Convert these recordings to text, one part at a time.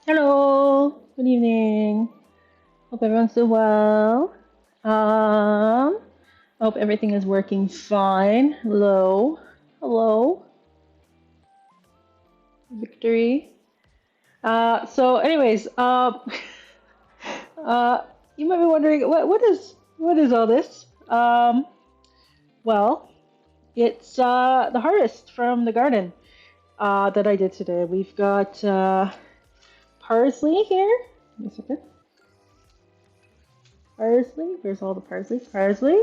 Hello, good evening. Hope everyone's doing well. I hope everything is working fine. Hello, hello, Victory. Anyways, you might be wondering what is all this? Well, it's the harvest from the garden that I did today. We've got parsley here. Give me a second. Parsley. Where's all the parsley? Parsley.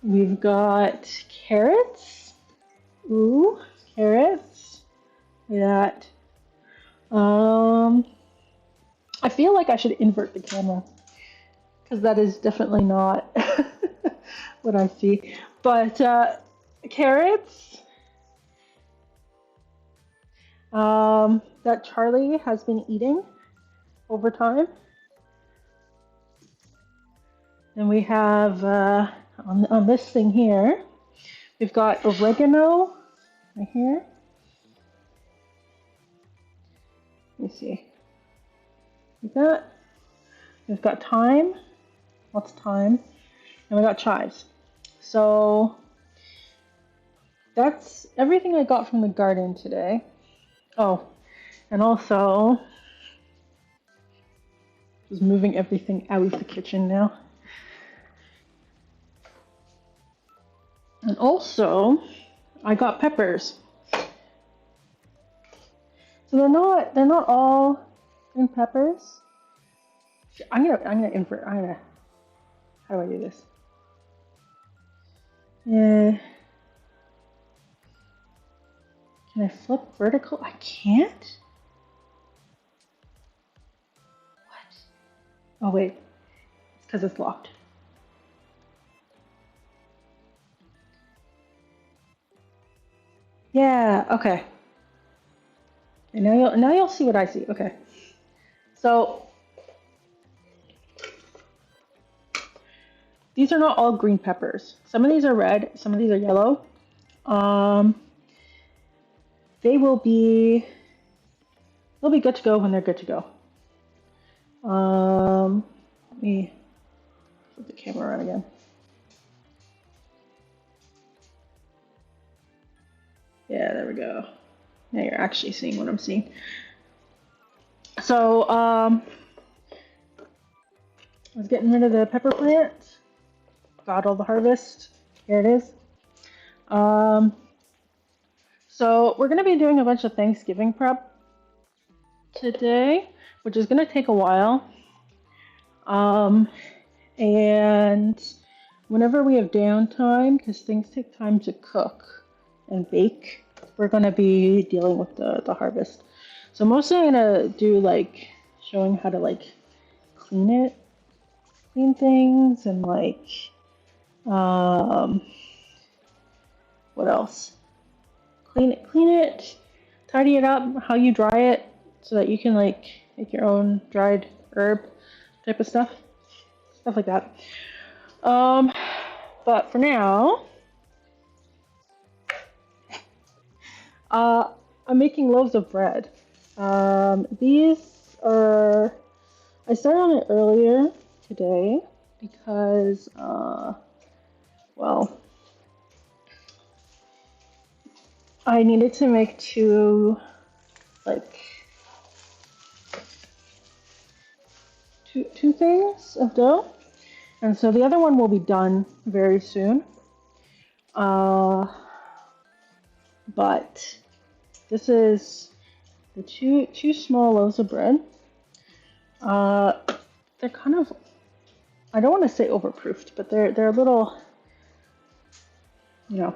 We've got carrots. Ooh, carrots. Look at that. I feel like I should invert the camera because that is definitely not what I see. But carrots. That Charlie has been eating over time. And we have on this thing here, we've got oregano right here. Let me see. We've got thyme, lots of thyme, and we got chives. So that's everything I got from the garden today. Oh, and also just moving everything out of the kitchen now. And also, I got peppers. So they're not all green peppers. I'm gonna invert. How do I do this? Can I flip vertical? I can't. What? Oh wait, it's because it's locked. Yeah, okay. And now you'll see what I see. Okay. So these are not all green peppers. Some of these are red, some of these are yellow. They'll be good to go when they're good to go. Let me flip the camera around again. Yeah, there we go. Now you're actually seeing what I'm seeing. So, I was getting rid of the pepper plant. Got all the harvest. Here it is. So we're gonna be doing a bunch of Thanksgiving prep today, which is gonna take a while. And whenever we have downtime, because things take time to cook and bake, we're gonna be dealing with the harvest. So mostly I'm gonna do like showing how to like clean things, and like what else? Clean it, tidy it up, how you dry it, so that you can like make your own dried herb type of stuff like that. But for now, I'm making loaves of bread. These are, I started on it earlier today because, well, I needed to make two things of dough, and so the other one will be done very soon. But this is the two small loaves of bread. They're kind of, I don't want to say overproofed, but they're a little, they're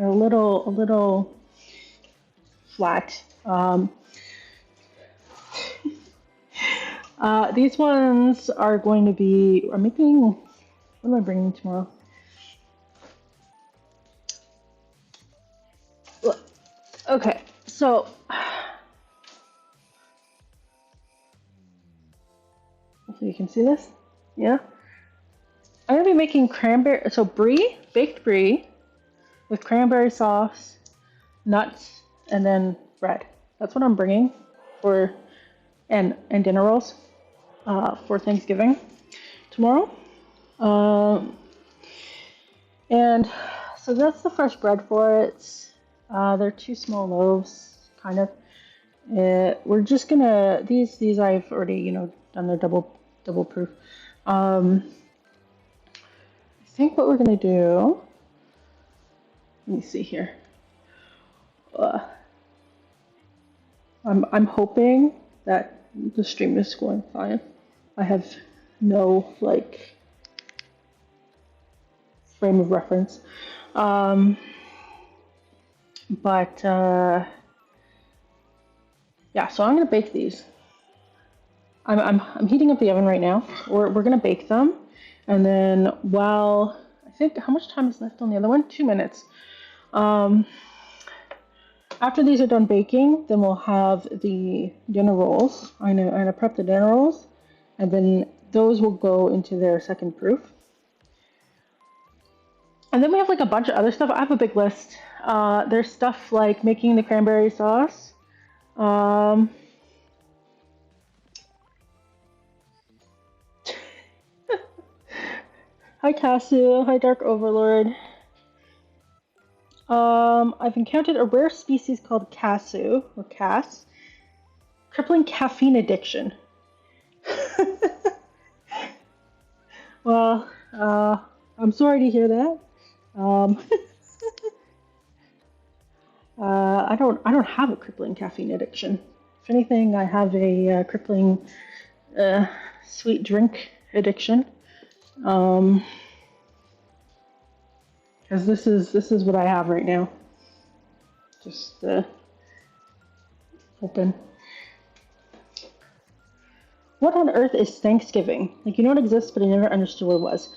a little flat. These ones are going to be, I'm making, what am I bringing tomorrow? Okay, so hopefully you can see this. Yeah. I'm gonna be making cranberry, so brie, baked brie with cranberry sauce, nuts, and then bread. That's what I'm bringing for and dinner rolls for Thanksgiving tomorrow. And so that's the fresh bread for it. They're 2 small loaves, kind of. We're just gonna these I've already done their double proof. I think what we're gonna do. Let me see here. I'm hoping that the stream is going fine. I have no frame of reference, but yeah. So I'm gonna bake these. I'm heating up the oven right now. We're gonna bake them, and then while I think how much time is left on the other one? 2 minutes. After these are done baking, then we'll have the dinner rolls. I'm gonna prep the dinner rolls, and then those will go into their second proof. And then we have like a bunch of other stuff. I have a big list. There's stuff like making the cranberry sauce. Hi Casu, hi Dark Overlord. I've encountered a rare species called Casu, or Cas, crippling caffeine addiction. Well, I'm sorry to hear that. I don't have a crippling caffeine addiction. If anything, I have a crippling sweet drink addiction. Because this is what I have right now. Just open. What on earth is Thanksgiving? Like, you know it exists, but I never understood what it was.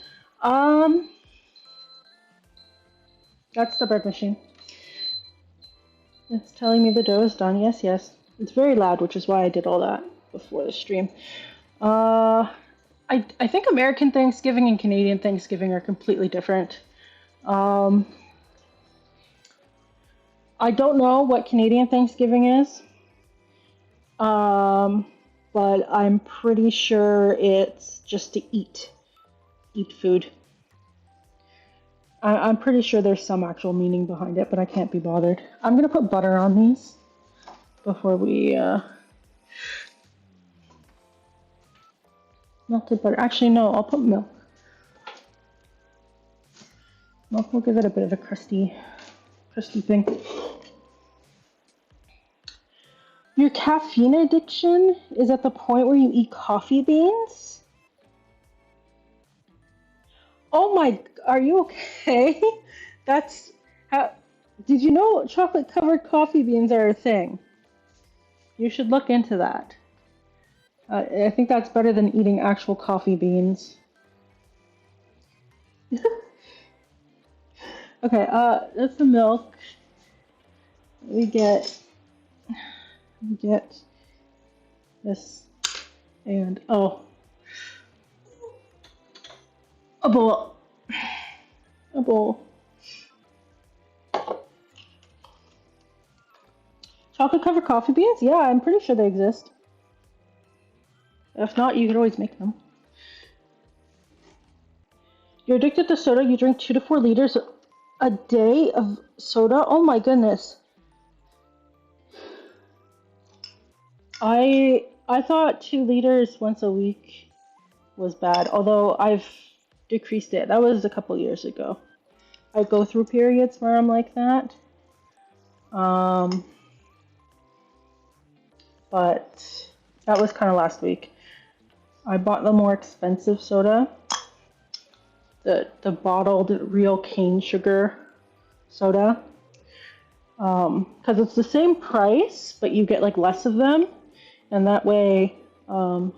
That's the bread machine. It's telling me the dough is done. Yes, yes. It's very loud, which is why I did all that before the stream. I think American Thanksgiving and Canadian Thanksgiving are completely different. I don't know what Canadian Thanksgiving is, but I'm pretty sure it's just to eat food. I'm pretty sure there's some actual meaning behind it, but I can't be bothered. I'm gonna put butter on these before we melted butter. Actually, no, I'll put milk. Milk will give it a bit of a crusty thing. Your caffeine addiction is at the point where you eat coffee beans? Oh my, are you okay? That's how, did you know chocolate covered coffee beans are a thing? You should look into that. I think that's better than eating actual coffee beans. Okay, that's the milk. We get this, and oh, a bowl. Chocolate covered coffee beans? Yeah, I'm pretty sure they exist. If not, you could always make them. You're addicted to soda, you drink 2 to 4 liters a day of soda? Oh my goodness. I thought 2 liters once a week was bad, although I've decreased it. That was a couple years ago. I go through periods where I'm like that. But that was kind of last week. I bought the more expensive soda, the bottled real cane sugar soda, because it's the same price, but you get like less of them, and that way I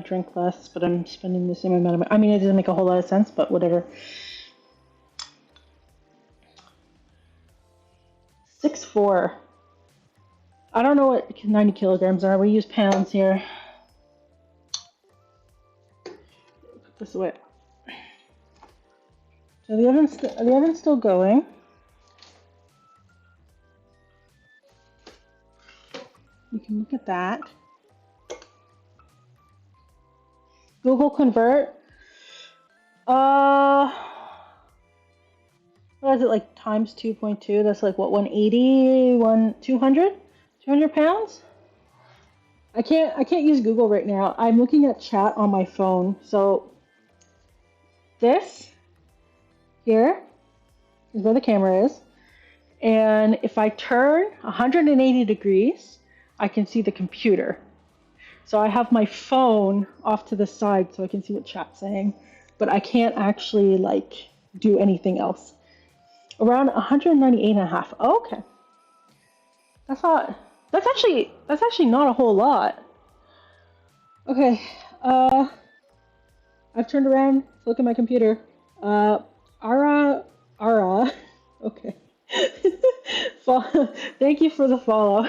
drink less, but I'm spending the same amount of money. I mean, it doesn't make a whole lot of sense, but whatever. 6'4". I don't know what 90 kilograms are. We use pounds here. this way. So the oven's still going. You can look at that. Google Convert. What is it, like times 2.2? That's like what, 180, 200 pounds? I can't use Google right now. I'm looking at chat on my phone. So this here is where the camera is. And if I turn 180 degrees, I can see the computer. So I have my phone off to the side so I can see what chat's saying, but I can't actually like do anything else. Around 198.5. Oh, okay. That's actually not a whole lot. Okay. I've turned around to look at my computer. Ara. Okay. Thank you for the follow.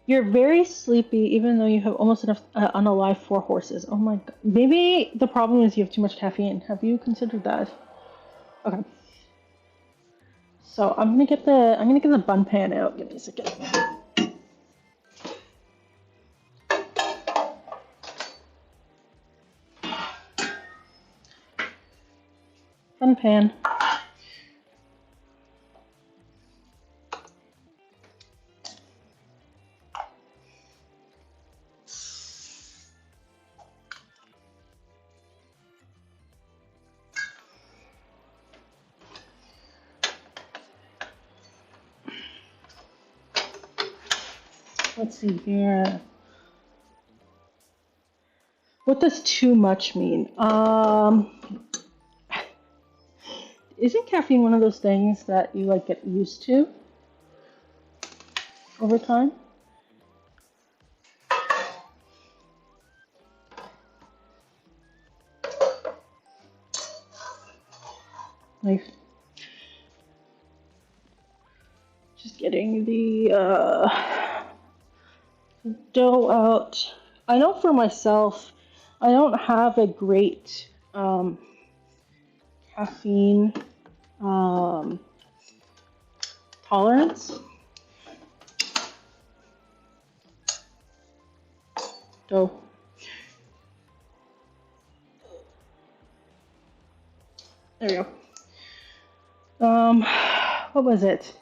You're very sleepy, even though you have almost enough unalive 4 horses. Oh my god. Maybe the problem is you have too much caffeine. Have you considered that? Okay. So I'm gonna get the bun pan out. Give me a second. Bun pan. Let's see here. What does too much mean? Isn't caffeine one of those things that you like get used to over time? Like, just getting the dough out. I know for myself, I don't have a great caffeine tolerance. So there we go. What was it?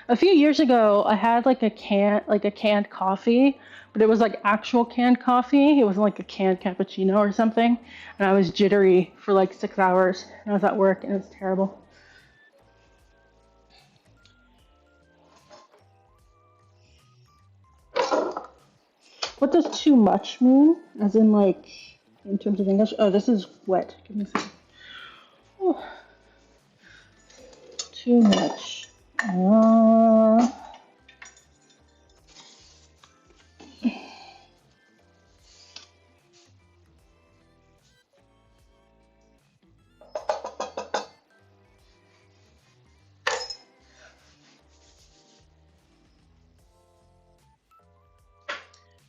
A few years ago, I had like a canned coffee, but it was like actual canned coffee. It wasn't like a canned cappuccino or something. And I was jittery for like 6 hours. And I was at work and it was terrible. What does too much mean? As in like, in terms of English? Oh, this is wet. Give me a second. Oh. Too much.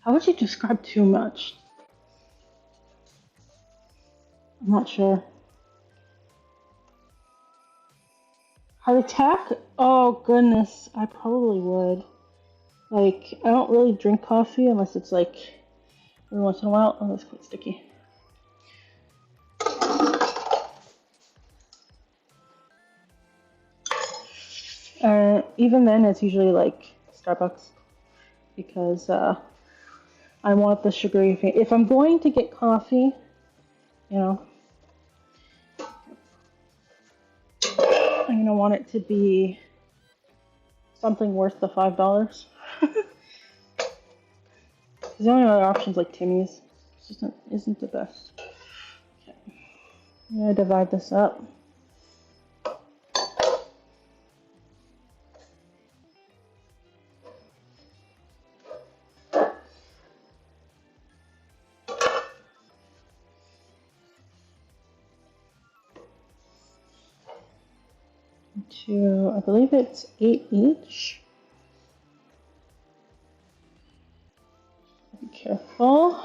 How would you describe too much? I'm not sure. Heart attack? Oh goodness, I probably would. Like, I don't really drink coffee unless it's like every once in a while. Oh, that's quite sticky. Even then, it's usually like Starbucks because I want the sugary thing. If I'm going to get coffee, you know, I'm gonna want it to be something worth the $5. The only other options like Timmy's just isn't the best. Okay. I'm gonna divide this up. To, I believe it's 8 each. Be careful.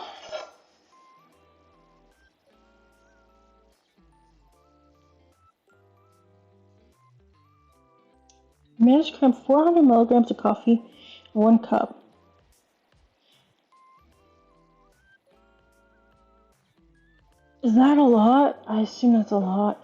managed to cram 400 milligrams of coffee in 1 cup. Is that a lot? I assume that's a lot.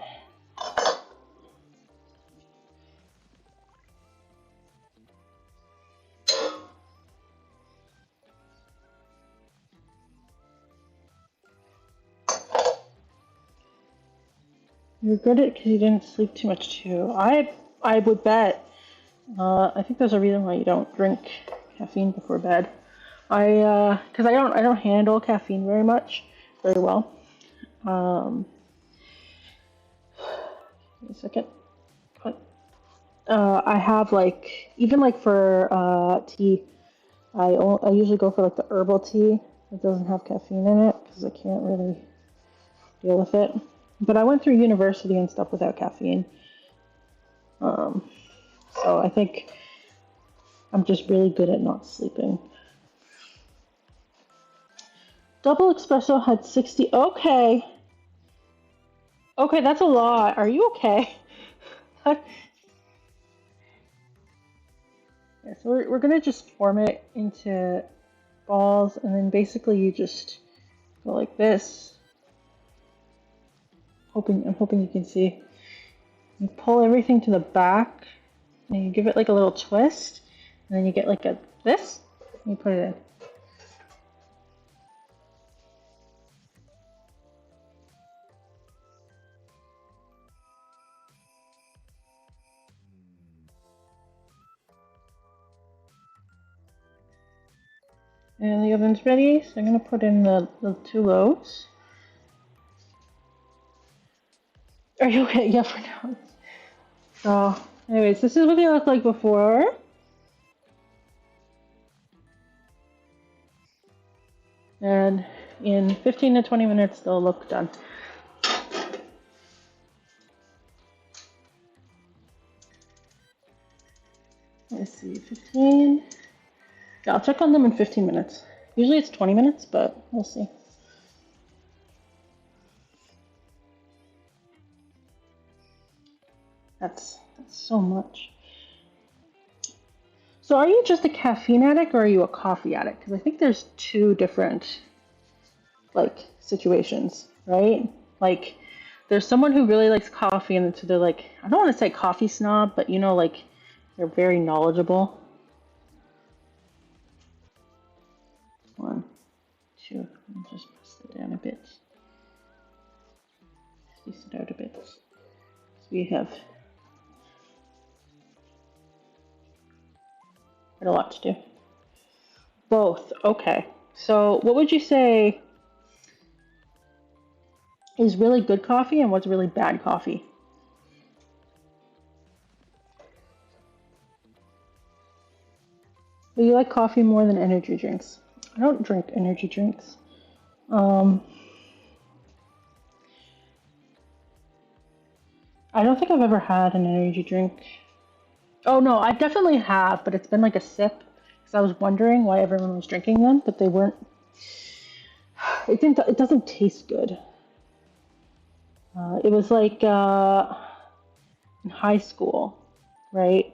You regret it because you didn't sleep too much too. I would bet. I think there's a reason why you don't drink caffeine before bed. Because I don't handle caffeine very well. Wait a second. I have like even like for tea, I usually go for like the herbal tea that doesn't have caffeine in it because I can't really deal with it. But I went through university and stuff without caffeine. So I think I'm just really good at not sleeping. Double espresso had 60. Okay. Okay, that's a lot. Are you okay? Yeah, so we're gonna just form it into balls, and then basically you just go like this. I'm hoping you can see. You pull everything to the back, and you give it like a little twist, and then you get like this, and you put it in. And the oven's ready, so I'm gonna put in the 2 loaves. Are you okay? Yeah, for now. So, anyways, this is what they look like before. And in 15 to 20 minutes, they'll look done. Let's see, 15. Yeah, I'll check on them in 15 minutes. Usually it's 20 minutes, but we'll see. That's so much. So are you just a caffeine addict or are you a coffee addict? Because I think there's 2 different like situations, right? Like there's someone who really likes coffee and so they're like, I don't want to say coffee snob, but you know, like they're very knowledgeable. 1, 2, and just press it down a bit. Space it out a bit. So we have quite a lot to do. Both, okay. So what would you say is really good coffee and what's really bad coffee? Do you like coffee more than energy drinks? I don't drink energy drinks. I don't think I've ever had an energy drink. Oh no, I definitely have, but it's been like a sip because I was wondering why everyone was drinking them, but they weren't. It doesn't taste good. It was like in high school, right?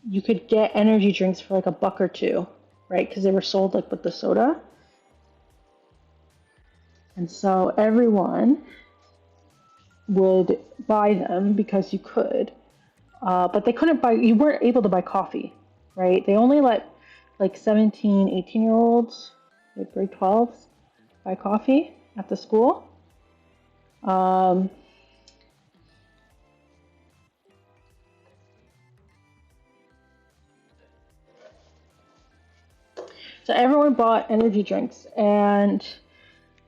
You could get energy drinks for like $1 or $2, right? Because they were sold like with the soda. And so everyone would buy them because you could, but they couldn't buy, you weren't able to buy coffee, right? They only let like 17, 18-year-olds, like grade 12s, buy coffee at the school. So everyone bought energy drinks, and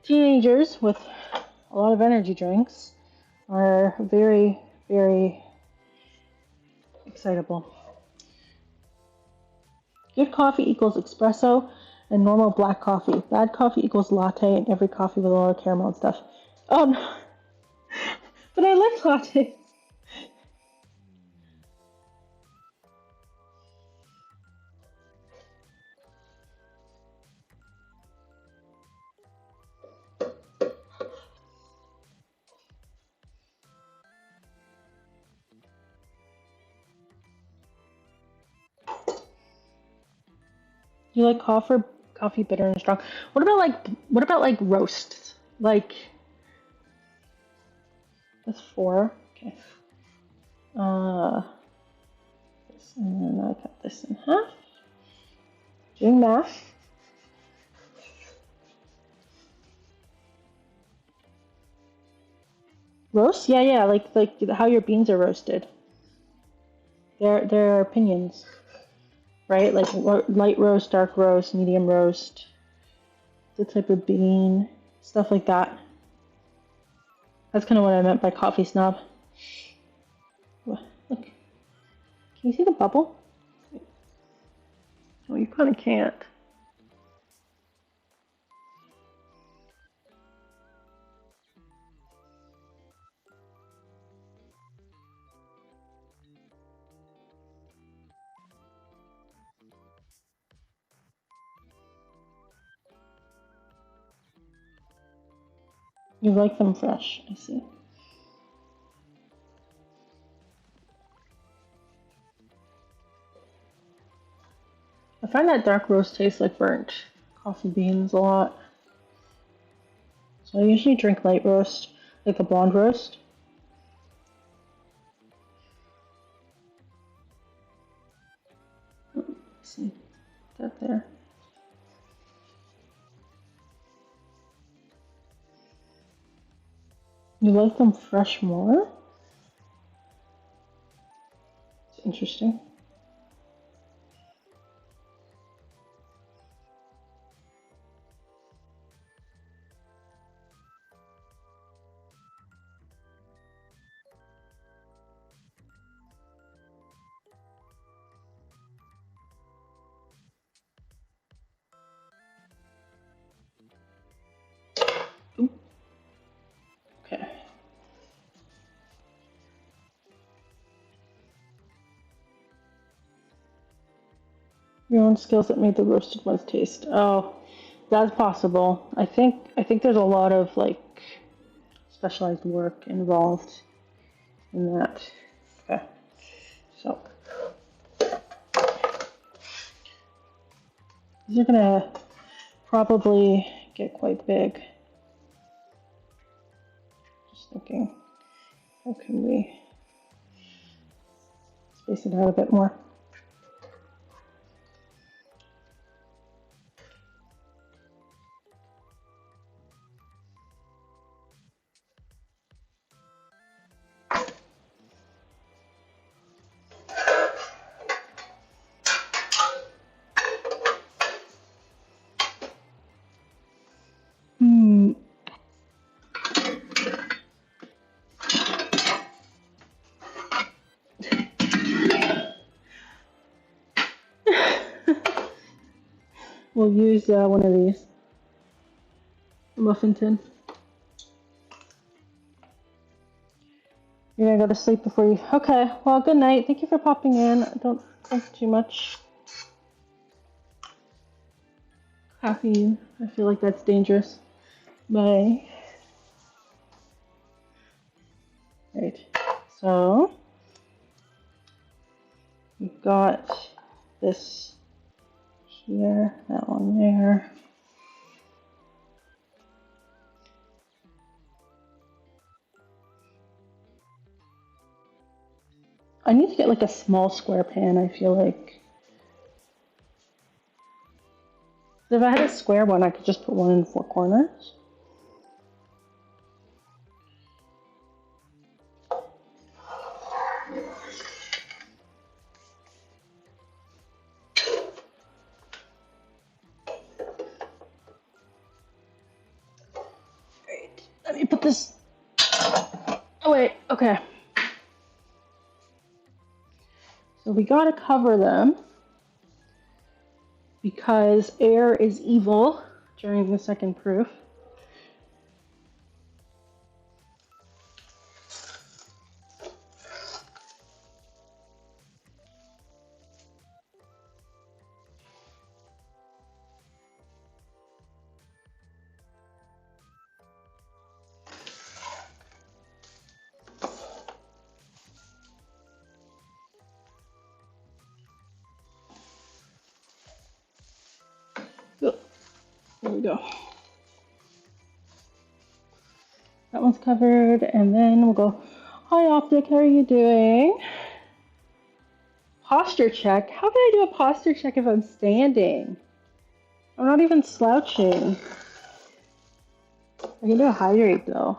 teenagers with a lot of energy drinks are very, very excitable. Good coffee equals espresso and normal black coffee. Bad coffee equals latte and every coffee with a lot of caramel and stuff. Oh no, but I like latte. You like coffee bitter and strong. What about like roasts? Like that's 4. Okay. And then I cut this in half. Doing math. Roast? Yeah, like how your beans are roasted. There are opinions, right? Like light roast, dark roast, medium roast, the type of bean, stuff like that. That's kind of what I meant by coffee snob. Look, can you see the bubble? Oh, you kind of can't. You like them fresh, I see. I find that dark roast tastes like burnt coffee beans a lot. So I usually drink light roast, like a blonde roast. Let's see, put that there. You like them fresh more? It's interesting. Ooh. Okay. Your own skills that made the roasted ones taste. Oh, that's possible. I think there's a lot of like specialized work involved in that. Okay. So these are gonna probably get quite big. Just thinking, how can we space it out a bit more? We'll use one of these, muffin tin. You're gonna go to sleep before you. Okay. Well, good night. Thank you for popping in. Don't drink too much caffeine. I feel like that's dangerous. Bye. Right. So we've got this here, that one there. I need to get like a small square pan, I feel like. If I had a square one, I could just put one in 4 corners. Right. Let me put this. Oh wait, okay. So we gotta cover them because air is evil during the second proof. we go. That one's covered, and then we'll go, hi Optic, how are you doing? Posture check? How can I do a posture check if I'm standing? I'm not even slouching. I can do a hydrate though.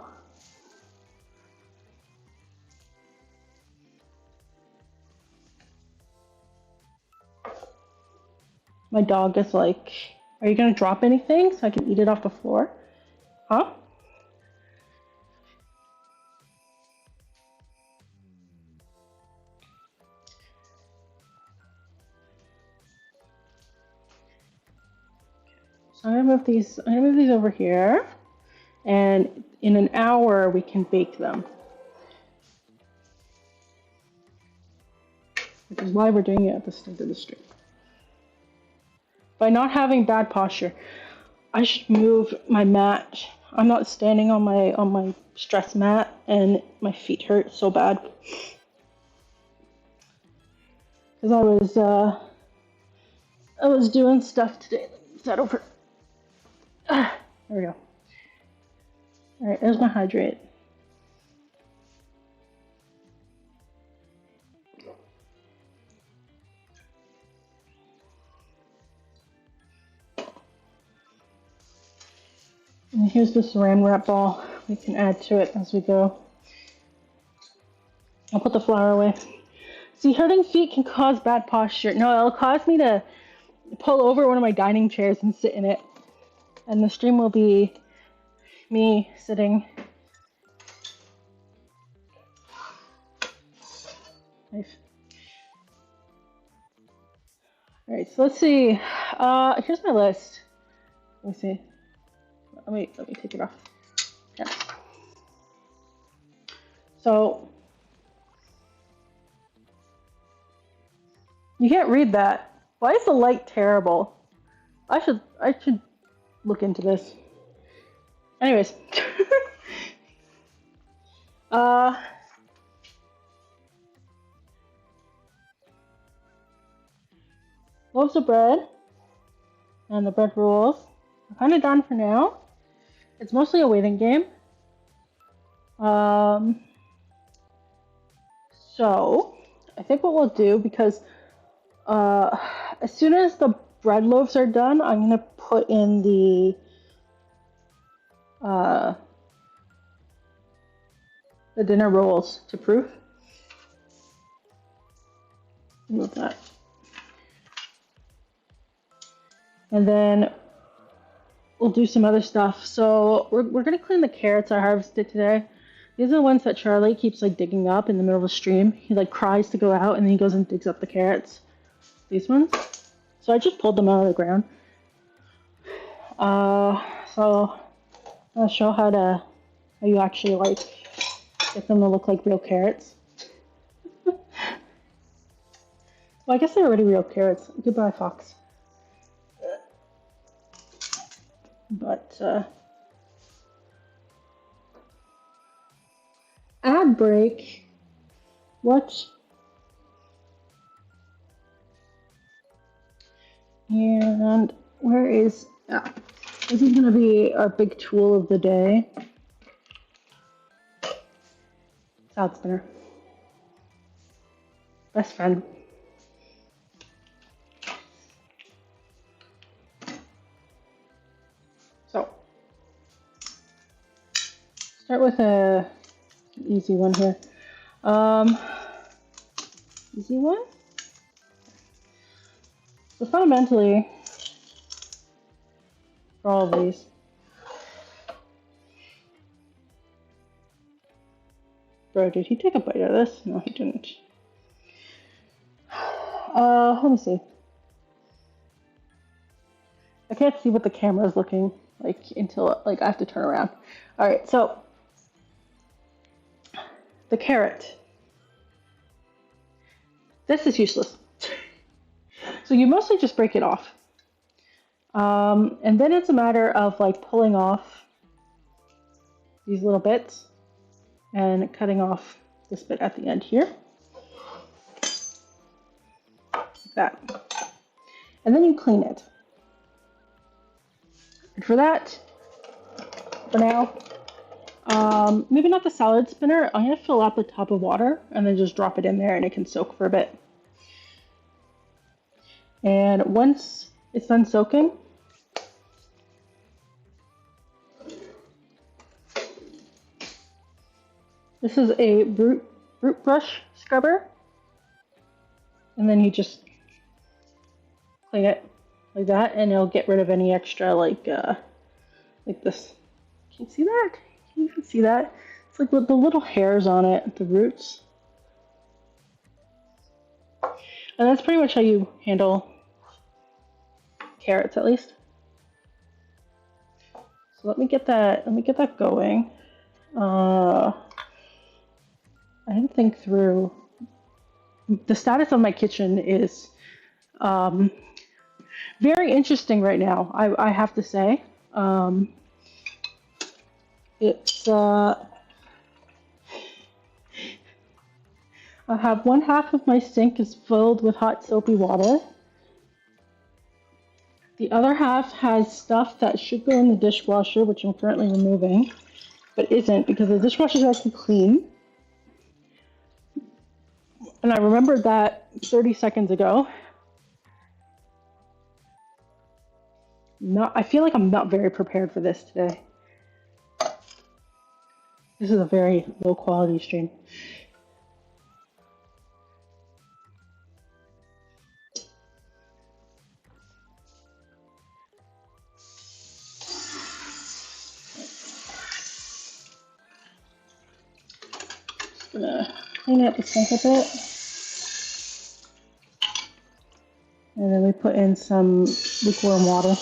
My dog is like, are you gonna drop anything so I can eat it off the floor? Huh? So I'm gonna move these over here, and in an hour we can bake them. Which is why we're doing it at the start of the stream. By not having bad posture, I should move my mat. I'm not standing on my stress mat, and my feet hurt so bad. Because I was doing stuff today. Is that over? There we go. All right, there's my hydrate. And here's the saran wrap ball. We can add to it as we go. I'll put the flour away. See, hurting feet can cause bad posture. No, it'll cause me to pull over one of my dining chairs and sit in it. And the stream will be me sitting. Nice. All right, so let's see. Here's my list. Let me see. Let me take it off. Yeah. So you can't read that. Why is the light terrible? I should look into this. Anyways. Loaves of bread and the bread rolls. I'm kind of done for now. It's mostly a waiting game. So I think what we'll do, because as soon as the bread loaves are done, I'm gonna put in the dinner rolls to proof. Move that. And then we'll do some other stuff. So we're gonna clean the carrots I harvested today. These are the ones that Charlie keeps like digging up in the middle of the stream. He like cries to go out and then he goes and digs up the carrots. These ones. So I just pulled them out of the ground. So I'll show how you actually like get them to look like real carrots. Well, I guess they're already real carrots. Goodbye, Fox. But ad break. What? And where is this is gonna be our big tool of the day. Salad spinner. Best friend. So start with an easy one here. Easy one? So fundamentally, for all of these, bro, did he take a bite of this? No, he didn't. Let me see. I can't see what the camera is looking like until like I have to turn around. All right, so the carrot. This is useless. So you mostly just break it off. And then it's a matter of like pulling off these little bits and cutting off this bit at the end here. Like that. And then you clean it. And for that, for now, maybe not the salad spinner. I'm gonna fill up the top of water and then just drop it in there and it can soak for a bit. And once it's done soaking, this is a root brush scrubber, and then you just clean it like that, and it'll get rid of any extra like this. Can you see that? Can you even see that? It's like with the little hairs on it, the roots. And that's pretty much how you handle carrots, at least. So let me get that going. I didn't think through. The status of my kitchen is very interesting right now, I have to say. It's I have one half of my sink is filled with hot soapy water. The other half has stuff that should go in the dishwasher, which I'm currently removing, but isn't because the dishwasher is actually clean. And I remembered that 30 seconds ago. I feel like I'm not very prepared for this today. This is a very low quality stream. Just gonna clean out the sink a bit. And then we put in some lukewarm water.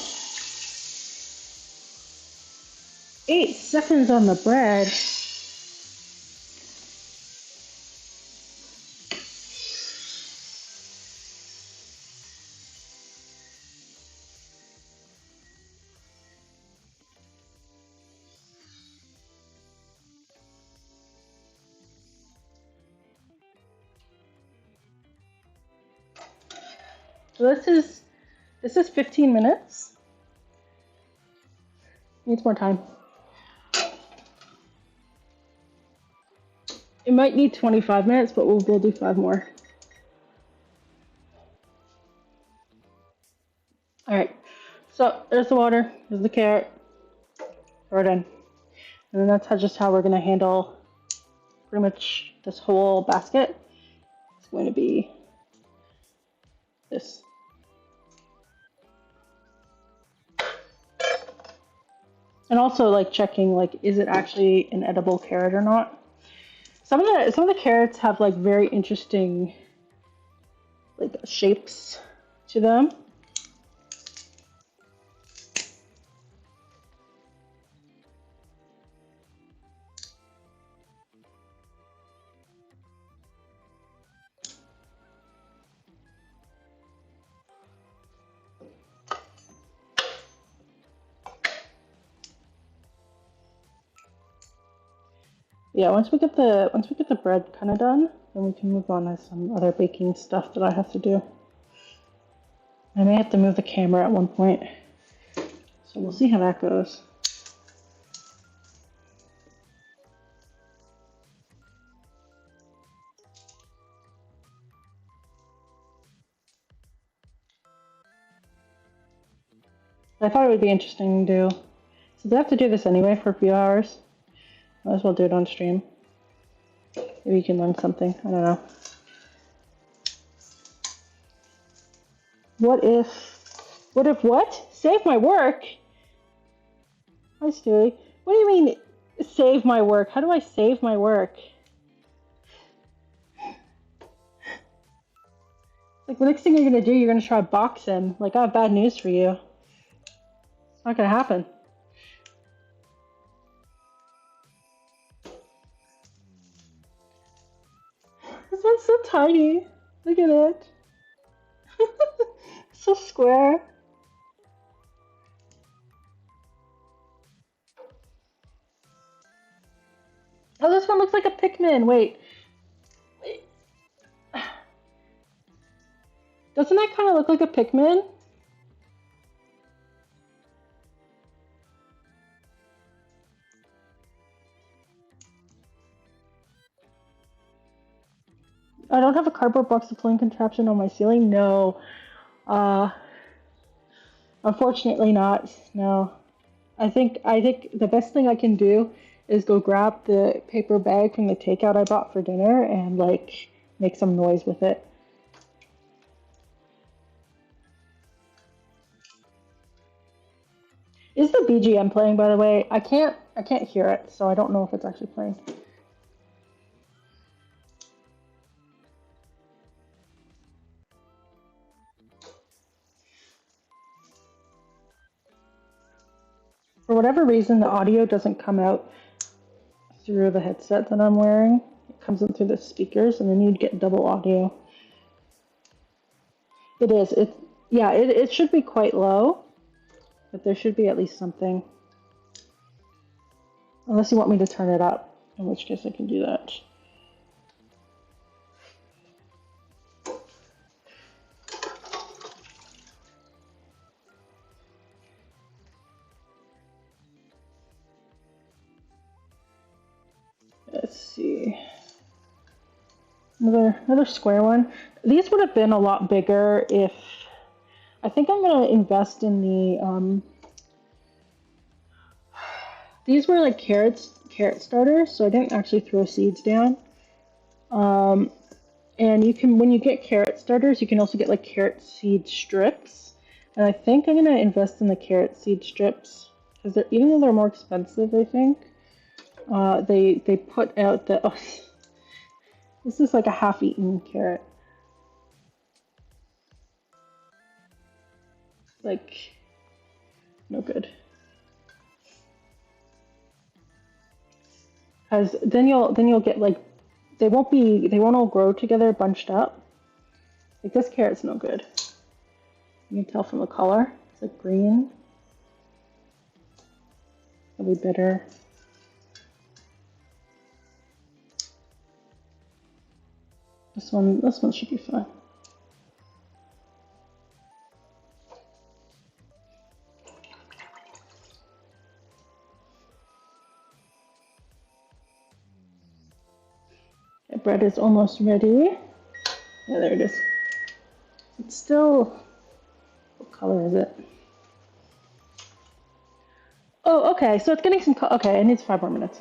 8 seconds on the bread. So this is 15 minutes. Needs more time. It might need 25 minutes, but we'll do 5 more. All right, so there's the water, there's the carrot, throw it in. And then that's just how we're gonna handle pretty much this whole basket. It's going to be this. And also like checking like, is it actually an edible carrot or not? Some of the carrots have like very interesting like shapes to them. Yeah, once we get the bread kind of done, then we can move on to some other baking stuff that I have to do. I may have to move the camera at one point, so we'll see how that goes. I thought it would be interesting to do. Since I have to do this anyway for a few hours, might as well do it on stream. Maybe you can learn something. I don't know. What if what? Save my work? Hi, Stewie. What do you mean, save my work? How do I save my work? Like, the next thing you're gonna do, you're gonna try to box him. Like, I have bad news for you. It's not gonna happen. This one's so tiny. Look at it. So square. Oh, this one looks like a Pikmin. Wait. Doesn't that kind of look like a Pikmin? I don't have a cardboard box deploying contraption on my ceiling. No. Uh, Unfortunately not. No. I think the best thing I can do is go grab the paper bag from the takeout I bought for dinner and like make some noise with it. Is the BGM playing, by the way? I can't hear it, so I don't know if it's actually playing. For whatever reason, the audio doesn't come out through the headset that I'm wearing. It comes in through the speakers, and then you'd get double audio. It is. It should be quite low, but there should be at least something. Unless you want me to turn it up, in which case I can do that. Let's see. Another square one. These would have been a lot bigger if I think I'm gonna invest in the these were like carrot starters, so I didn't actually throw seeds down. And you can, when you get carrot starters, you can also get like carrot seed strips. And I think I'm gonna invest in the carrot seed strips because they're, even though they're more expensive, I think they put out the oh, this is like a half-eaten carrot. Like no good. Because then you'll get like they won't all grow together bunched up. Like this carrot's no good. You can tell from the color. It's like green. It'll be bitter. This one should be fine. The bread is almost ready. Yeah, there it is. It's still, what color is it? Oh, okay, so it's getting some color. Okay, it needs 5 more minutes.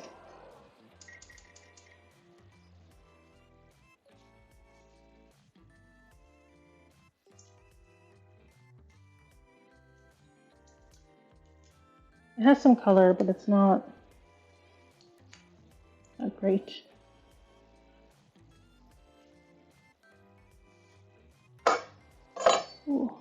It has some color, but it's not great. Ooh.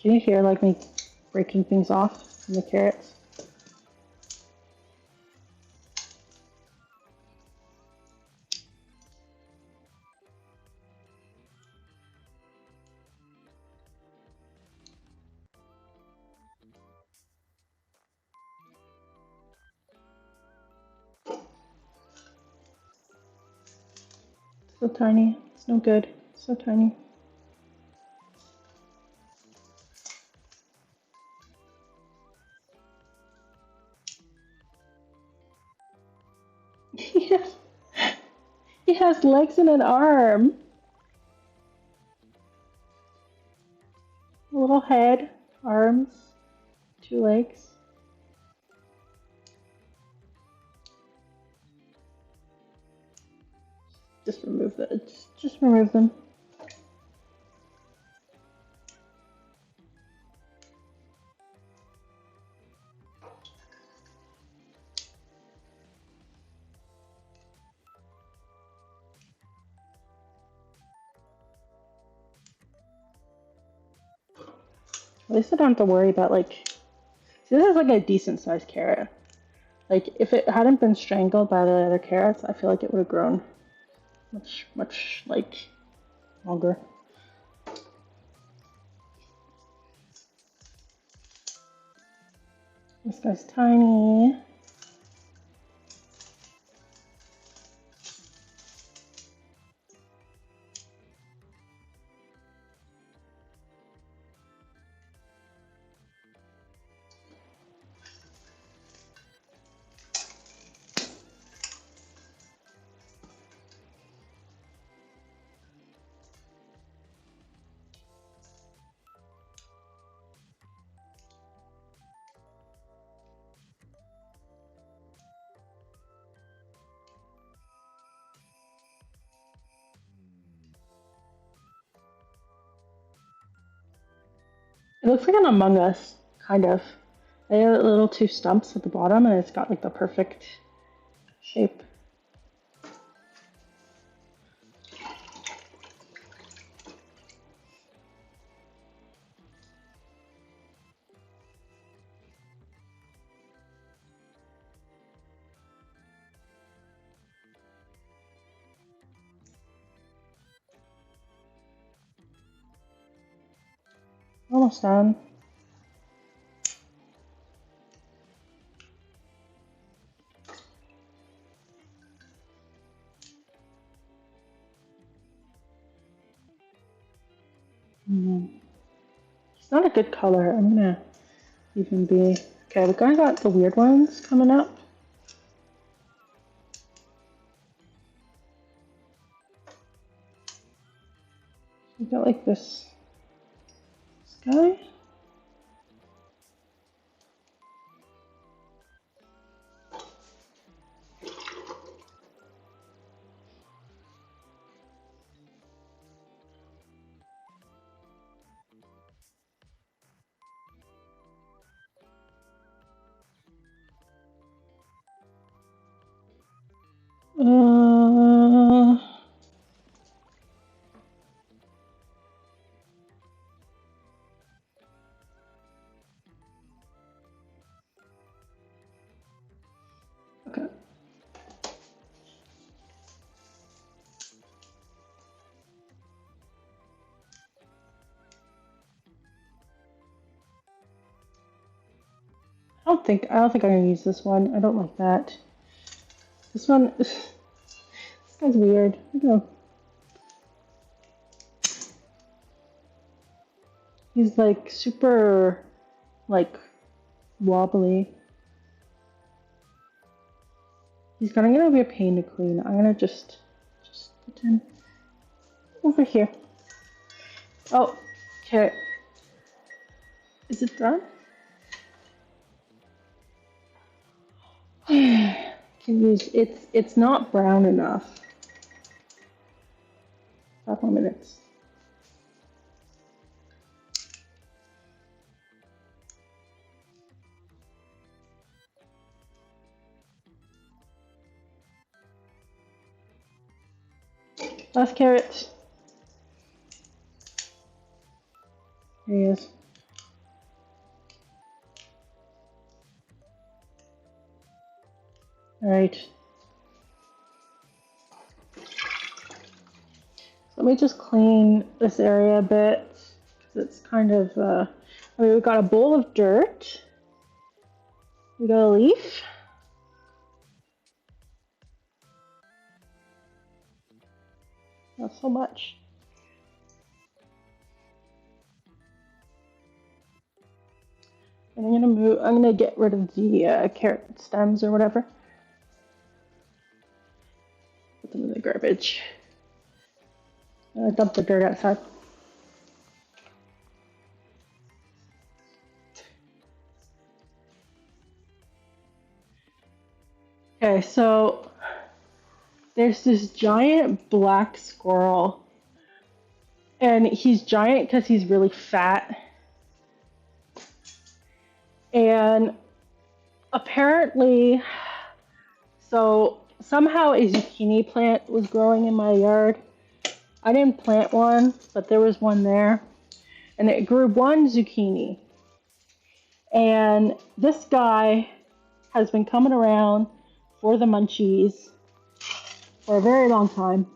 Can you hear like me breaking things off from the carrots? So tiny. It's no good. So tiny. He has legs and an arm. A little head, arms, 2 legs. Just remove the. Just remove them. At least I don't have to worry about like. See, this is like a decent sized carrot. Like if it hadn't been strangled by the other carrots, I feel like it would have grown much like longer. This guy's tiny. It looks like an Among Us, kind of. They have little two stumps at the bottom, and it's got like the perfect shape. Almost done. It's not a good color. I'm gonna even be... Okay, we kind of got the weird ones coming up. We got like this guy. Okay. I don't think I'm gonna use this one. I don't like that. This one, this guy's weird. I don't know. He's like super, like, wobbly. He's gonna be a pain to clean. I'm gonna just put him over here. Oh, okay. Is it done? Can use it's not brown enough. 5 more minutes. Last carrot. There he is. All right. So let me just clean this area a bit, because it's kind of, I mean, we've got a bowl of dirt. We got a leaf. Not so much. And I'm gonna get rid of the carrot stems or whatever. Put them in the garbage. Dump the dirt outside. Okay, so there's this giant black squirrel, and he's giant because he's really fat. And apparently, so somehow a zucchini plant was growing in my yard. I didn't plant one, but there was one there, and it grew one zucchini. And this guy has been coming around for the munchies for a very long time.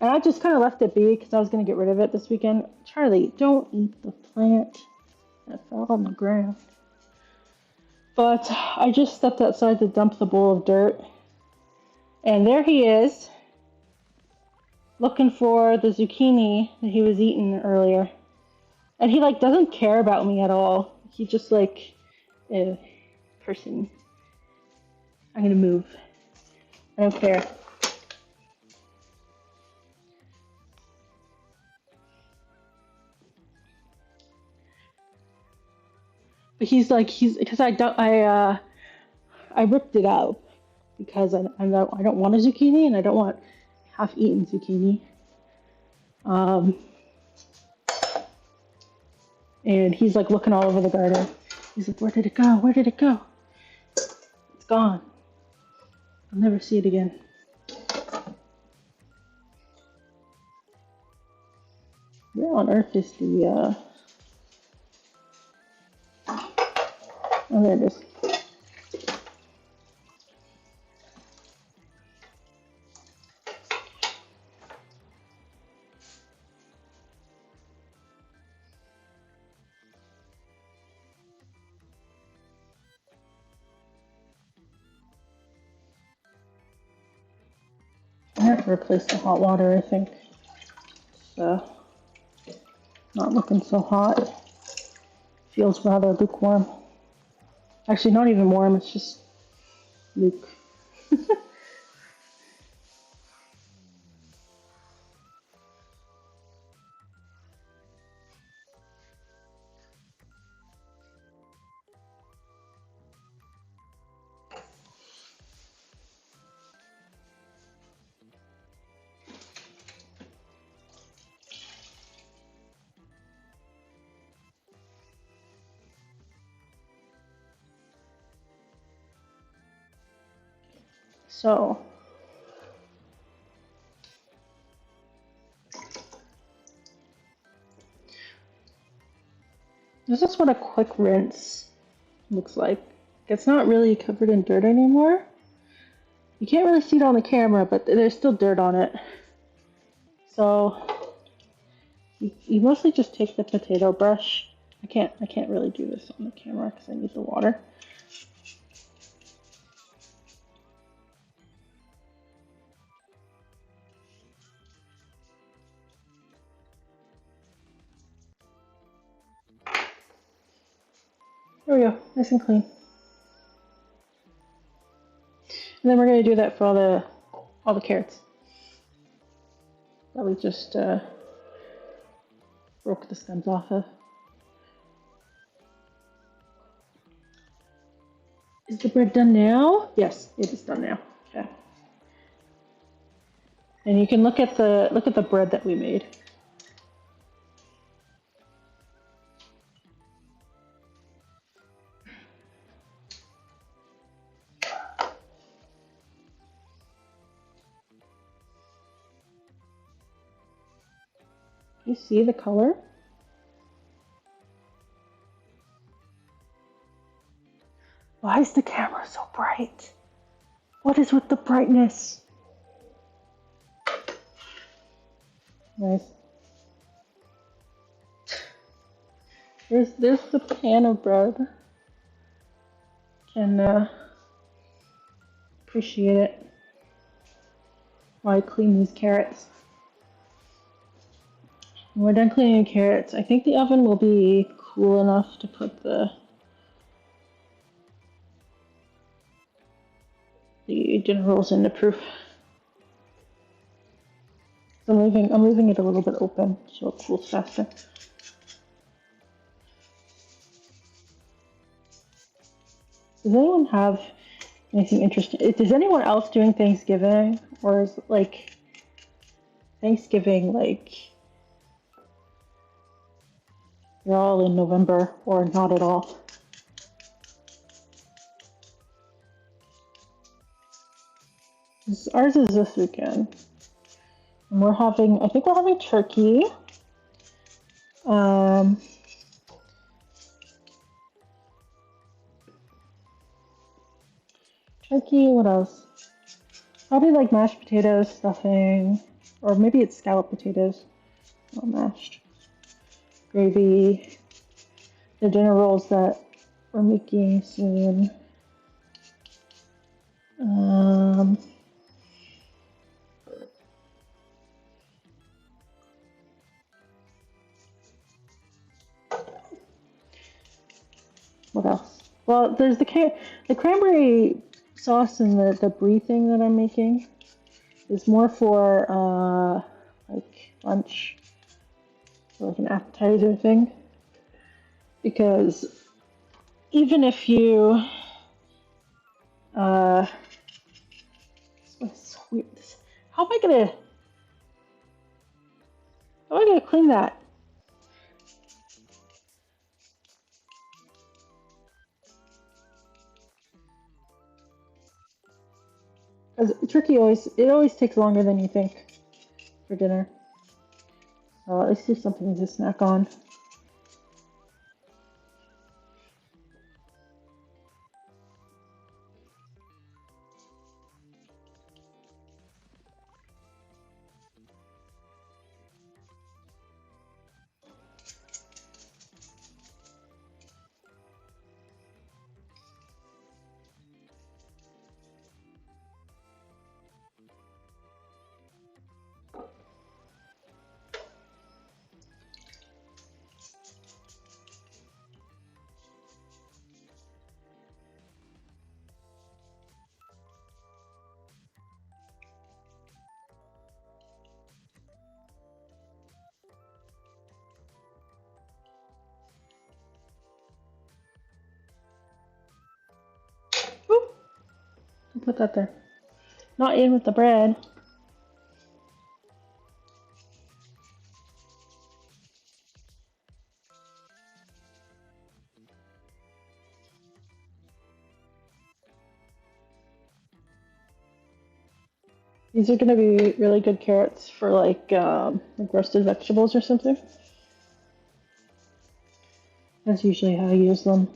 And I just kind of left it be because I was going to get rid of it this weekend. Charlie, don't eat the plant that fell on the ground. But I just stepped outside to dump the bowl of dirt. And there he is, looking for the zucchini that he was eating earlier. And he like doesn't care about me at all. He just like, person. I'm gonna move. I don't care. But he's because I ripped it out because I don't want a zucchini and I don't want half-eaten zucchini. And he's like looking all over the garden. He's like, where did it go? Where did it go? It's gone. I'll never see it again. Where on earth is the, oh, there it is. I have to replace the hot water, I think. It's not looking so hot. Feels rather lukewarm. Actually, not even warm, it's just luke. So, this is what a quick rinse looks like. It's not really covered in dirt anymore. You can't really see it on the camera, but there's still dirt on it. So, you mostly just take the potato brush. I can't really do this on the camera because I need the water. There we go, nice and clean. And then we're going to do that for all the carrots that we just broke the stems off of. Is the bread done now? Yes, it is done now. Okay. And you can look at the bread that we made. You see the color? Why is the camera so bright? What is with the brightness? Nice. There's the pan of bread. Can appreciate it while I clean these carrots. When we're done cleaning the carrots, I think the oven will be cool enough to put the dinner rolls into proof. I'm leaving it a little bit open so it cools faster. Does anyone have anything interesting? Is anyone else doing Thanksgiving, or is like Thanksgiving like you're all in November or not at all? Ours is this weekend. And I think we're having turkey. Turkey, what else? Probably like mashed potatoes, stuffing, or maybe it's scalloped potatoes, not mashed. Gravy, the dinner rolls that we're making soon. What else? Well, there's the cranberry sauce and the brie thing that I'm making is more for like lunch, like an appetizer thing. Because even if you it's weird. How am I gonna clean that? The turkey always takes longer than you think for dinner. So at least there's something to snack on. Oop, don't put that there. Not in with the bread. These are going to be really good carrots for like roasted vegetables or something. That's usually how I use them.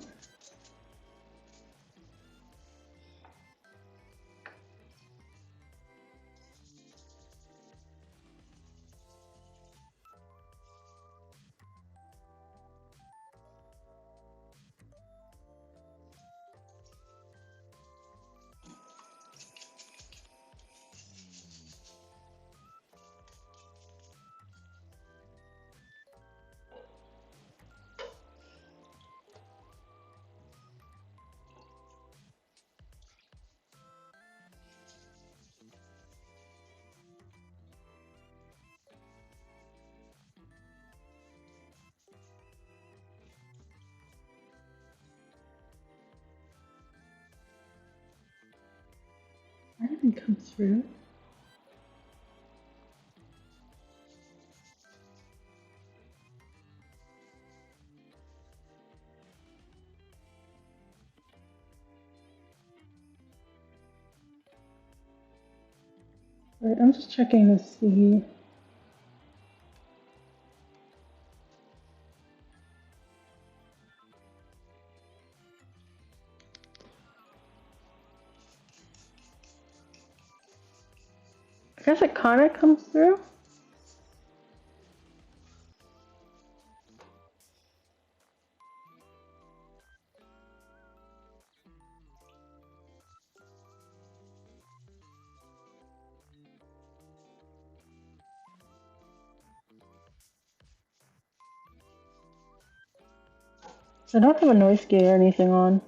Why didn't it come through? Right, I'm just checking to see. I guess it kind of comes through. So I don't have a noise gate or anything on.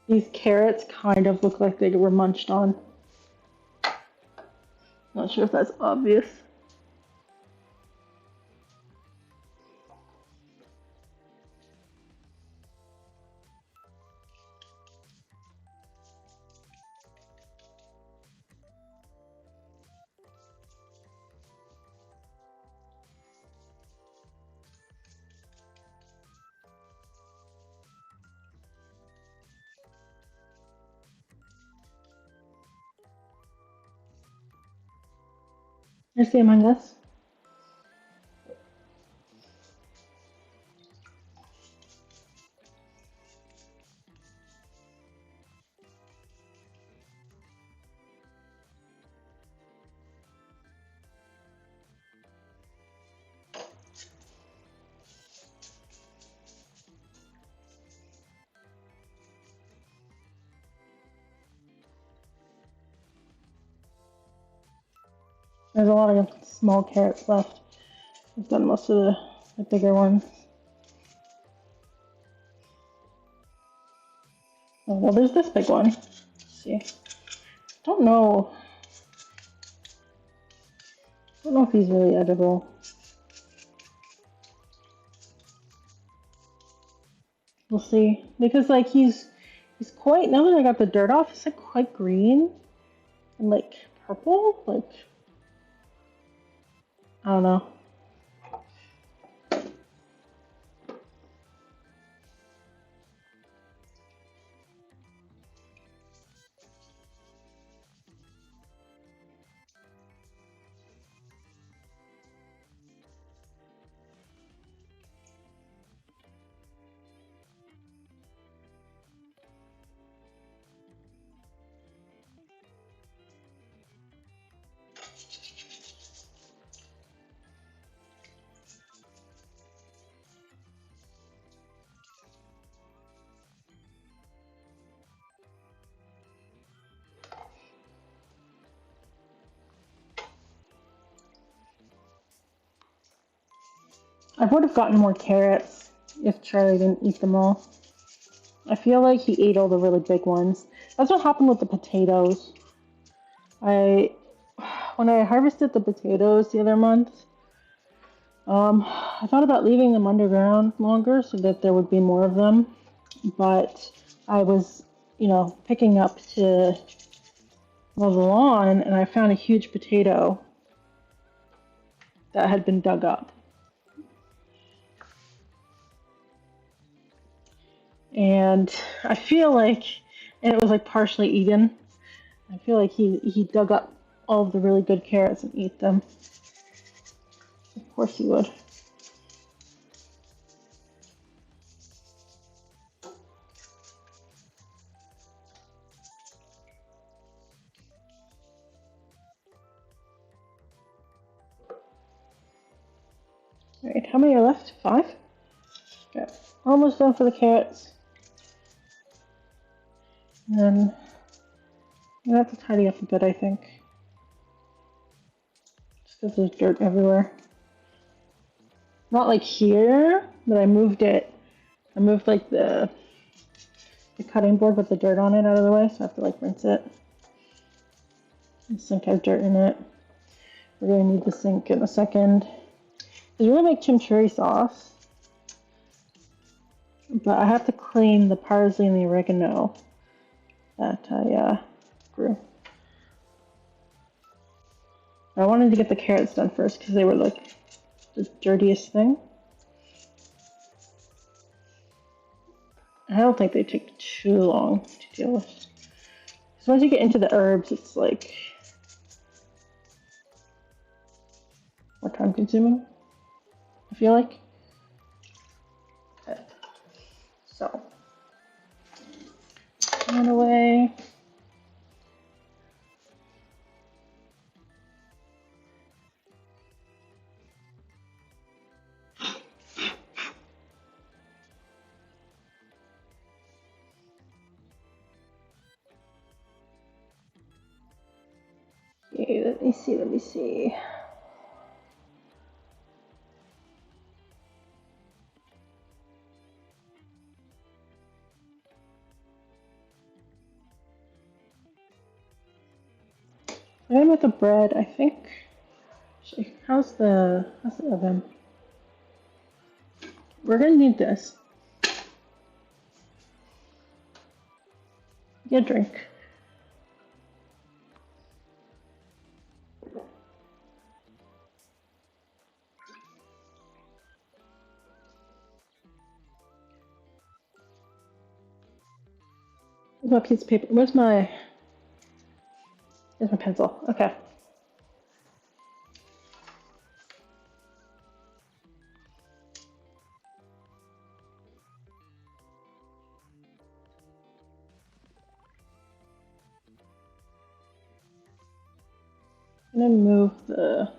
These carrots kind of look like they were munched on. Not sure if that's obvious. There's the Among Us. There's a lot of small carrots left. I've done most of the bigger ones. Oh, well, there's this big one. Let's see. Don't know if he's really edible. We'll see. Because like he's He's quite, now that I got the dirt off, he's like quite green and like purple. Like, I don't know. I would have gotten more carrots if Charlie didn't eat them all. I feel like he ate all the really big ones. That's what happened with the potatoes. When I harvested the potatoes the other month, I thought about leaving them underground longer so that there would be more of them. But I was, picking up to mow the lawn, and I found a huge potato that had been dug up. And I feel like, and it was like partially eaten. I feel like he dug up all of the really good carrots and ate them. Of course he would. All right, how many are left? 5? Okay, almost done for the carrots. And then I'm gonna have to tidy up a bit, I think. Just because there's dirt everywhere. Not like here, but I moved it. I moved like the cutting board with the dirt on it out of the way, so I have to like rinse it. The sink has dirt in it. We're gonna need the sink in a second. We're gonna make chimichurri sauce, but I have to clean the parsley and the oregano that I grew. I wanted to get the carrots done first because they were like the dirtiest thing. I don't think they take too long to deal with. So once you get into the herbs, it's like more time consuming, I feel like. Okay. So, turn away. Okay, let me see. I'm gonna make the bread, I think. Actually, how's the oven? We're gonna need this. Get a drink. Where's my piece of paper? Where's my pencil? Okay. I'm gonna move the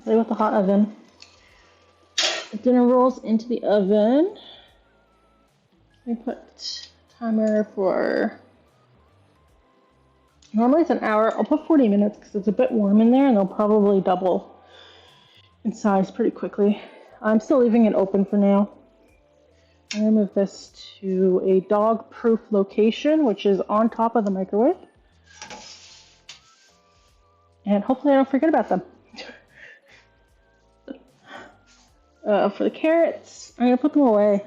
play with the hot oven. The dinner rolls into the oven. Let me put timer for, normally it's an hour. I'll put 40 minutes because it's a bit warm in there and they'll probably double in size pretty quickly. I'm still leaving it open for now. I'm gonna move this to a dog-proof location, which is on top of the microwave. And hopefully I don't forget about them. For the carrots, I'm gonna put them away.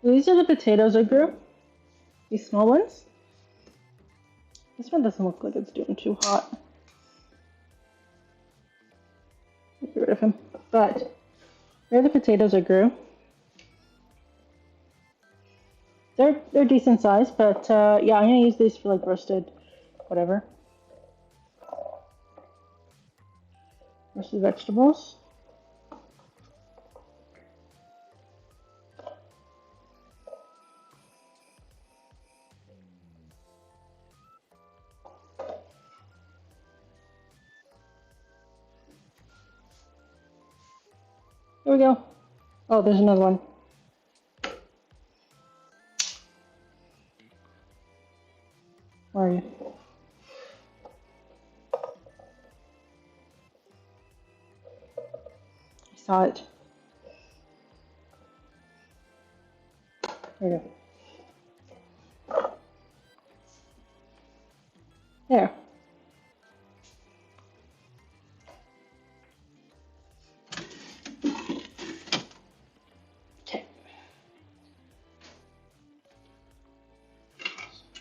These are the potatoes I grew. These small ones. This one doesn't look like it's doing too hot. Get rid of him. But they're the potatoes I grew. They're decent size, but yeah, I'm gonna use these for like roasted, whatever. Roasted vegetables. There we go. Oh, there's another one. Where are you? I saw it. There you go. There. Okay.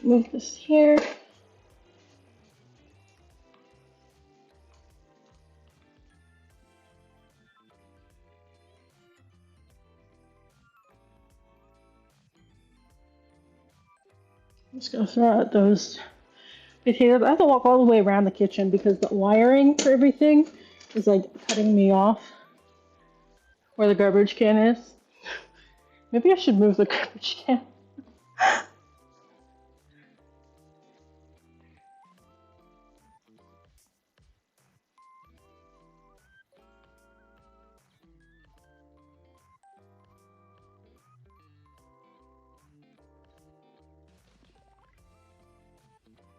Move this here. I'm just gonna throw out those potatoes. I have to walk all the way around the kitchen because the wiring for everything is like cutting me off where the garbage can is. Maybe I should move the garbage can.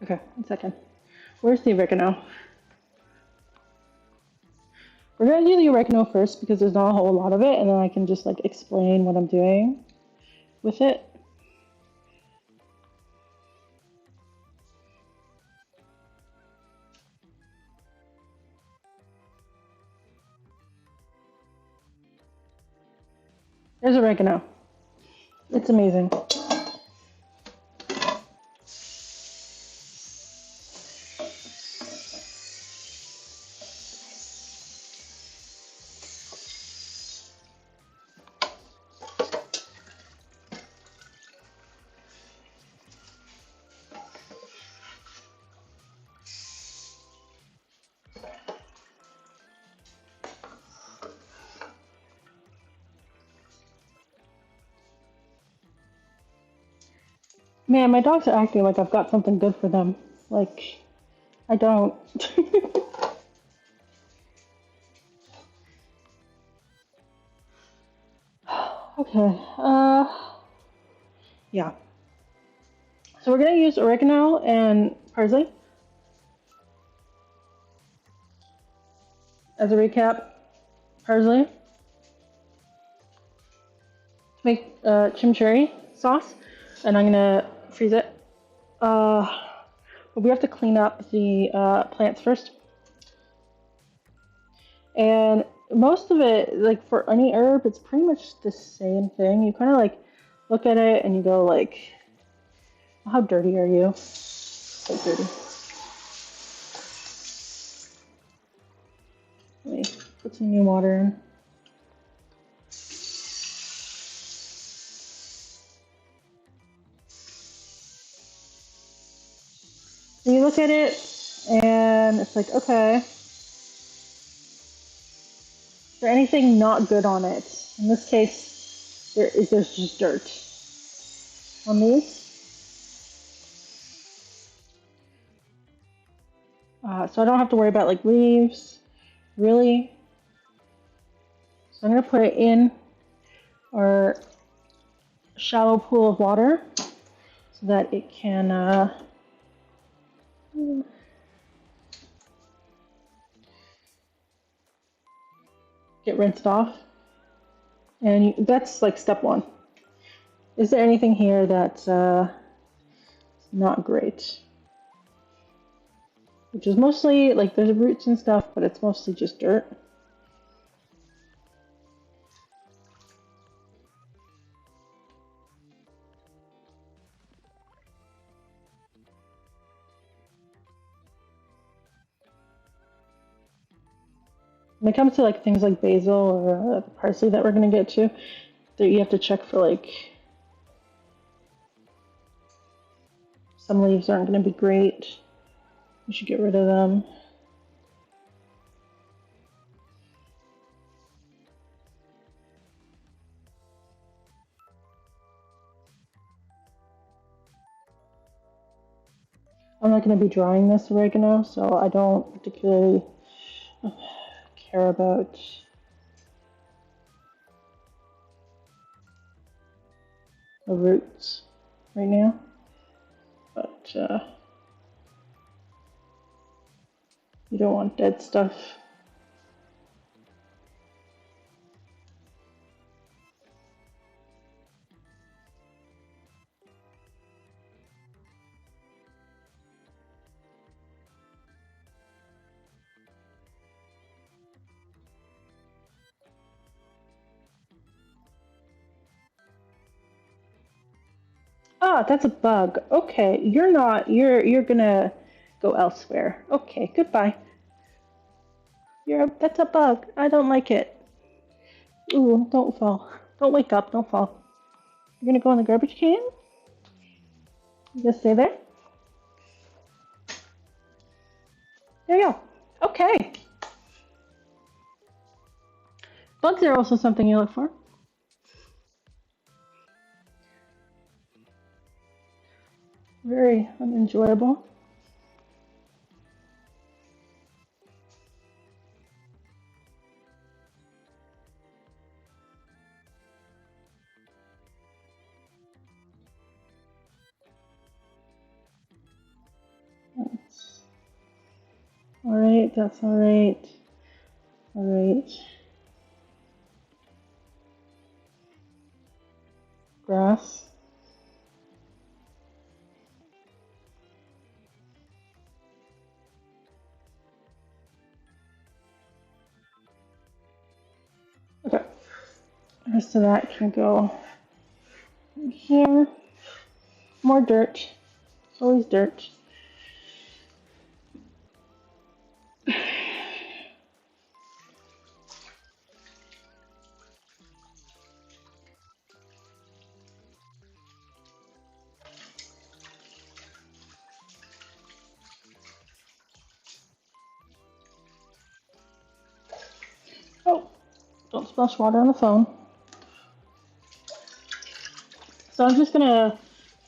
Okay, 1 second. Where's the oregano? We're gonna do the oregano first because there's not a whole lot of it, and then I can just like explain what I'm doing with it. There's oregano. It's amazing. Man, my dogs are acting like I've got something good for them. Like, I don't. Okay, yeah. So we're gonna use oregano and parsley. As a recap, parsley to make chimichurri sauce, and I'm gonna freeze it. But we have to clean up the plants first. And most of it, like for any herb, it's pretty much the same thing. You kind of like look at it and you go like, how dirty are you? So dirty. Let me put some new water in. So you look at it and it's like, okay, is there anything not good on it? In this case, there's just dirt on these. So I don't have to worry about like leaves, really. So I'm gonna put it in our shallow pool of water so that it can get rinsed off. And that's like step one. Is there anything here that's not great. Which is mostly, like, there's roots and stuff, but it's mostly just dirt. When it comes to like things like basil or parsley that we're gonna get to, that you have to check for like some leaves aren't gonna be great. You should get rid of them. I'm not gonna be drying this oregano, so I don't particularly care about the roots right now, but you don't want dead stuff. Ah, that's a bug. Okay, you're not. You're gonna go elsewhere. Okay, goodbye. That's a bug. I don't like it. Ooh, don't fall. Don't wake up. Don't fall. You're gonna go in the garbage can? You gonna stay there? There you go. Okay. Bugs are also something you look for. Very unenjoyable. Alright, that's alright. Alright. Grass. Okay. The rest of that can go in here. More dirt. Always dirt. Oh, don't splash water on the phone. So I'm just gonna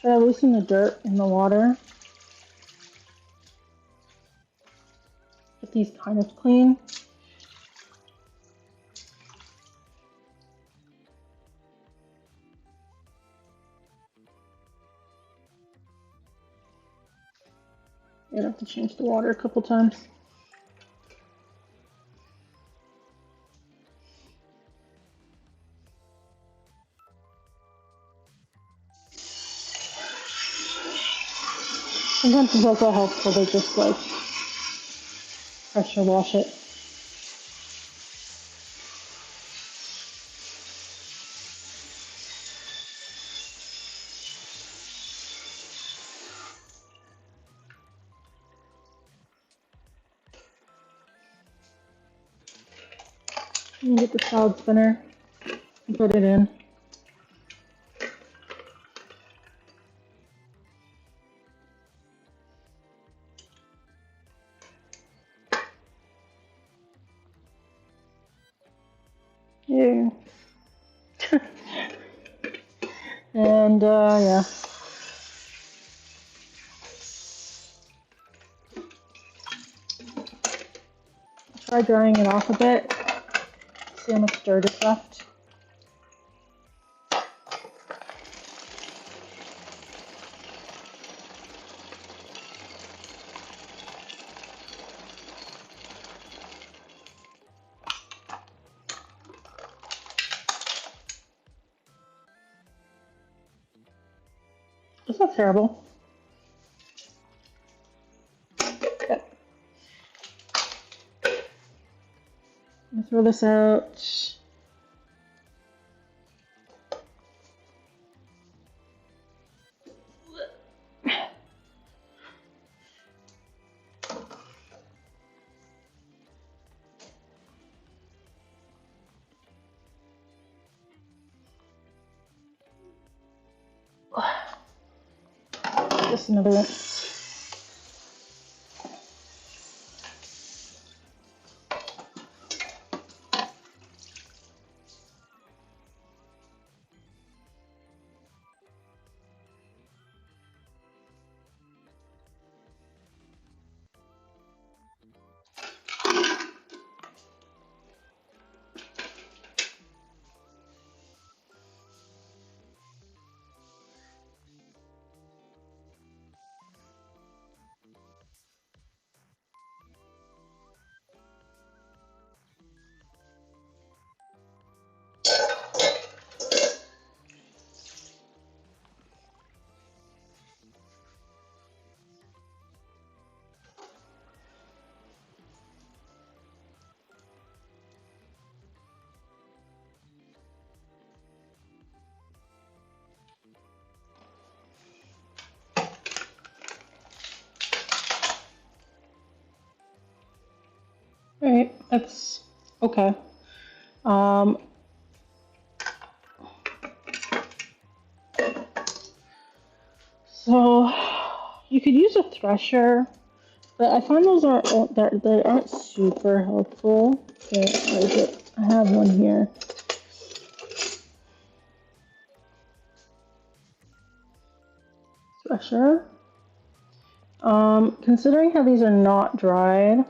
try to loosen the dirt in the water. Get these kind of clean. You have to change the water a couple times. Sometimes it's also helpful to just like pressure wash it. You get the salad spinner and put it in. Yeah. And yeah. Try drying it off a bit. See how much dirt is left. It's not terrible. I'm gonna throw this out. Just another one. Alright, that's okay. So you could use a thresher, but I find those they aren't super helpful. Okay, where is it? I have one here. Thresher. Considering how these are not dried,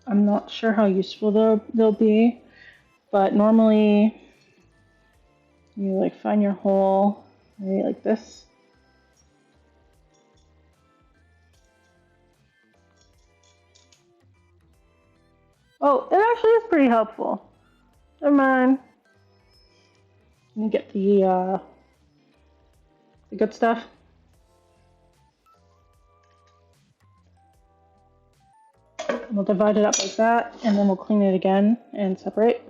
I'm not sure how useful they'll be, but normally you like find your hole, maybe like this. Oh, it actually is pretty helpful. Never mind. Let me get the good stuff. We'll divide it up like that, and then we'll clean it again and separate.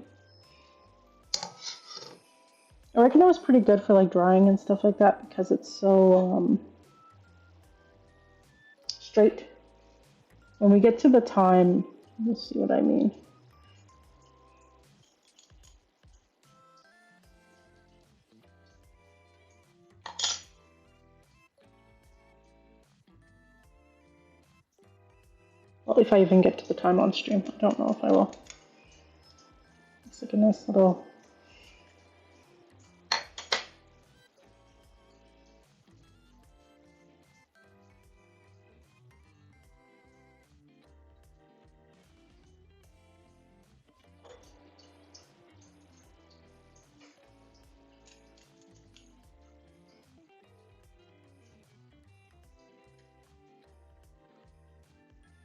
I reckon it was pretty good for like drying and stuff like that because it's so straight. When we get to the time, you'll see what I mean. Well, if I even get to the time on stream, I don't know if I will. It's like a nice little.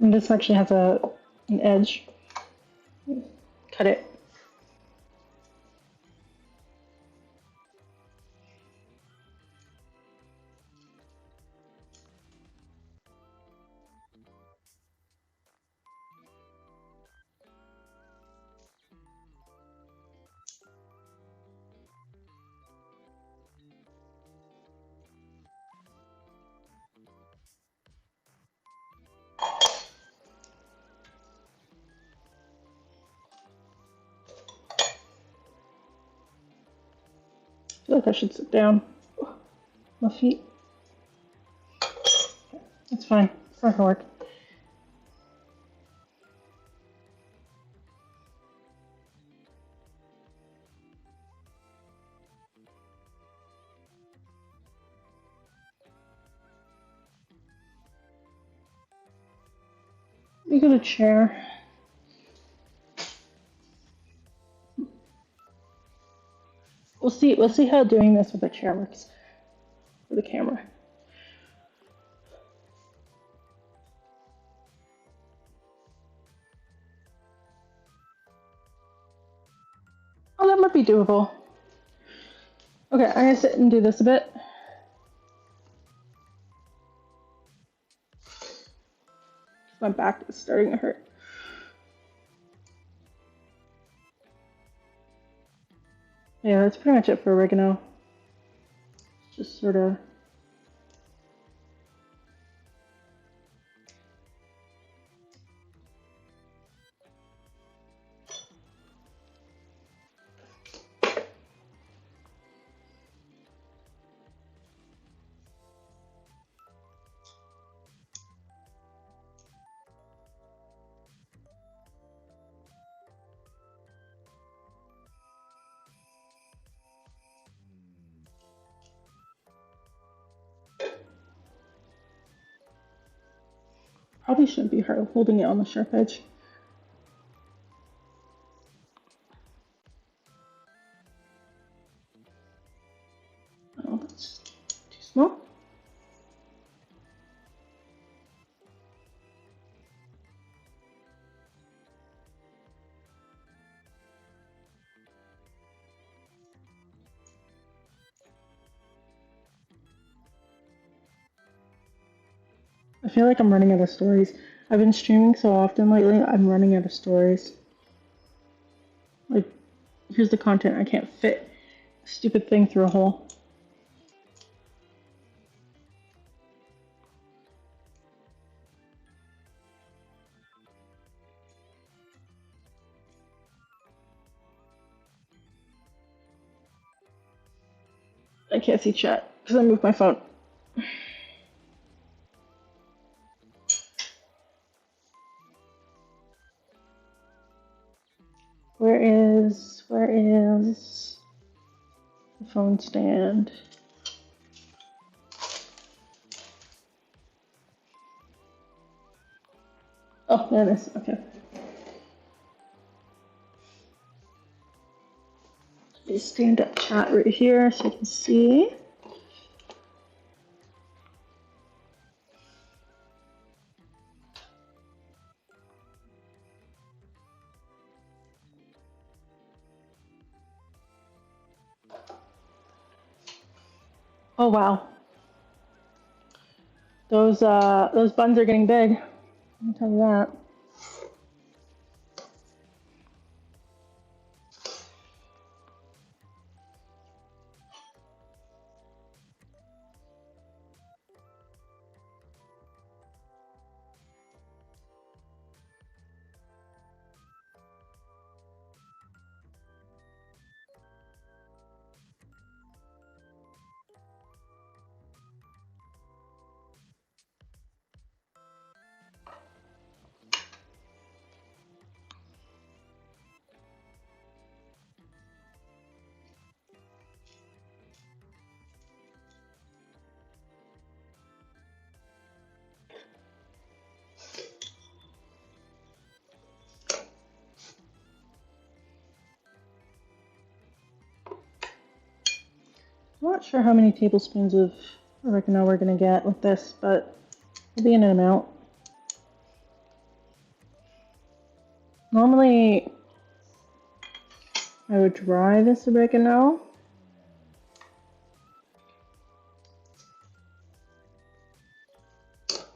And this actually has an edge. Cut it. I feel like I should sit down. My feet. It's fine. It's not gonna work. You get a chair. We'll see how doing this with a chair works for the camera. Oh, that might be doable. Okay, I'm gonna sit and do this a bit. My back is starting to hurt. Yeah, that's pretty much it for oregano. Just sort of. Probably shouldn't be hard holding it on the sharp edge. Oh, that's too small. I feel like I'm running out of stories. I've been streaming so often lately, I'm running out of stories. Like, here's the content, I can't fit a stupid thing through a hole. I can't see chat because I moved my phone. Where is the phone stand? Oh, there it is. Okay. Just stand up chat right here so you can see. Oh wow, those buns are getting big. I'll tell you that. I'm not sure how many tablespoons of oregano we're gonna get with this, but it'll be in an amount. Normally, I would dry this oregano.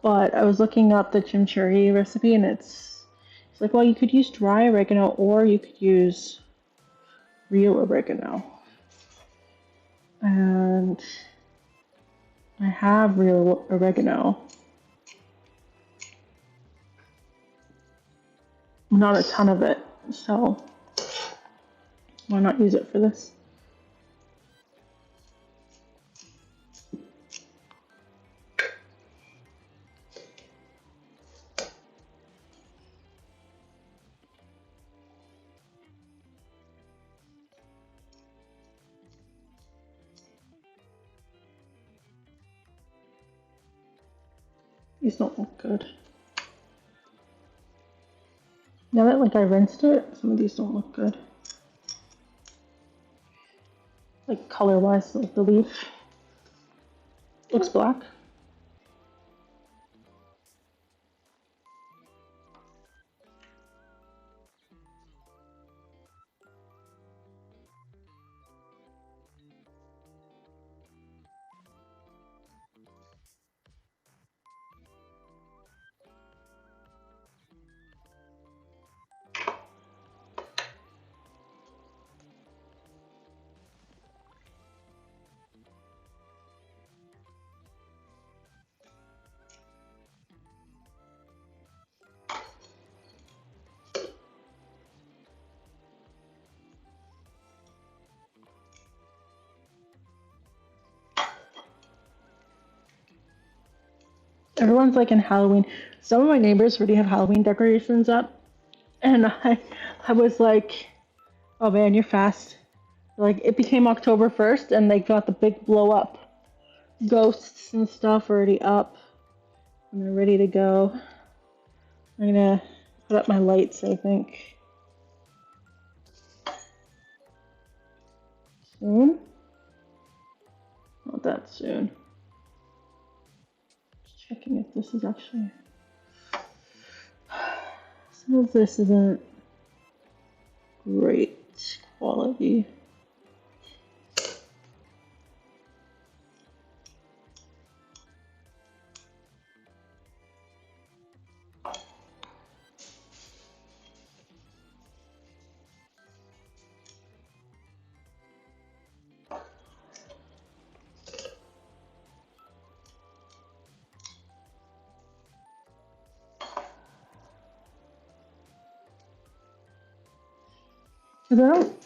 But I was looking up the chimichurri recipe and it's like, well, you could use dry oregano or you could use real oregano. And I have real oregano. Not a ton of it, so why not use it for this? These don't look good. Now that like I rinsed it, some of these don't look good. Like color wise, like the leaf looks black. Everyone's like in Halloween. Some of my neighbors already have Halloween decorations up, and I was like, oh man, you're fast. Like it became October 1st, and they got the big blow up ghosts and stuff already up, and they're ready to go. I'm gonna put up my lights, I think, soon. Not that soon. Just checking if this is actually. Some of this isn't great quality.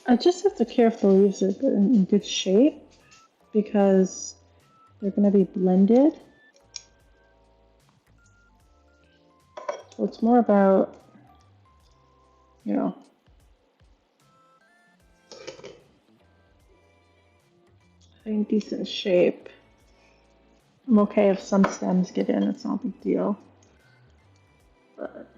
I just have to care if the leaves are good, in good shape because they're going to be blended. So it's more about, you know, having decent shape. I'm okay if some stems get in, it's not a big deal. But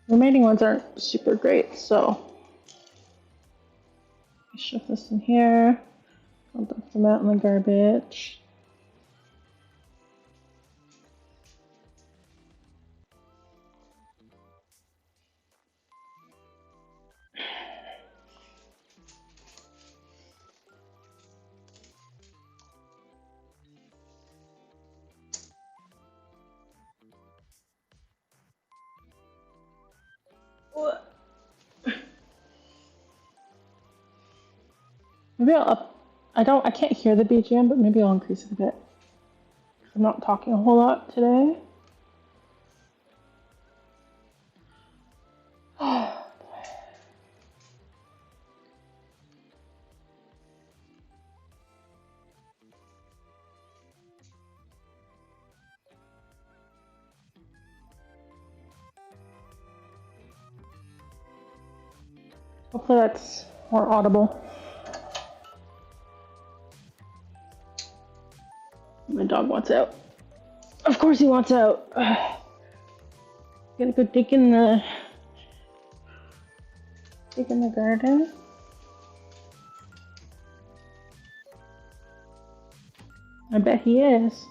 remaining ones aren't super great, so I shove this in here. I'll dump them out in the garbage. Maybe I'll up. I can't hear the BGM, but maybe I'll increase it a bit. I'm not talking a whole lot today. Hopefully that's more audible. My dog wants out. Of course he wants out. Gotta go dig in the garden. I bet he is.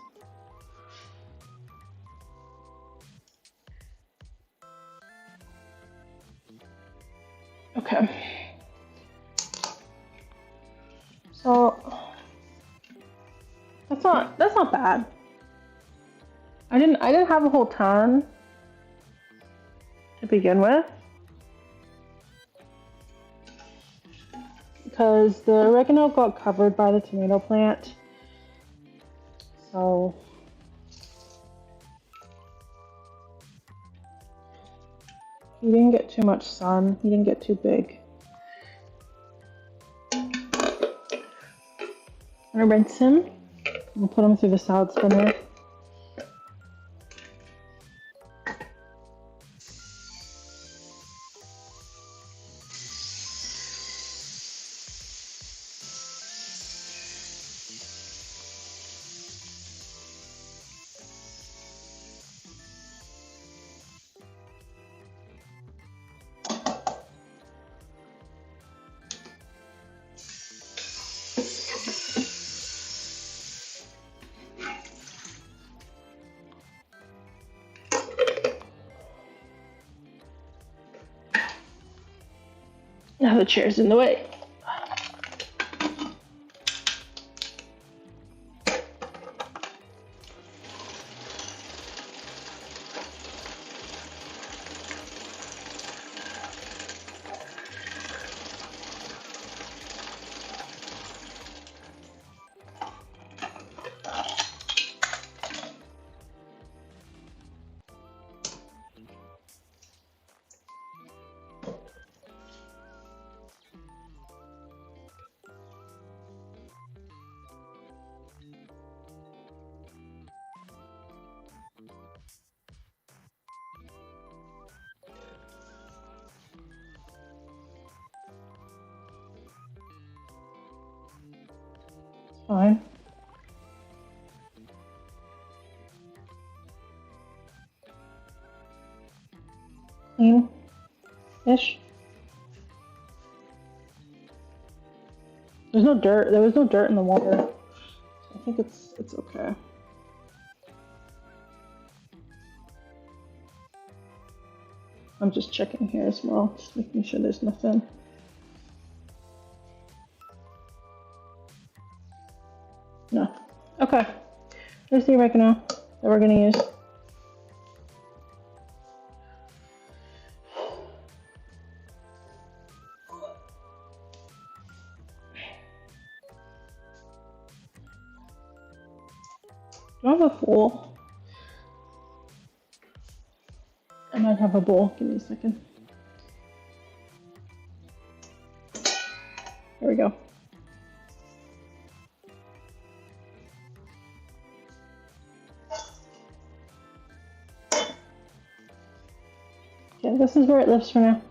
Okay. So that's not bad. I didn't have a whole ton to begin with because the oregano got covered by the tomato plant. So he didn't get too much sun. He didn't get too big. I'm gonna rinse him and put him through the salad spinner. Now the chair's in the way. fine. Clean-ish. There's no dirt. There was no dirt in the water. I think it's okay. I'm just checking here as well, just making sure there's nothing. No. Okay. There's the oregano that we're gonna use. Do I have a bowl? I might have a bowl. Give me a second. There we go. Okay, this is where it lives for now.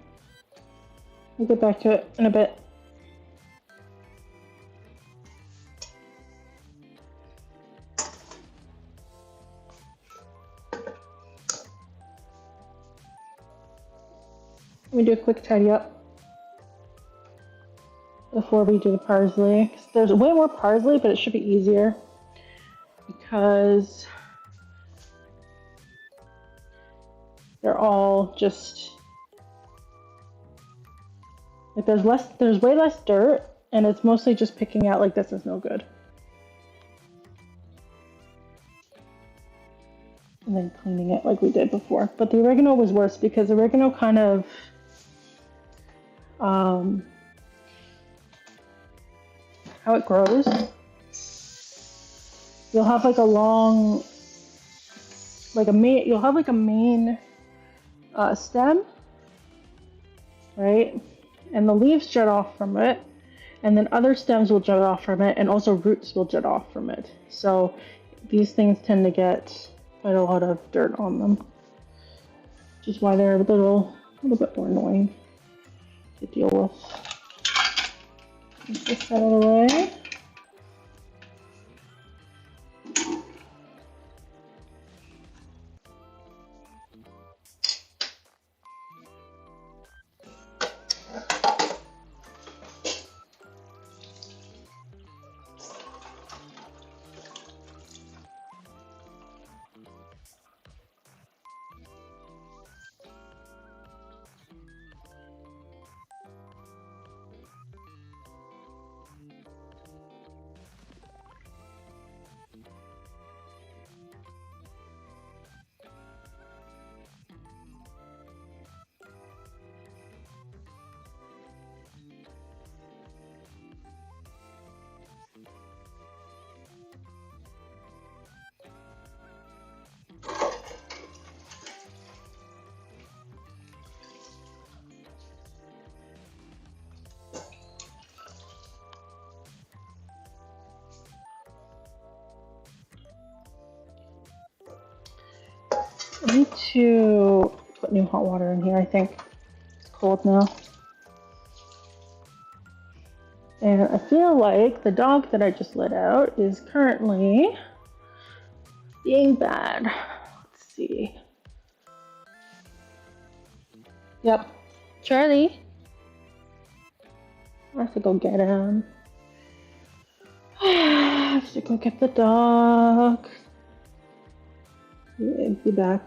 We'll get back to it in a bit. Let me do a quick tidy up before we do the parsley. 'Cause there's way more parsley, but it should be easier because they're all just like there's way less dirt, and it's mostly just picking out like this is no good. And then cleaning it like we did before. But the oregano was worse because oregano kind of how it grows. You'll have like a long, you'll have like a main stem, right? And the leaves jut off from it, and then other stems will jut off from it, and also roots will jut off from it. So these things tend to get quite a lot of dirt on them, which is why they're a little bit more annoying to deal with. Get this out of the way. I need to put new hot water in here, I think. It's cold now. And I feel like the dog that I just let out is currently being bad. Let's see. Yep. Charlie. I have to go get him. I have to go get the dog. Yeah, be back.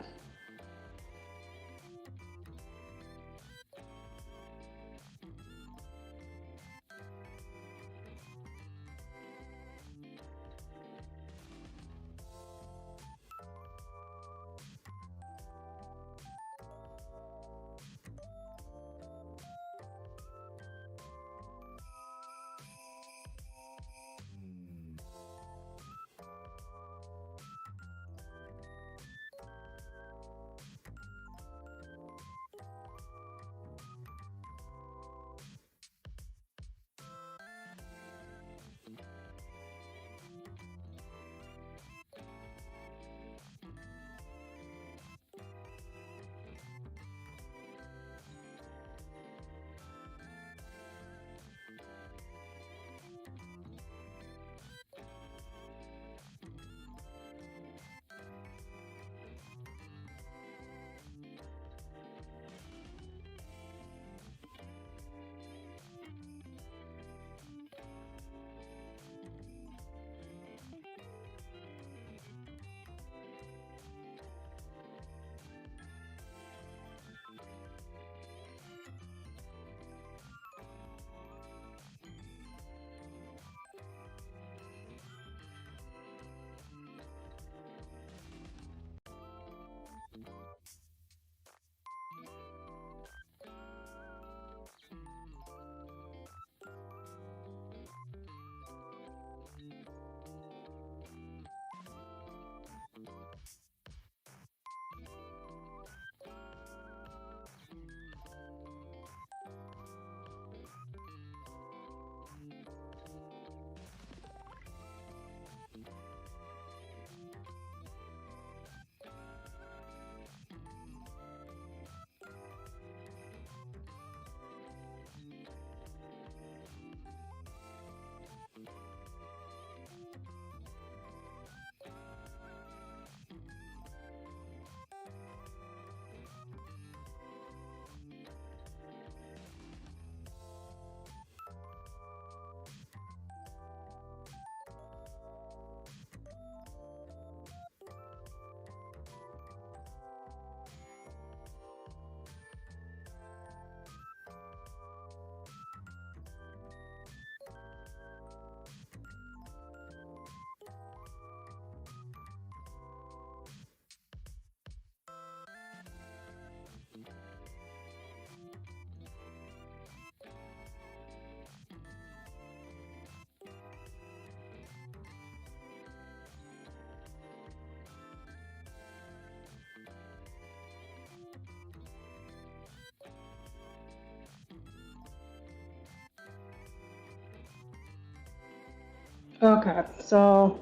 Okay, so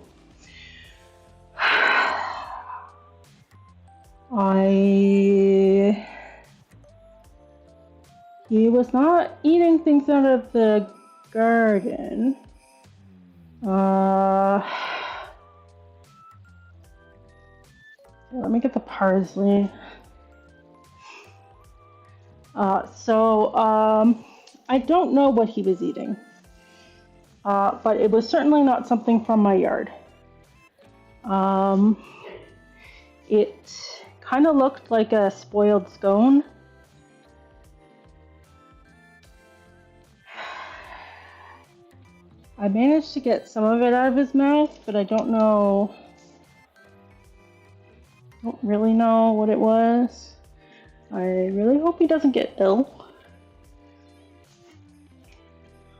he was not eating things out of the garden. Let me get the parsley. I don't know what he was eating, but it was certainly not something from my yard. It kind of looked like a spoiled scone. I managed to get some of it out of his mouth, but I don't really know what it was. I really hope he doesn't get ill.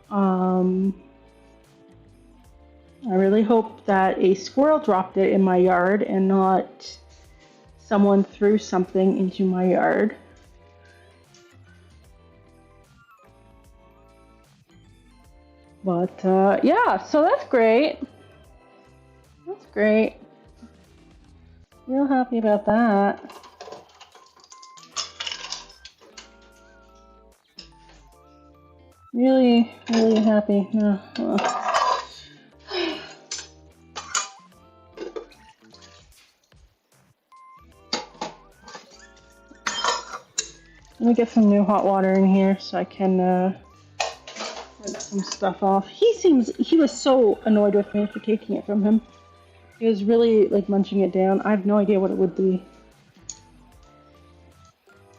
I really hope that a squirrel dropped it in my yard and not someone threw something into my yard. But yeah, so that's great. That's great. Real happy about that. Really, really happy. Let me get some new hot water in here so I can rinse some stuff off. He was so annoyed with me for taking it from him. He was really like munching it down. I have no idea what it would be.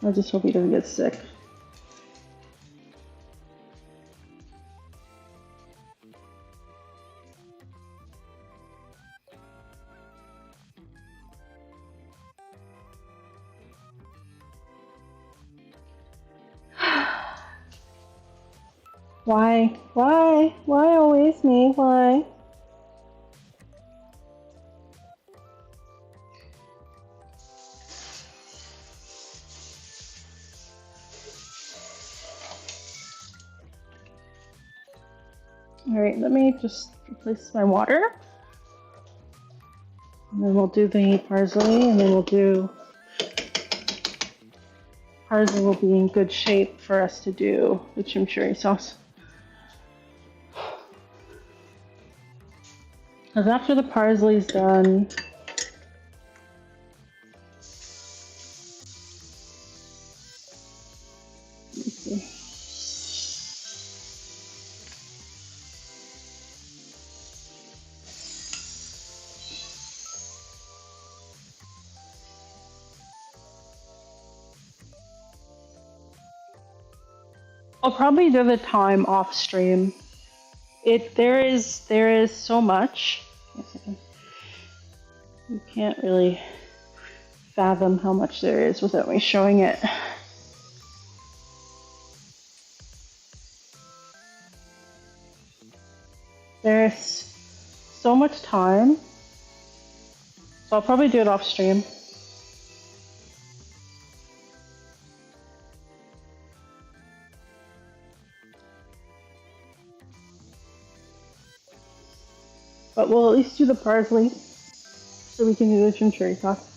I just hope he doesn't get sick. Why? Why? Why always me? Why? Alright, let me just replace my water. And then we'll do the parsley, and then we'll do... Parsley will be in good shape for us to do the chimichurri sauce. Because after the parsley's done, let me see. I'll probably do the time off stream. There is so much. You can't really fathom how much there is without me showing it. There's so much time. So I'll probably do it off stream. But we'll at least do the parsley so we can do the chimichurri sauce.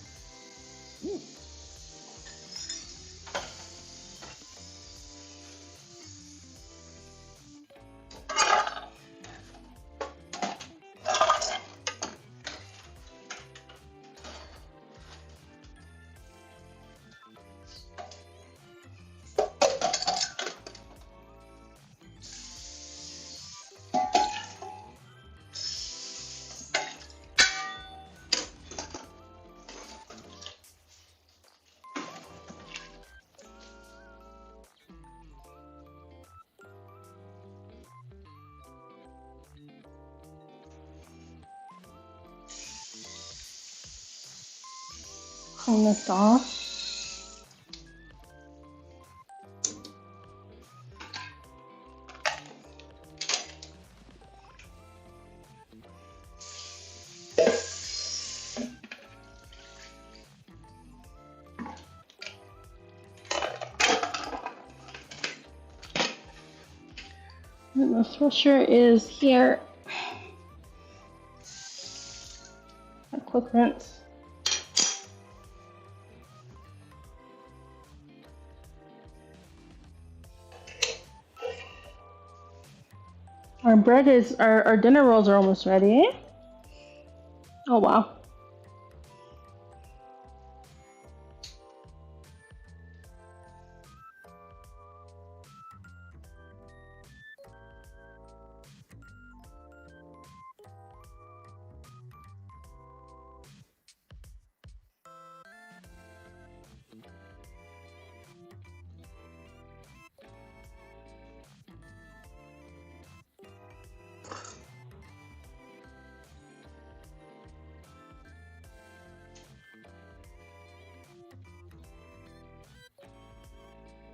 Clean this off. And the thresher is here. quick rinse. Our dinner rolls are almost ready. Oh wow.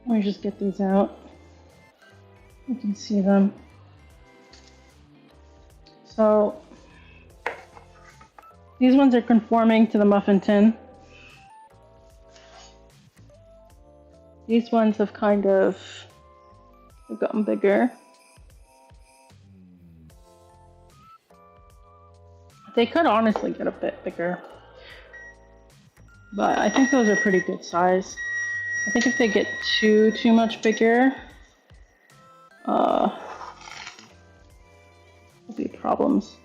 Let me just get these out. You can see them. So these ones are conforming to the muffin tin. These ones have kind of gotten bigger. They could honestly get a bit bigger, but I think those are pretty good size. I think if they get too much bigger, there'll be problems.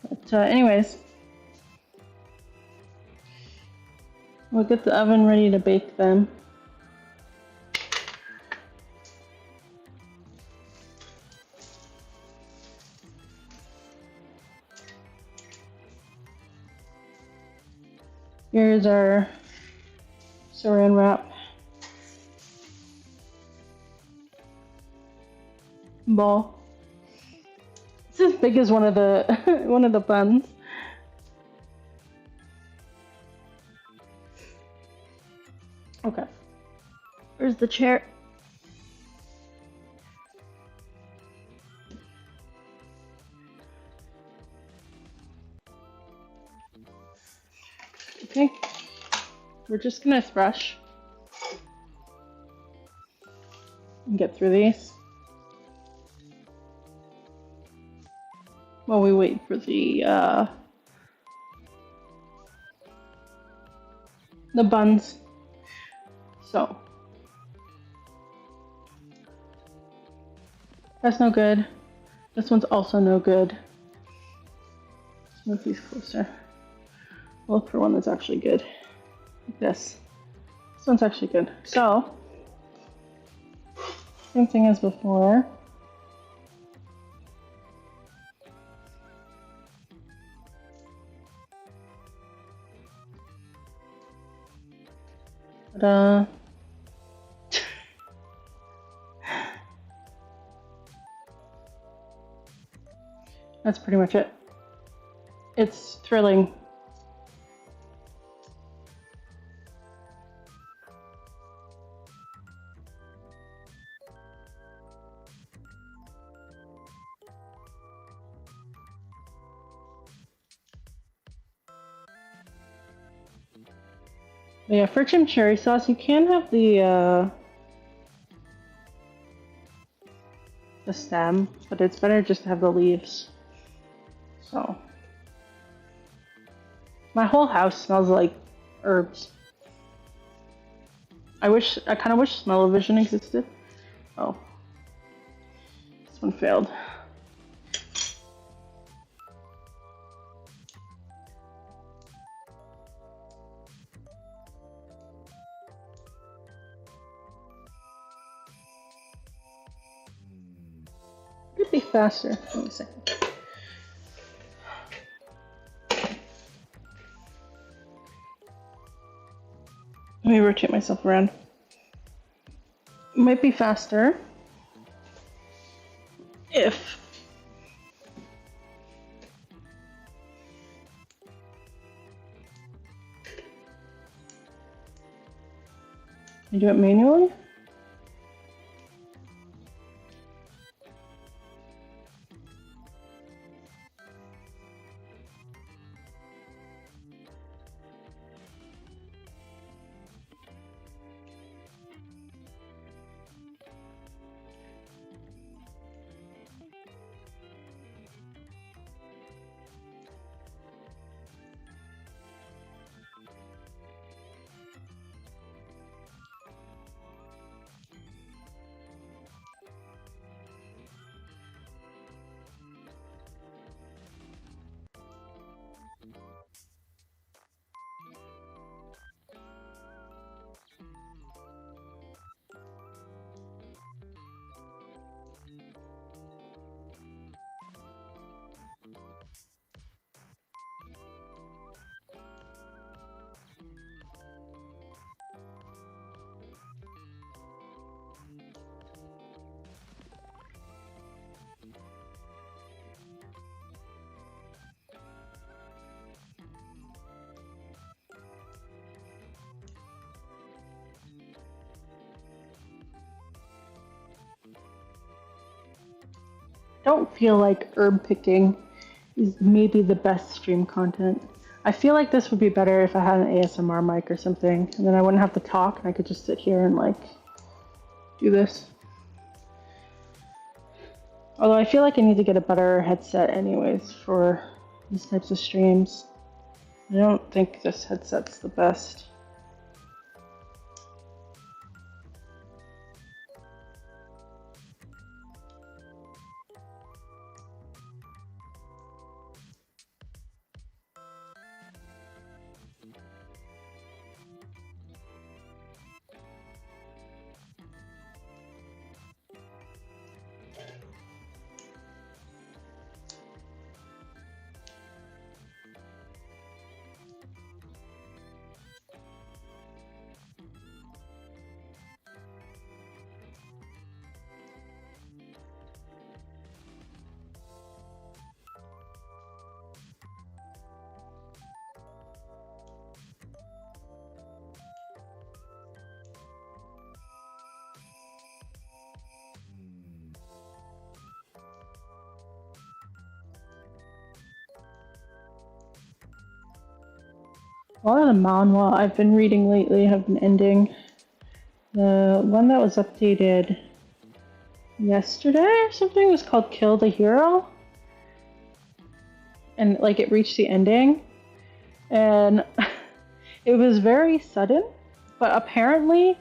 But anyways, we'll get the oven ready to bake them. Here's our saran wrap ball. It's as big as one of the one of the buns. Okay. Where's the chair? Okay. We're just gonna thresh and get through these while we wait for the buns. So that's no good. This one's also no good. Let's move these closer. We'll look for one that's actually good. Like this. This one's actually good. So same thing as before. But, that's pretty much it. It's thrilling. But yeah, for chimichurri sauce, you can have the stem, but it's better just to have the leaves. So my whole house smells like herbs. I kind of wish smell-o-vision existed. Oh, this one failed. Could be faster. Give me a second. Let me rotate myself around. It might be faster if you do it manually. don't feel like herb picking is maybe the best stream content. I feel like this would be better if I had an ASMR mic or something, and then I wouldn't have to talk, and I could just sit here and like do this. Although I feel like I need to get a better headset anyways for these types of streams. I don't think this headset's the best. A lot of the manhwa I've been reading lately have been ending. The one that was updated yesterday or something was called Kill the Hero. And like it reached the ending. And it was very sudden. But apparently,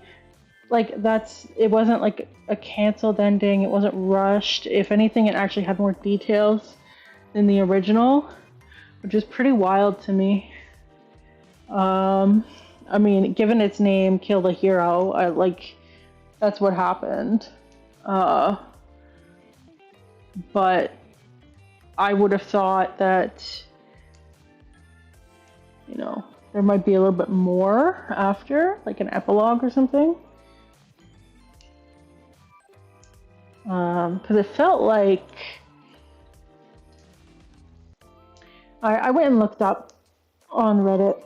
like it wasn't like a canceled ending. It wasn't rushed. If anything, it actually had more details than the original, which is pretty wild to me. I mean, given its name, Kill the Hero, that's what happened. But I would have thought that, you know, there might be a little bit more after, like an epilogue or something. Because it felt like... I went and looked up on Reddit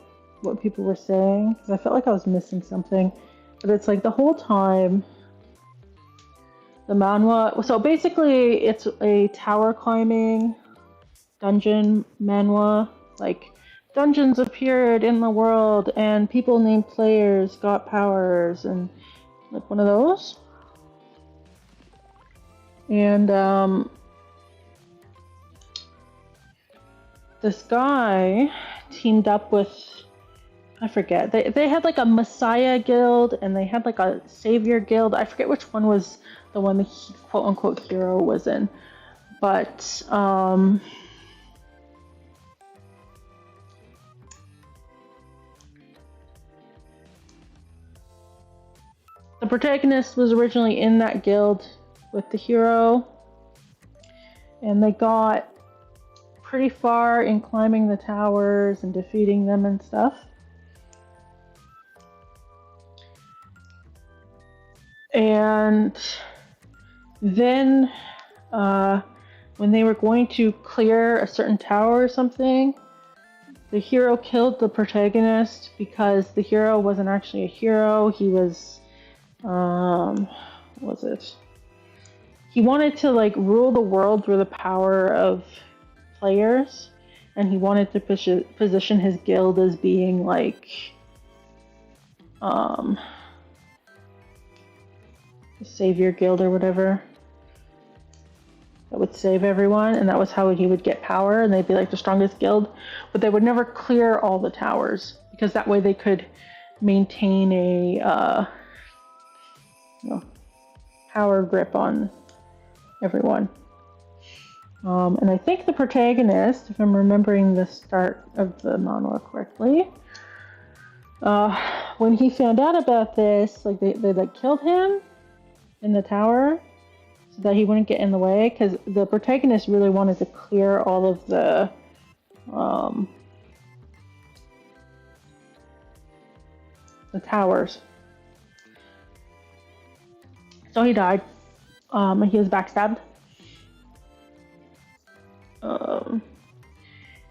what people were saying, because I felt like I was missing something. But it's like the whole time, the manhwa... So basically, it's a tower climbing dungeon manhwa. Like, dungeons appeared in the world, and people named players got powers, and like one of those. And this guy teamed up with, I forget, they had like a Messiah guild, and they had like a Savior guild. I forget which one was the one the quote-unquote hero was in. But the protagonist was originally in that guild with the hero, and they got pretty far in climbing the towers and defeating them and stuff. And then when they were going to clear a certain tower or something, the hero killed the protagonist because the hero wasn't actually a hero. He was, he wanted to like rule the world through the power of players, and he wanted to position his guild as being like the Savior Guild or whatever that would save everyone, and that was how he would get power, and they'd be like the strongest guild. But they would never clear all the towers, because that way they could maintain a power grip on everyone. And I think the protagonist, if I'm remembering the start of the manhwa correctly, when he found out about this, like they like killed him in the tower so that he wouldn't get in the way, because the protagonist really wanted to clear all of the towers. So he died. He was backstabbed.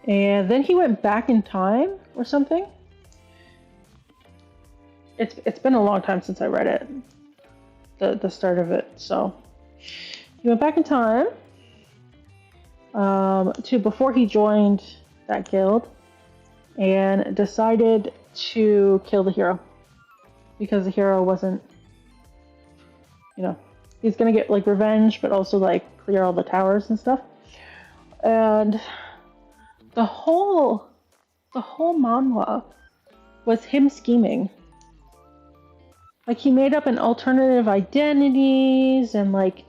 And then he went back in time or something. It's been a long time since I read it, the start of it. So he went back in time, to before he joined that guild and decided to kill the hero because the hero wasn't, he's gonna get like revenge, but also like clear all the towers and stuff. And the whole manhwa was him scheming. Like he made up an alternative identities and like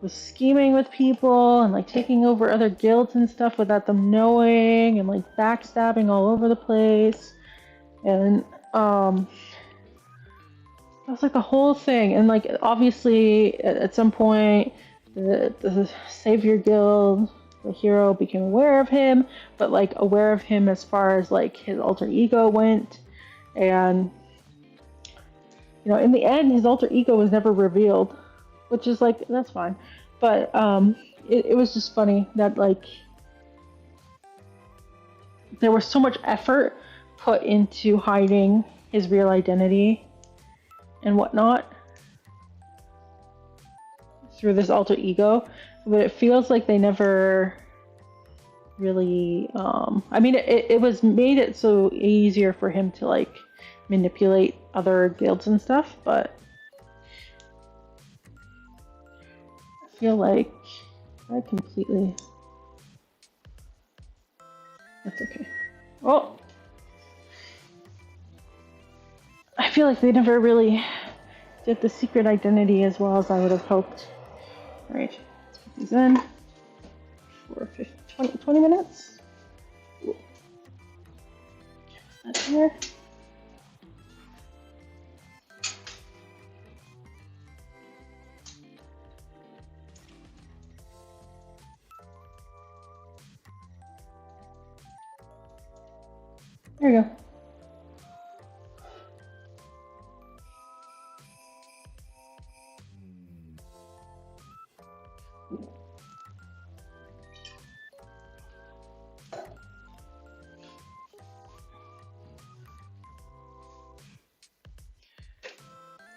was scheming with people and like taking over other guilds and stuff without them knowing and like backstabbing all over the place. And that was like the whole thing. And like obviously at some point the Savior Guild, the hero, became aware of him, but like aware of him as far as like his alter ego went. And in the end his alter ego was never revealed, which is like, that's fine. But it was just funny that like there was so much effort put into hiding his real identity and whatnot through this alter ego, but it feels like they never really it was made it so easier for him to like manipulate other guilds and stuff, but I feel like I completely, that's okay. Oh, I feel like they never really did the secret identity as well as I would have hoped. Alright, let's put these in for 20 minutes. Ooh. Put that here. There you go.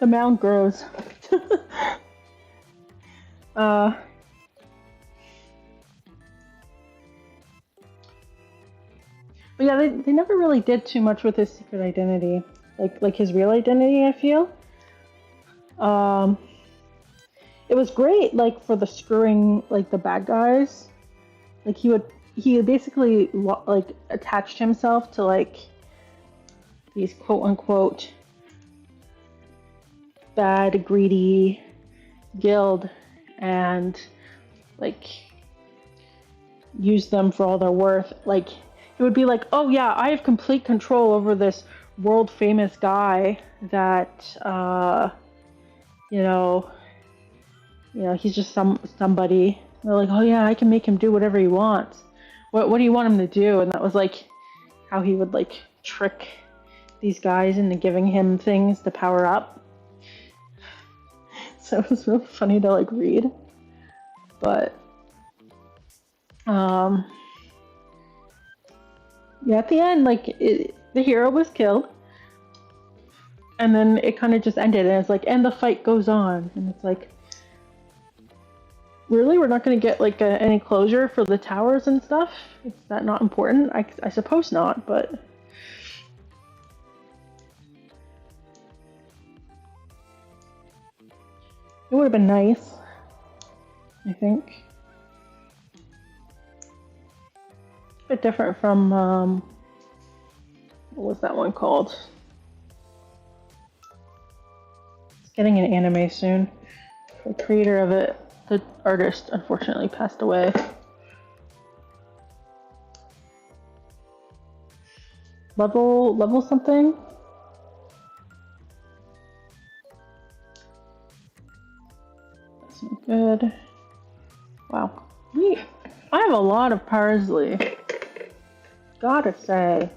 The mound grows. But yeah, they never really did too much with his secret identity, like his real identity, I feel. It was great, like for the screwing, like the bad guys. Like he basically like attached himself to like these quote unquote bad, greedy guild and like use them for all they're worth. Like it would be like, oh yeah, I have complete control over this world famous guy that he's just somebody. And they're like, oh yeah, I can make him do whatever he wants. What do you want him to do? And that was like how he would like trick these guys into giving him things to power up. So it was really funny to like read. But yeah, at the end, like the hero was killed, and then it kind of just ended, and it's like, and the fight goes on, and it's like, really, we're not going to get like any closure for the towers and stuff? Is that not important? I suppose not, but it would have been nice, I think. A bit different from what was that one called? It's getting an anime soon. The creator of it, the artist, unfortunately passed away. Level something? That's not good. Wow. I have a lot of parsley. Gotta say.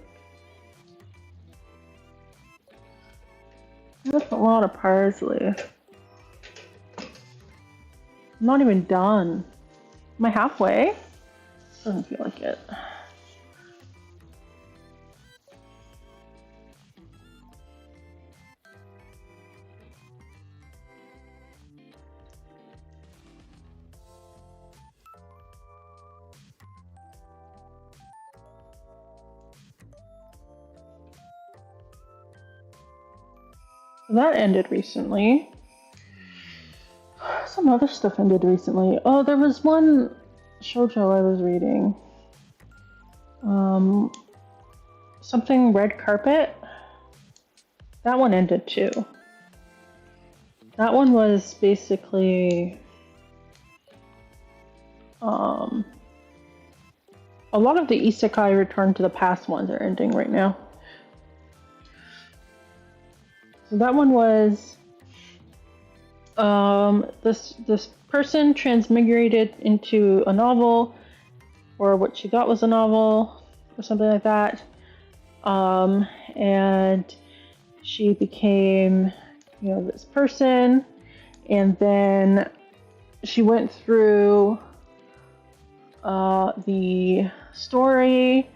That's a lot of parsley. I'm not even done. Am I halfway? Doesn't feel like it. That ended recently. Some other stuff ended recently. Oh, there was one shoujo I was reading. Something Red Carpet. That one ended too. That one was basically a lot of the isekai Return to the Past ones are ending right now. So that one was this person transmigrated into a novel, or what she thought was a novel, or something like that. And she became, this person, and then she went through the story,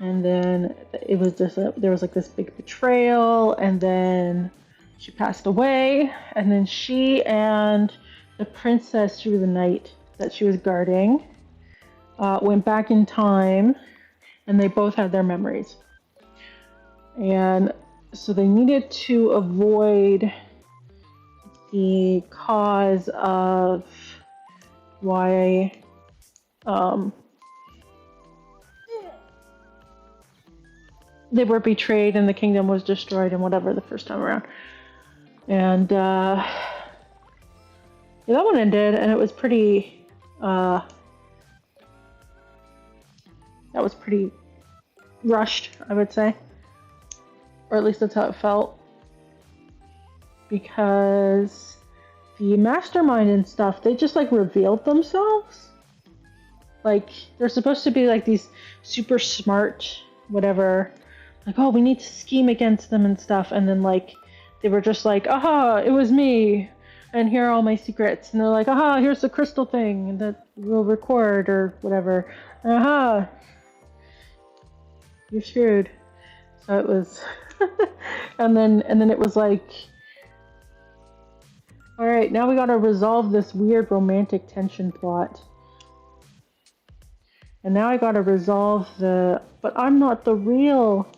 and then it was just there was like this big betrayal, and then she passed away, and then she and the princess through the night that she was guarding went back in time, and they both had their memories. And so they needed to avoid the cause of why they were betrayed and the kingdom was destroyed and whatever the first time around. And yeah, that one ended, and it was pretty that was pretty rushed, I would say. Or at least that's how it felt. Because the mastermind and stuff, they just like revealed themselves. Like, they're supposed to be like these super smart, whatever. Like, oh, we need to scheme against them and stuff. And then like, they were just like, aha, it was me. And here are all my secrets. And they're like, aha, here's the crystal thing that we'll record or whatever. Aha, you're screwed. So it was, and then it was like, all right, now we gotta resolve this weird romantic tension plot. And now I gotta resolve but I'm not the real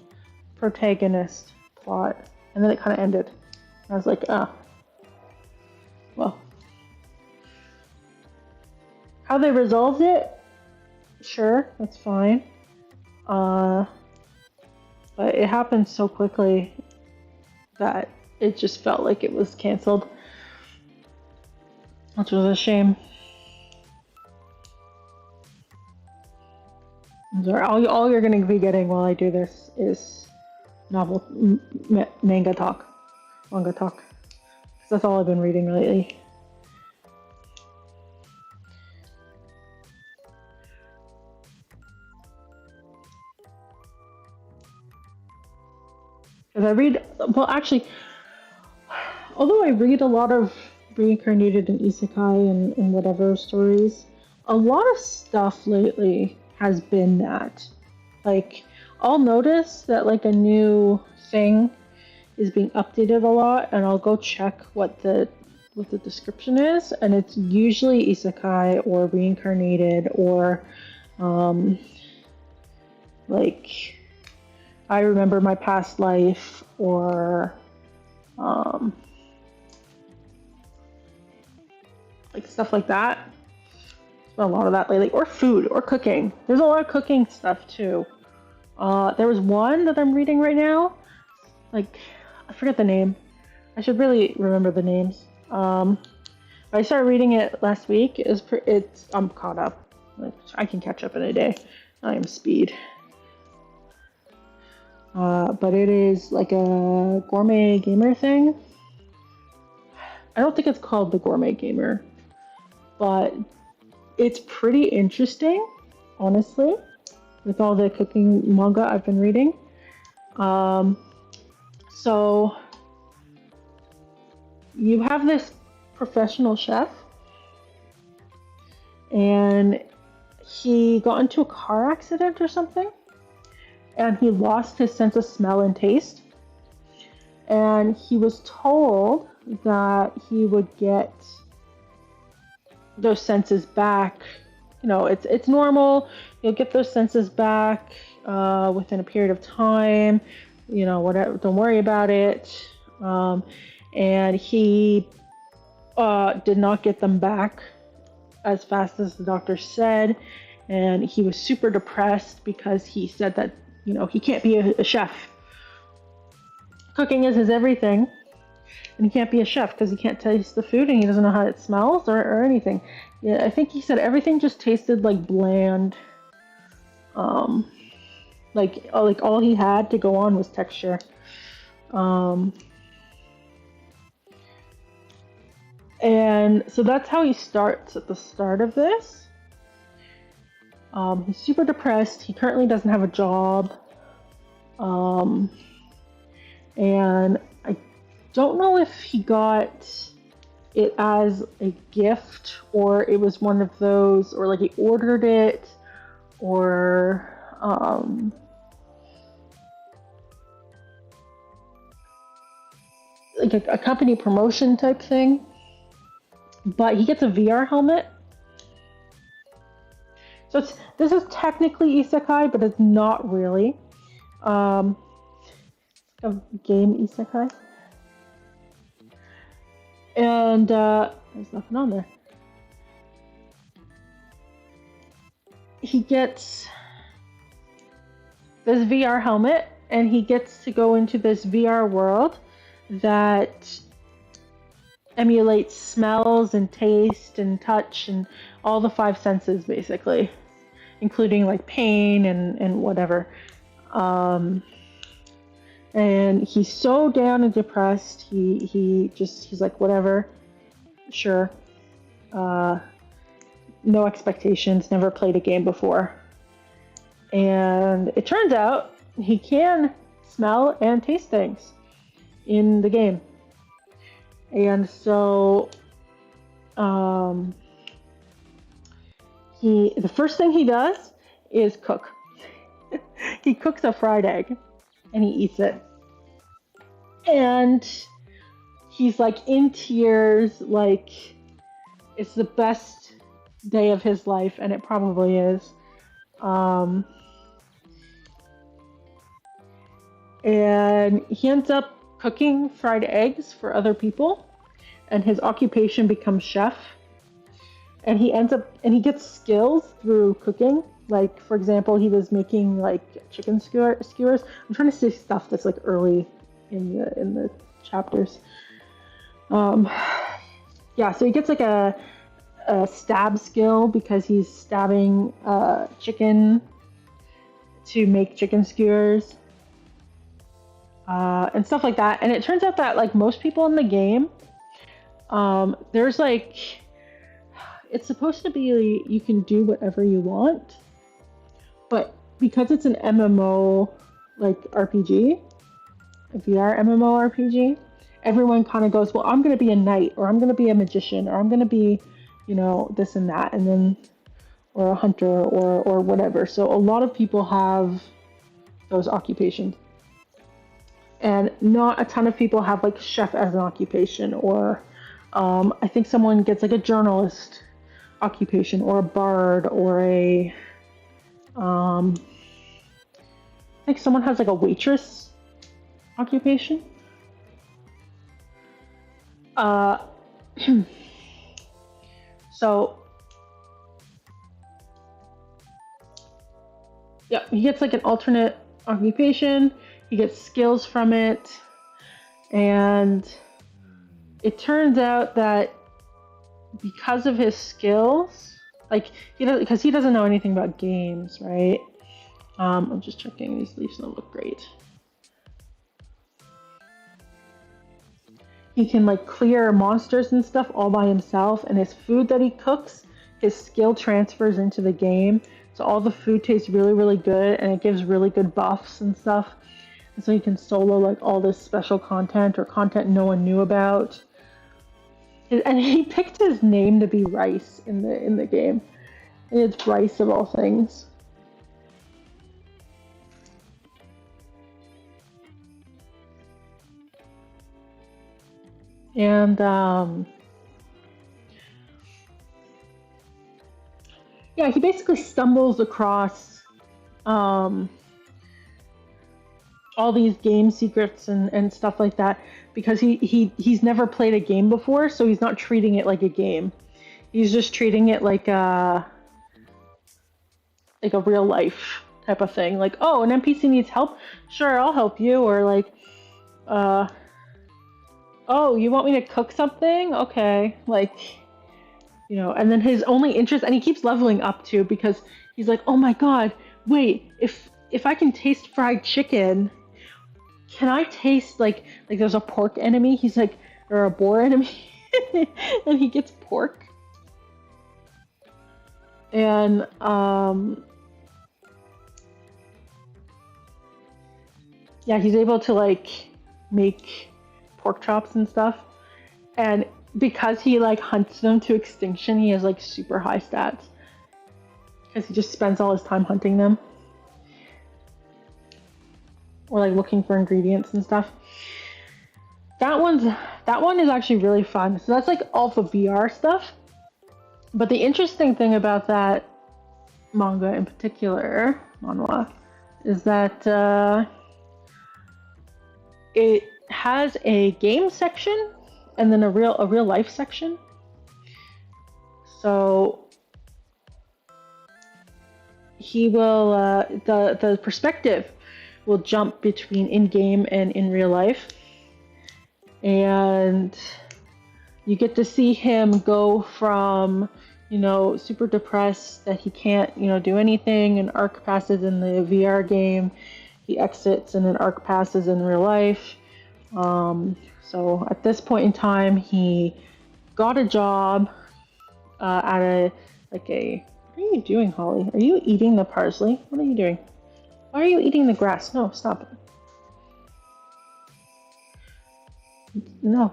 protagonist plot. And then it kind of ended. I was like, well. How they resolved it? Sure, that's fine. But it happened so quickly that it just felt like it was canceled. Which was a shame. All you're going to be getting while I do this is manga talk. Because that's all I've been reading lately. Because I read, well, actually, although I read a lot of reincarnated and isekai and whatever stories, a lot of stuff lately has been that. Like, I'll notice that like a new thing is being updated a lot, and I'll go check what the description is, and it's usually isekai or reincarnated or like I remember my past life, or like stuff like that. There's been a lot of that lately, or food, or cooking. There's a lot of cooking stuff too. There was one that I'm reading right now. Like, I forget the name. I should really remember the names. I started reading it last week. I'm caught up. Like, I can catch up in a day. I am speed. But it is like a gourmet gamer thing. I don't think it's called the Gourmet Gamer, but it's pretty interesting, honestly, with all the cooking manga I've been reading. So you have this professional chef, and he got into a car accident or something, and he lost his sense of smell and taste. And he was told that he would get those senses back. You know, it's normal. You'll get those senses back within a period of time. You know, whatever. Don't worry about it. and he did not get them back as fast as the doctor said, and he was super depressed because he said that, you know, he can't be a chef. Cooking is his everything, and he can't be a chef because he can't taste the food and he doesn't know how it smells or anything. Yeah, I think he said everything just tasted like bland. Like all he had to go on was texture. And so that's how he starts at the start of this. He's super depressed. He currently doesn't have a job. And I don't know if he got it as a gift or it was one of those, or like he ordered it, or like a company promotion type thing. But he gets a VR helmet. So this is technically isekai, but it's not really. A game isekai. And there's nothing on there. He gets this VR helmet, and he gets to go into this VR world that emulates smells and taste and touch and all the five senses, basically, including like pain and whatever. And he's so down and depressed. He's like, whatever, sure. No expectations, never played a game before. And it turns out he can smell and taste things in the game. And so the first thing he does is cook. He cooks a fried egg and he eats it. And he's like in tears, like it's the best day of his life, and it probably is. And he ends up cooking fried eggs for other people, and his occupation becomes chef. And he gets skills through cooking. Like, for example, he was making like chicken skewers. I'm trying to say stuff that's like early in the chapters. Yeah, so he gets like a stab skill because he's stabbing chicken to make chicken skewers. And stuff like that. And it turns out that like most people in the game, there's like, it's supposed to be you can do whatever you want, but because it's an MMO like RPG, a VR MMO RPG, everyone kind of goes, well, I'm going to be a knight, or I'm going to be a magician, or I'm going to be, you know, this and that, and then, or a hunter, or whatever. So a lot of people have those occupations. And not a ton of people have like chef as an occupation, or I think someone gets like a journalist occupation, or a bard, or a I think someone has like a waitress occupation. So yeah, he gets like an alternate occupation. He gets skills from it, and it turns out that because of his skills, like because he doesn't know anything about games, right? I'm just checking; these leaves don't look great. He can like clear monsters and stuff all by himself, and his food that he cooks, his skill transfers into the game, so all the food tastes really, really good, and it gives really good buffs and stuff. And so he can solo like all this special content, or content no one knew about. And he picked his name to be Rice in the game. And it's Rice of all things. And yeah, he basically stumbles across all all these game secrets and stuff like that because he's never played a game before, so he's not treating it like a game. He's just treating it like a real life type of thing. Like, oh, an NPC needs help? Sure, I'll help you. Or like, oh, you want me to cook something? Okay. Like, you know, and then his only interest, and he keeps leveling up too because he's like, oh my god, wait, if I can taste fried chicken, can I taste like there's a pork enemy? He's like, or a boar enemy, and he gets pork. And yeah, he's able to like make pork chops and stuff. And because he like hunts them to extinction, he has like super high stats because he just spends all his time hunting them or like looking for ingredients and stuff. That one is actually really fun. So that's like all the VR stuff. But the interesting thing about that manga in particular, manhwa, is that it has a game section and then a real life section. So he will the perspective will jump between in game and in real life, and you get to see him go from, you know, super depressed that he can't, you know, do anything, and arc passes in the VR game. He exits and an arc passes in real life. So at this point in time, he got a job at a what are you doing, Holly? Are you eating the parsley? What are you doing? Why are you eating the grass? No, stop it. No.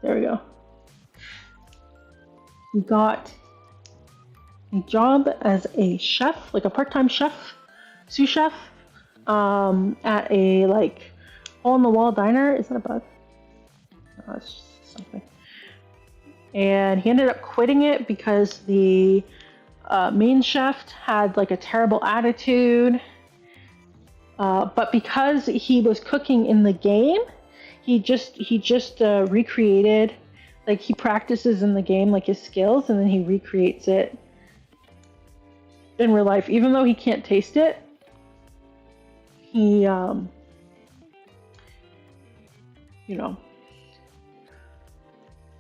There we go. He got a job as a chef, like a part-time chef, sous chef, at a like hole-in-the-wall diner. Is that a bug? No, it's just something. And he ended up quitting it because the main chef had like a terrible attitude. But because he was cooking in the game, he just recreated, like he practices in the game like his skills, and then he recreates it in real life. Even though he can't taste it, he you know,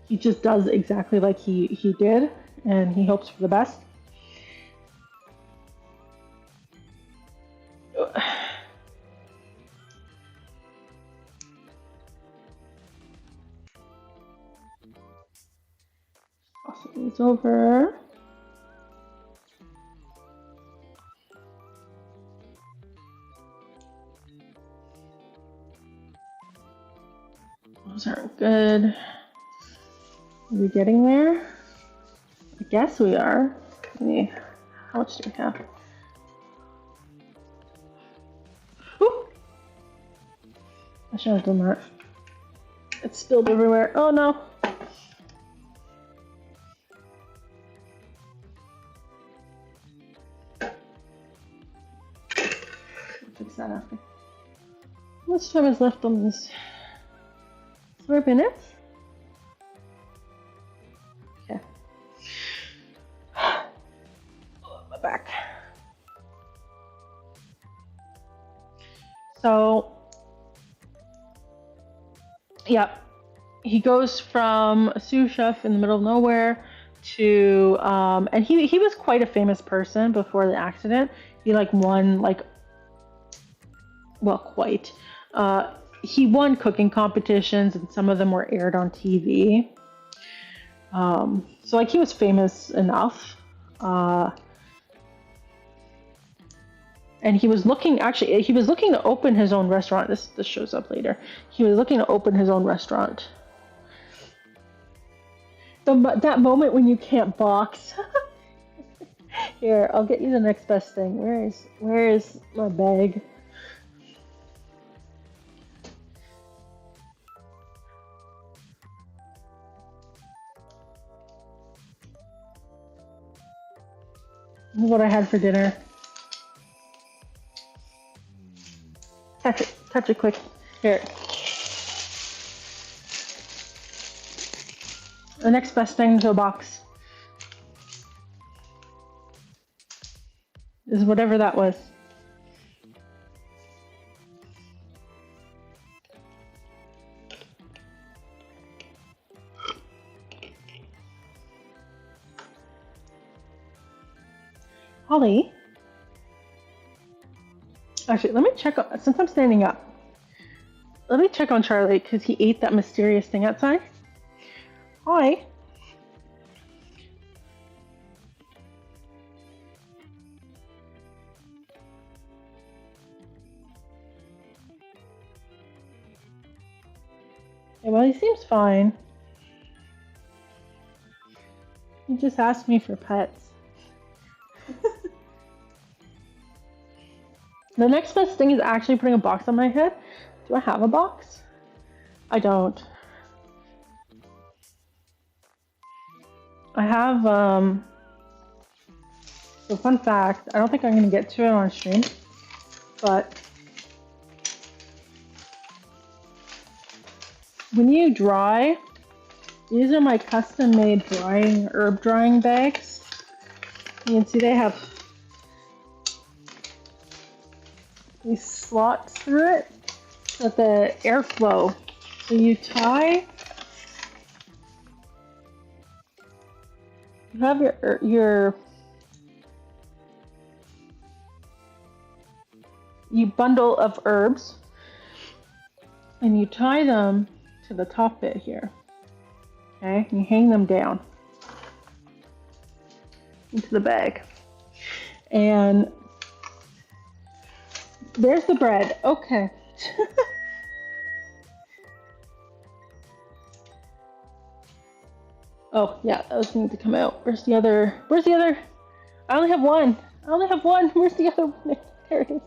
he just does exactly like he did, and he hopes for the best. It's over. Those aren't good. Are we getting there? I guess we are. How much do we have? Ooh! I should have done that. It's spilled everywhere. Oh no! Fix that after. How much time is left on this? 4 minutes? Okay. My back. So, yeah, he goes from a sous chef in the middle of nowhere to, and he was quite a famous person before the accident. He like won like, well, quite. He won cooking competitions, and some of them were aired on TV. So like he was famous enough. And he was looking to open his own restaurant. This shows up later. He was looking to open his own restaurant. That moment when you can't box. Here, I'll get you the next best thing. Where is my bag? This is what I had for dinner. Touch it quick. Here. The next best thing to a box is whatever that was. Holly? Actually, let me check on, since I'm standing up, let me check on Charlie because he ate that mysterious thing outside. Hi. Yeah, well, he seems fine. He just asked me for pets. The next best thing is actually putting a box on my head. Do I have a box? I don't. I have, so fun fact, I don't think I'm going to get to it on stream, but when you dry, these are my custom made herb drying bags. You can see they have these slots through it so that the airflow. So you tie, you have your bundle of herbs and you tie them to the top bit here. Okay, and you hang them down into the bag. And there's the bread. Okay. Oh, yeah, those need to come out. Where's the other? I only have one. Where's the other one? There it is.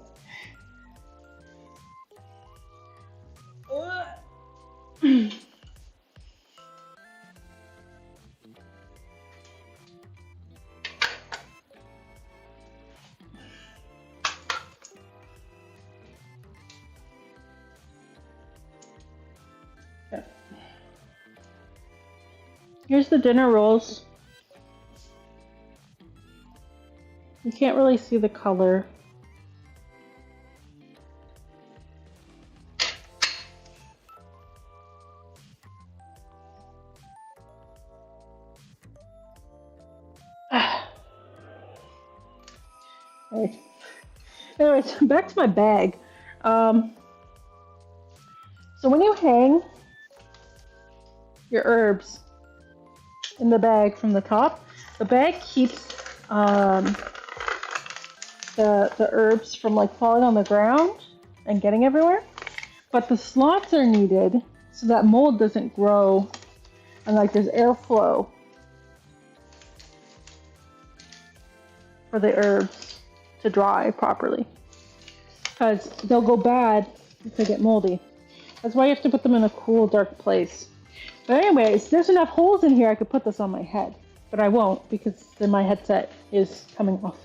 Here's the dinner rolls. You can't really see the color. Right. Anyways, back to my bag. So when you hang your herbs in the bag from the top, the bag keeps the herbs from like falling on the ground and getting everywhere. But the slots are needed so that mold doesn't grow and like there's airflow for the herbs to dry properly, because they'll go bad if they get moldy. That's why you have to put them in a cool, dark place. But anyways, there's enough holes in here I could put this on my head, but I won't because then my headset is coming off.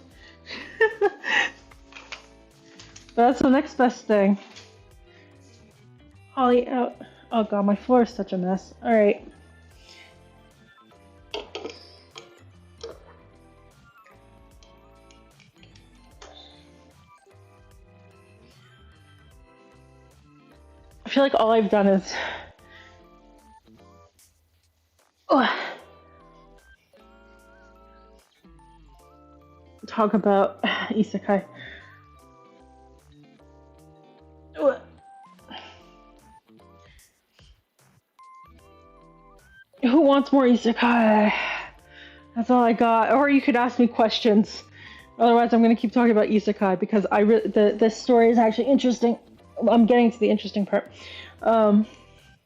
But that's the next best thing. Holly out. Oh god, my floor is such a mess. Alright. I feel like all I've done is talk about isekai. Who wants more isekai? That's all I got. Or you could ask me questions. Otherwise, I'm going to keep talking about isekai because this story is actually interesting. I'm getting to the interesting part. Well,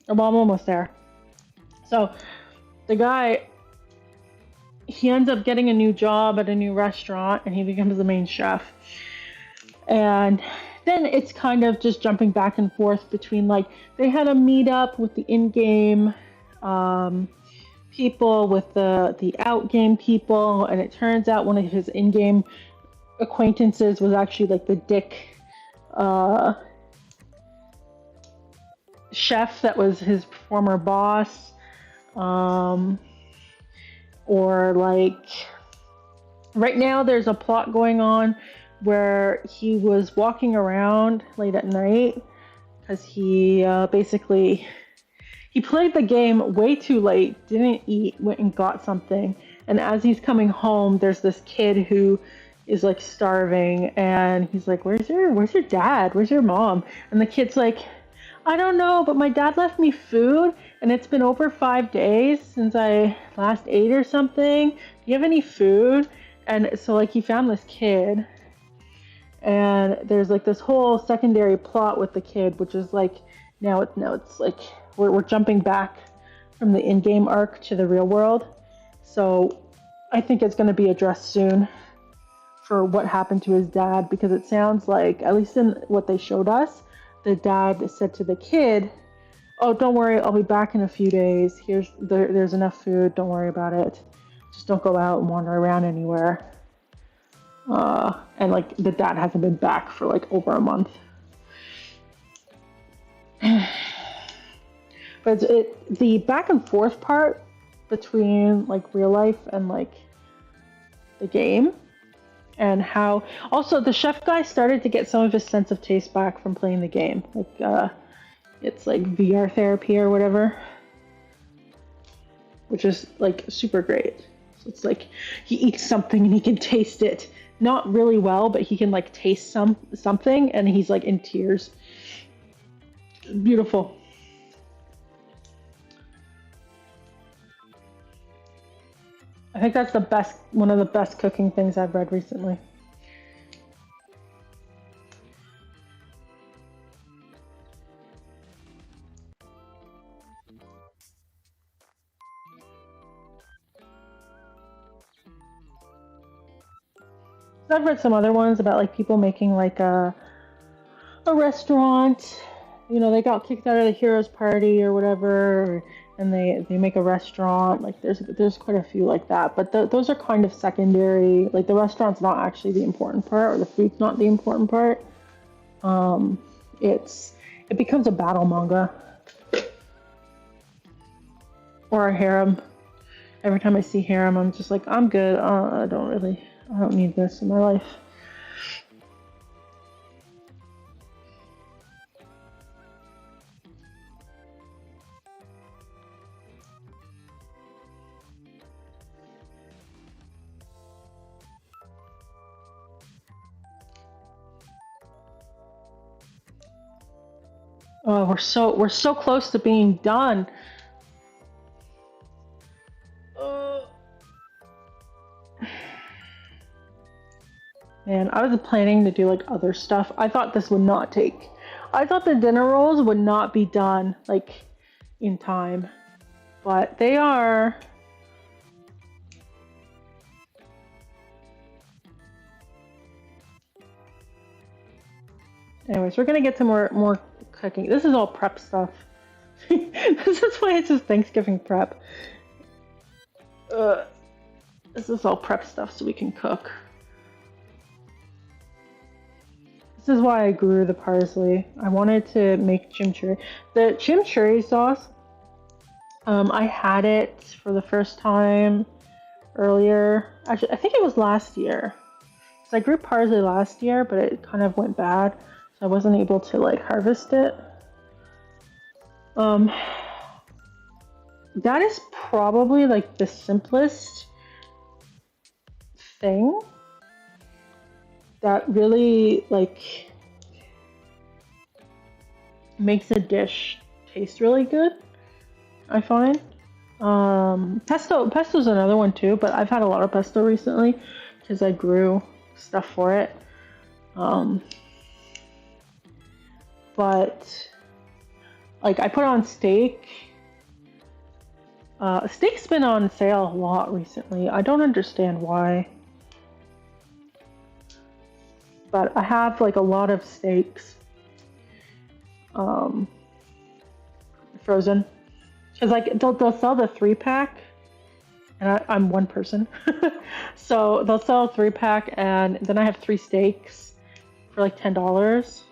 I'm almost there. So, the guy, he ends up getting a new job at a new restaurant, and he becomes the main chef. And then it's kind of just jumping back and forth between, like, they had a meetup with the in-game people, with the out-game people, and it turns out one of his in-game acquaintances was actually, like, the dick chef that was his former boss, or like right now there's a plot going on where he was walking around late at night because he basically he played the game way too late, didn't eat, went and got something, and as he's coming home, there's this kid who is like starving, and he's like, where's your dad? Where's your mom? And the kid's like, I don't know, but my dad left me food, and it's been over 5 days since I last ate or something. Do you have any food? And so like he found this kid, and there's like this whole secondary plot with the kid, which is like now it's like we're jumping back from the in-game arc to the real world. So I think it's going to be addressed soon for what happened to his dad, because it sounds like, at least in what they showed us, the dad said to the kid, oh, don't worry, I'll be back in a few days. There's enough food, don't worry about it. Just don't go out and wander around anywhere. And like the dad hasn't been back for like over a month. But the back and forth part between like real life and like the game, and how also the chef guy started to get some of his sense of taste back from playing the game. Like it's like VR therapy or whatever, which is like super great. So it's like he eats something and he can taste it, not really well, but he can like taste something, and he's like in tears. Beautiful. I think that's one of the best cooking things I've read recently. I've read some other ones about like people making like a restaurant. You know, they got kicked out of the heroes party or whatever, and they make a restaurant. Like there's quite a few like that, but those are kind of secondary. Like the restaurant's not actually the important part, or the food's not the important part. It becomes a battle manga or a harem. Every time I see harem, I'm just like, I'm good. I don't need this in my life. Oh, we're so close to being done. Man, I was planning to do like other stuff. I thought the dinner rolls would not be done like in time, but they are. Anyways, we're gonna get to more cooking. This is all prep stuff. This is why it's just Thanksgiving prep. This is all prep stuff so we can cook. This is why I grew the parsley. I wanted to make chimichurri. The chimichurri sauce, I had it for the first time earlier. Actually, I think it was last year. So I grew parsley last year, but it kind of went bad. So I wasn't able to like harvest it. That is probably like the simplest thing that really like makes a dish taste really good, I find. Pesto's another one too, but I've had a lot of pesto recently because I grew stuff for it. But like I put on steak. Steak's been on sale a lot recently. I don't understand why. But I have like a lot of steaks frozen. Because like they'll sell the 3-pack, and I'm one person. So they'll sell a 3-pack, and then I have 3 steaks for like $10.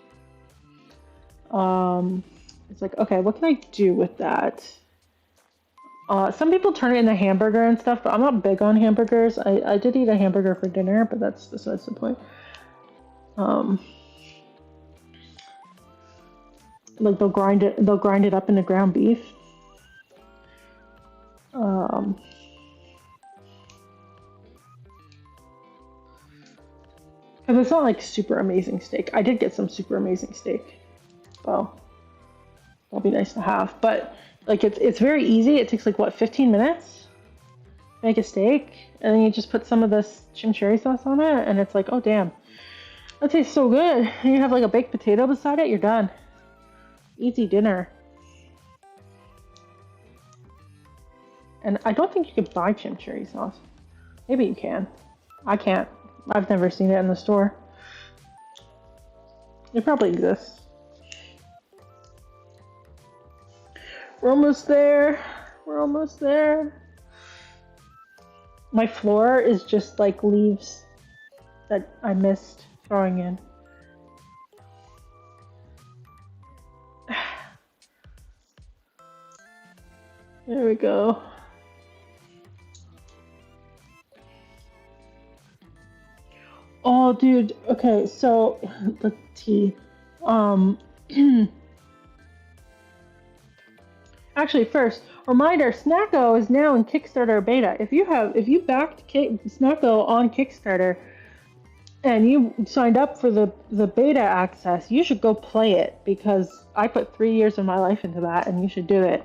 It's like, okay, what can I do with that? Some people turn it into hamburger and stuff, but I'm not big on hamburgers. I did eat a hamburger for dinner, but that's besides the point. Like they'll grind it up into ground beef. Because it's not like super amazing steak. I did get some super amazing steak. Well, that'll be nice to have. But like it's very easy. It takes like what, 15 minutes? Make a steak, and then you just put some of this chimichurri sauce on it, and it's like, oh damn, that tastes so good. And you have like a baked potato beside it, you're done. Easy dinner. And I don't think you could buy chimichurri sauce. Maybe you can. I can't. I've never seen it in the store. It probably exists. We're almost there. We're almost there. My floor is just like leaves that I missed throwing in. There we go. Oh, dude. Okay, so the tea. Actually, first reminder: Snacko is now in Kickstarter beta. If you backed Snacko on Kickstarter and you signed up for the beta access, you should go play it because I put 3 years of my life into that, and you should do it.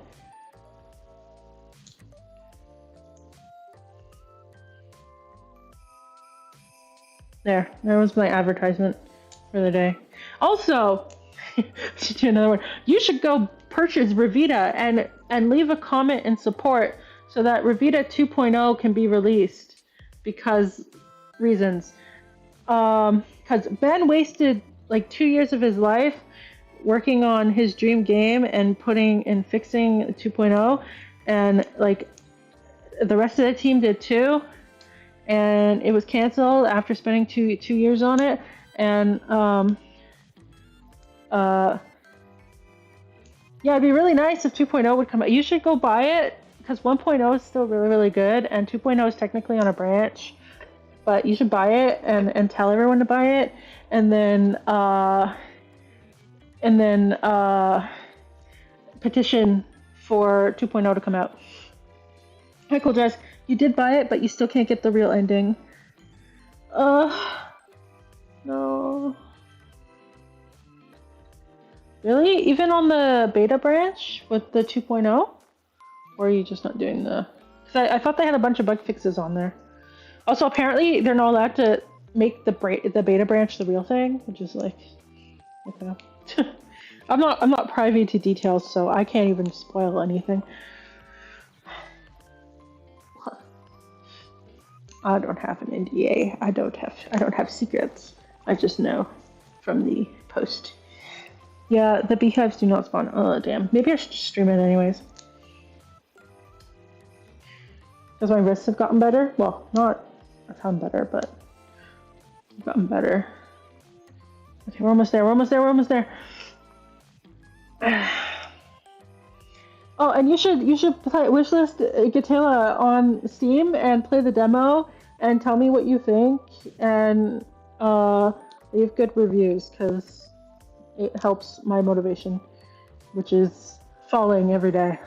There was my advertisement for the day. Also, should do another one. You should go purchase Revita and leave a comment in support so that Revita 2.0 can be released because reasons. Because Ben wasted like 2 years of his life working on his dream game and fixing 2.0, and like the rest of the team did too. And it was canceled after spending two years on it. And yeah, it'd be really nice if 2.0 would come out. You should go buy it because 1.0 is still really, really good, and 2.0 is technically on a branch. But you should buy it and tell everyone to buy it, and then petition for 2.0 to come out. Hi, Cool Jazz. You did buy it, but you still can't get the real ending. No. Really? Even on the beta branch with the 2.0? Or are you just not doing the... Because I thought they had a bunch of bug fixes on there. Also, apparently, they're not allowed to make the beta branch the real thing, which is like... Okay. I'm not privy to details, so I can't even spoil anything. I don't have an NDA. I don't have secrets. I just know from the post. Yeah, the beehives do not spawn. Oh damn. Maybe I should just stream it anyways. Because my wrists have gotten better. Well, not a ton better, but I've gotten better. Okay, we're almost there. We're almost there. We're almost there. Oh, and you should play wishlist Gatela on Steam and play the demo and tell me what you think and leave good reviews because it helps my motivation, which is falling every day.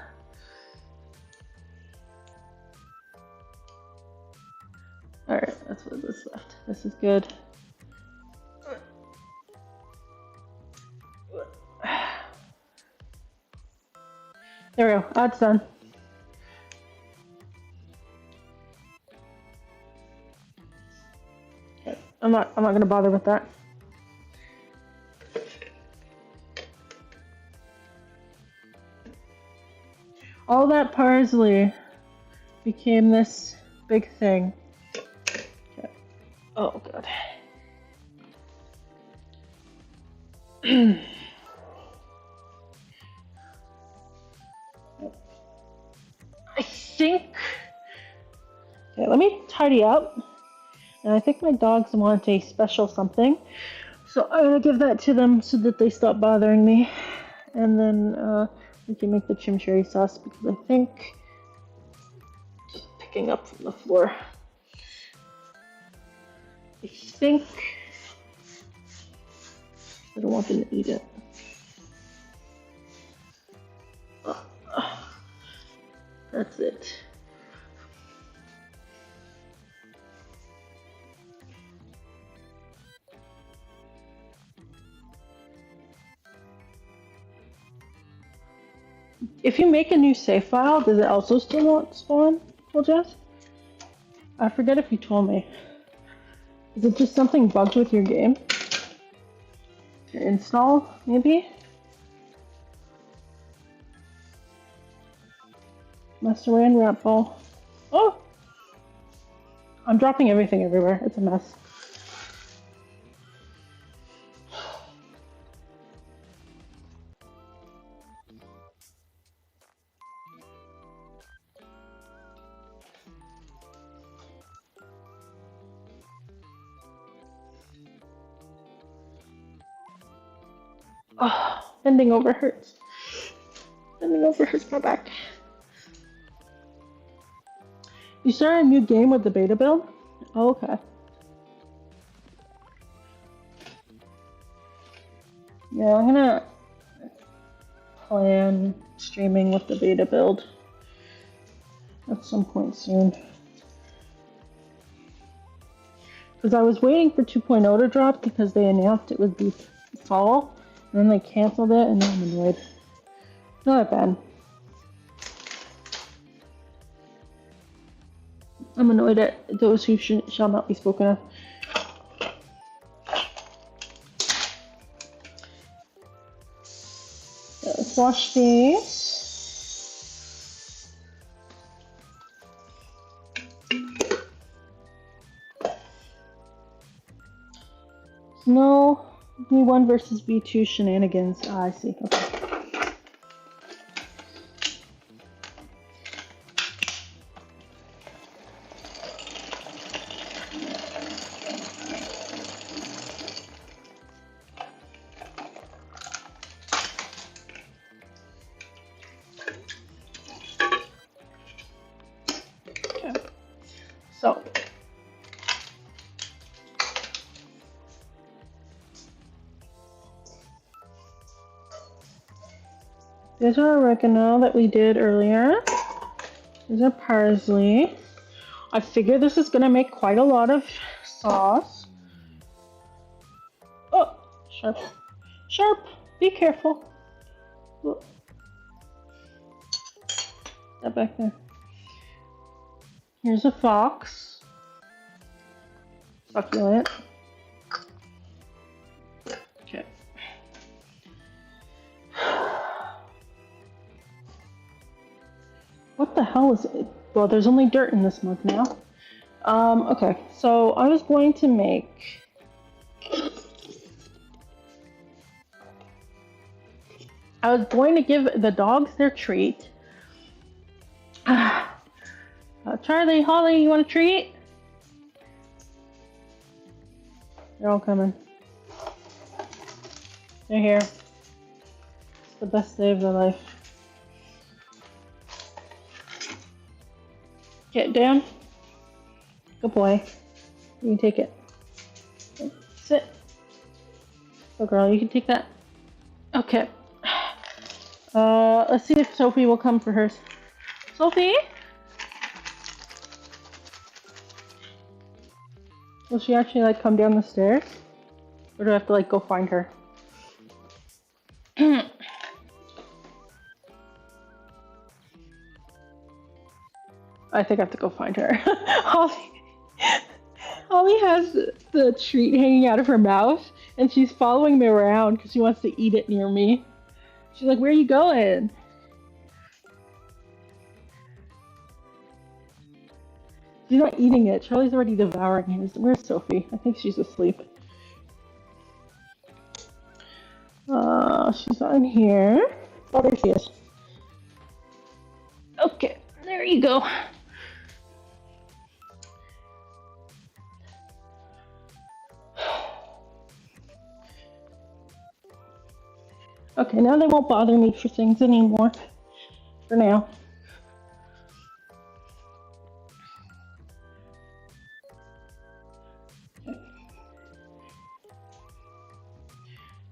All right, that's what is left. This is good. There we go. That's done. Okay. I'm not gonna bother with that. All that parsley became this big thing. Okay. Oh god. I think... Okay, let me tidy up. And I think my dogs want a special something. So I'm gonna give that to them so that they stop bothering me. and then we can make the chimichurri sauce because I think just picking up from the floor. I think I don't want them to eat it. That's it. If you make a new save file, does it also still not spawn, Jess? I forget if you told me. Is it just something bugged with your game? Your install, maybe? Master Ran Rat Ball. Oh! I'm dropping everything everywhere. It's a mess. Oh, bending over hurts. Bending over hurts my back. You started a new game with the beta build? Oh, okay. Yeah, I'm gonna plan streaming with the beta build at some point soon. Because I was waiting for 2.0 to drop because they announced it would be fall, and then they canceled it, and now I'm annoyed. Not that bad. I'm annoyed at those who shall not be spoken of. Let's wash these. No, V1 versus V2 shenanigans. Ah, I see. Okay. So, there's our oregano that we did earlier. There's our parsley. I figure this is gonna make quite a lot of sauce. Oh, sharp. Sharp! Be careful. That back there. Here's a fox. Succulent. Okay. What the hell is it? Well, there's only dirt in this mug now. Okay, so I was going to make... I was going to give the dogs their treat. Charlie, Holly, you want a treat? They're all coming. They're here. It's the best day of their life. Get down. Good boy. You can take it. Sit. Oh girl, you can take that. Okay. Let's see if Sophie will come for hers. Sophie? Will she actually like come down the stairs? Or do I have to like go find her? I think I have to go find her. Holly has the treat hanging out of her mouth, and she's following me around because she wants to eat it near me. She's like, where are you going? She's not eating it. Charlie's already devouring it. Where's Sophie? I think she's asleep. She's not in here. Oh, there she is. Okay, there you go. Okay, now they won't bother me for things anymore. For now.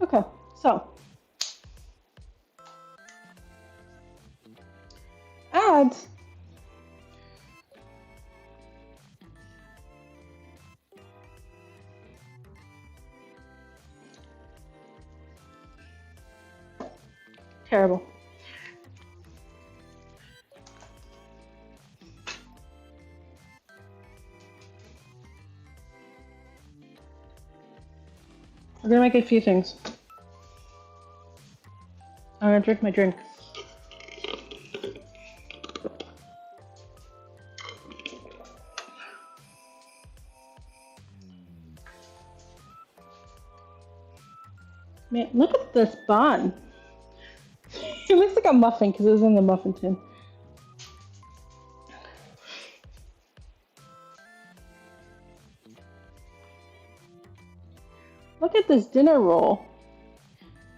Okay, so ads. Terrible. We're gonna make a few things. I'm gonna drink my drink. Man, look at this bun. It looks like a muffin because it was in the muffin tin. Look at this dinner roll.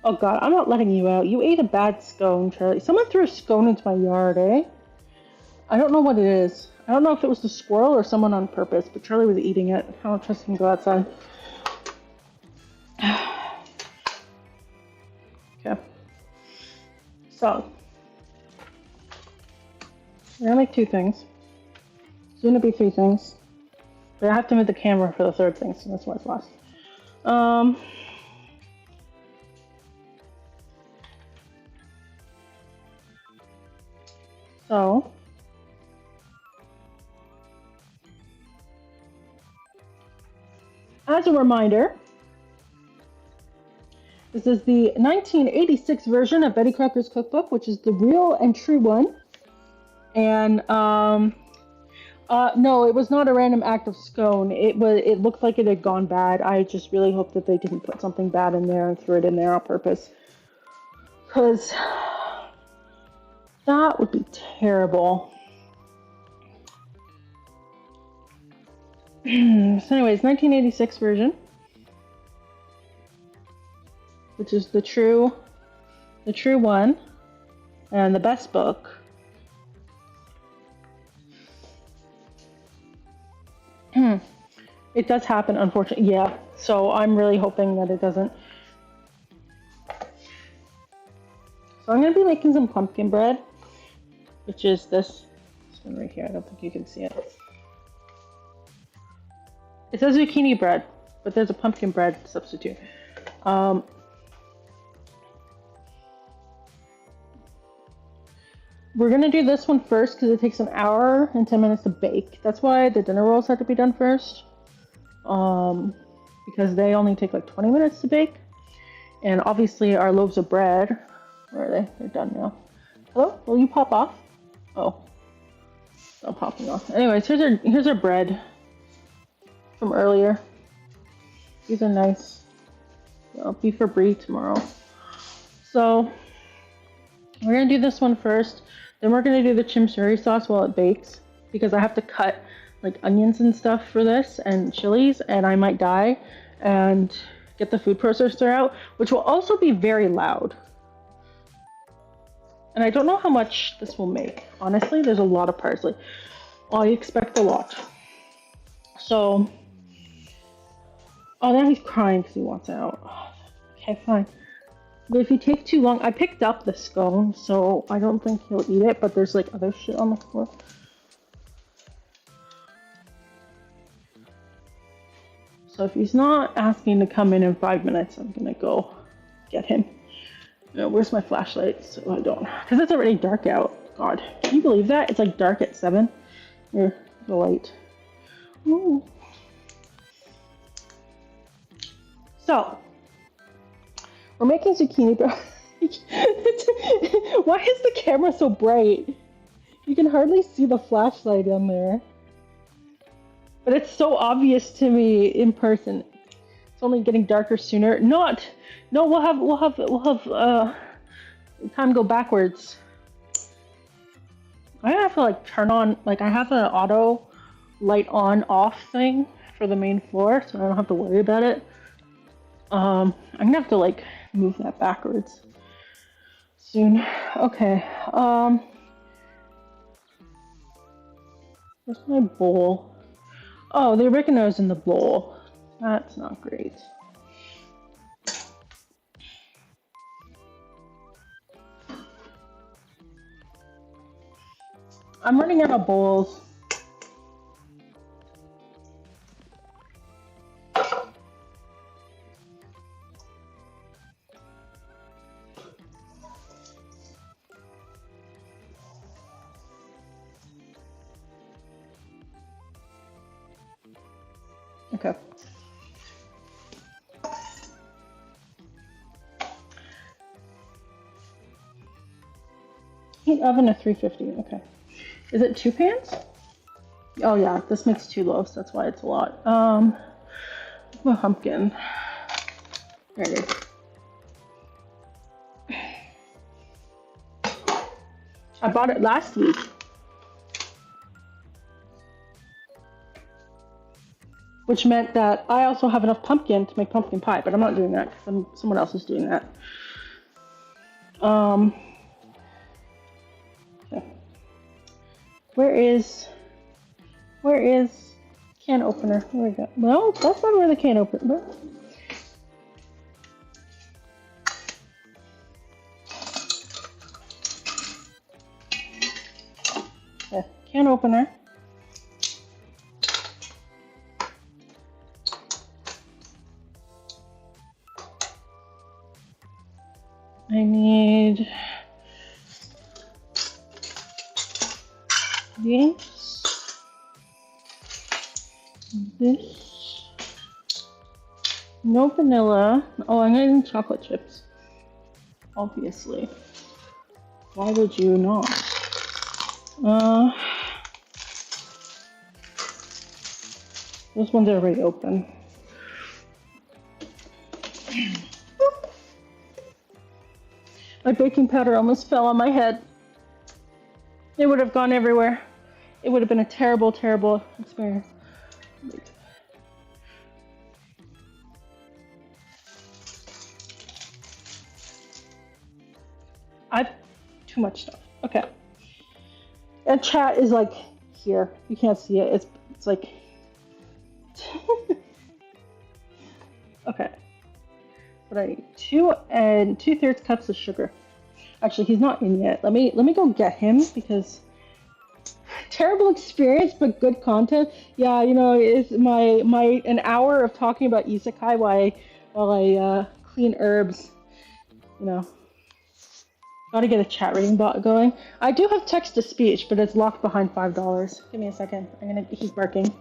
Oh god, I'm not letting you out. You ate a bad scone, Charlie. Someone threw a scone into my yard, eh? I don't know what it is. I don't know if it was the squirrel or someone on purpose, but Charlie was eating it. I don't trust him to go outside. Okay. So, we're gonna make two things. Soon to be three things. But I have to move the camera for the third thing, so that's why it's lost. So, as a reminder, this is the 1986 version of Betty Crocker's Cookbook, which is the real and true one. And no, it was not a random act of scone. It looked like it had gone bad. I just really hope that they didn't put something bad in there and threw it in there on purpose, because that would be terrible. So anyways, 1986 version, which is the true one and the best book. It does happen, unfortunately. Yeah, so I'm really hoping that it doesn't. So I'm going to be making some pumpkin bread, which is this one right here. I don't think you can see it. It says zucchini bread, but there's a pumpkin bread substitute. We're going to do this one first because it takes an hour and 10 minutes to bake. That's why the dinner rolls had to be done first. Because they only take like 20 minutes to bake. And obviously our loaves of bread, where are they? They're done now. Hello? Will you pop off? Oh. I'm popping off. Anyways, here's our bread from earlier. These are nice. I'll be for Brie tomorrow. So we're gonna do this one first. Then we're gonna do the chimichurri sauce while it bakes, because I have to cut like onions and stuff for this and chilies, and I might die and get the food processor out, which will also be very loud. And I don't know how much this will make. Honestly, there's a lot of parsley. I expect a lot. So, oh, now he's crying because he wants out. Okay, fine. But if you take too long, I picked up the scone, so I don't think he'll eat it, but there's like other shit on the floor. So if he's not asking to come in 5 minutes, I'm gonna go get him. Where's my flashlight? So I don't, because it's already dark out. God, can you believe that? It's like dark at 7. Here, the light. Ooh. So, we're making zucchini bread. Why is the camera so bright? You can hardly see the flashlight on there. But it's so obvious to me in person. It's only getting darker sooner. No, we'll have time go backwards. I have to like turn on, like I have an auto light on off thing for the main floor, so I don't have to worry about it. I'm gonna have to like move that backwards. soon. Okay. Where's my bowl? Oh, the oregano's in the bowl. That's not great. I'm running out of bowls. Okay. Heat oven at 350. Okay. Is it 2 pans? Oh yeah, this makes 2 loaves. That's why it's a lot. My pumpkin. There it is. I bought it last week. Which meant that I also have enough pumpkin to make pumpkin pie, but I'm not doing that because someone else is doing that. Okay. Where is can opener? There we go. No, that's not where the can opener. Okay, can opener. I need this, no vanilla. Oh, I'm gonna need chocolate chips. Obviously. Why would you not? Those ones are already open. My baking powder almost fell on my head. It would have gone everywhere. It would have been a terrible, terrible experience. I've too much stuff. Okay. And chat is like here. You can't see it. It's like okay. But I need 2 2/3 cups of sugar. Actually, he's not in yet. Let me go get him because terrible experience, but good content. Yeah, you know, it's my an hour of talking about isekai while I clean herbs. You know, gotta get a chat reading bot going. I do have text to speech, but it's locked behind $5. Give me a second. He's barking.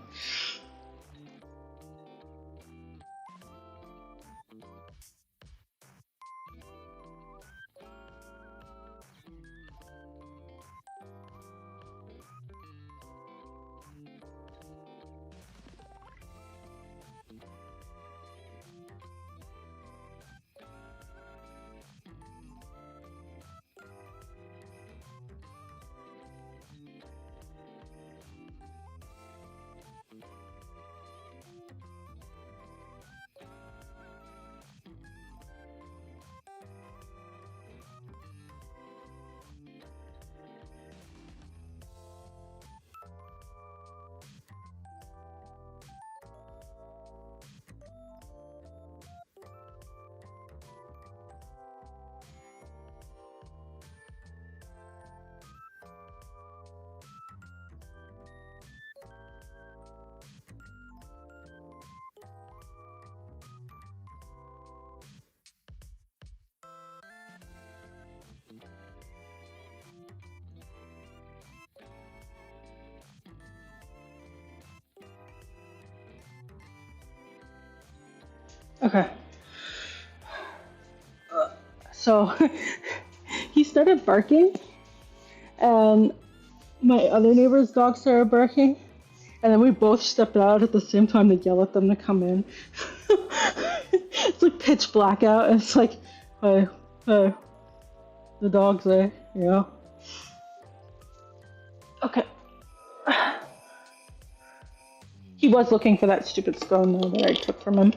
Okay. So he started barking, and my other neighbor's dog started barking, and then we both stepped out at the same time to yell at them to come in. It's like pitch black out. It's like, hey, the dog's there, you know? Okay. He was looking for that stupid scone though that I took from him.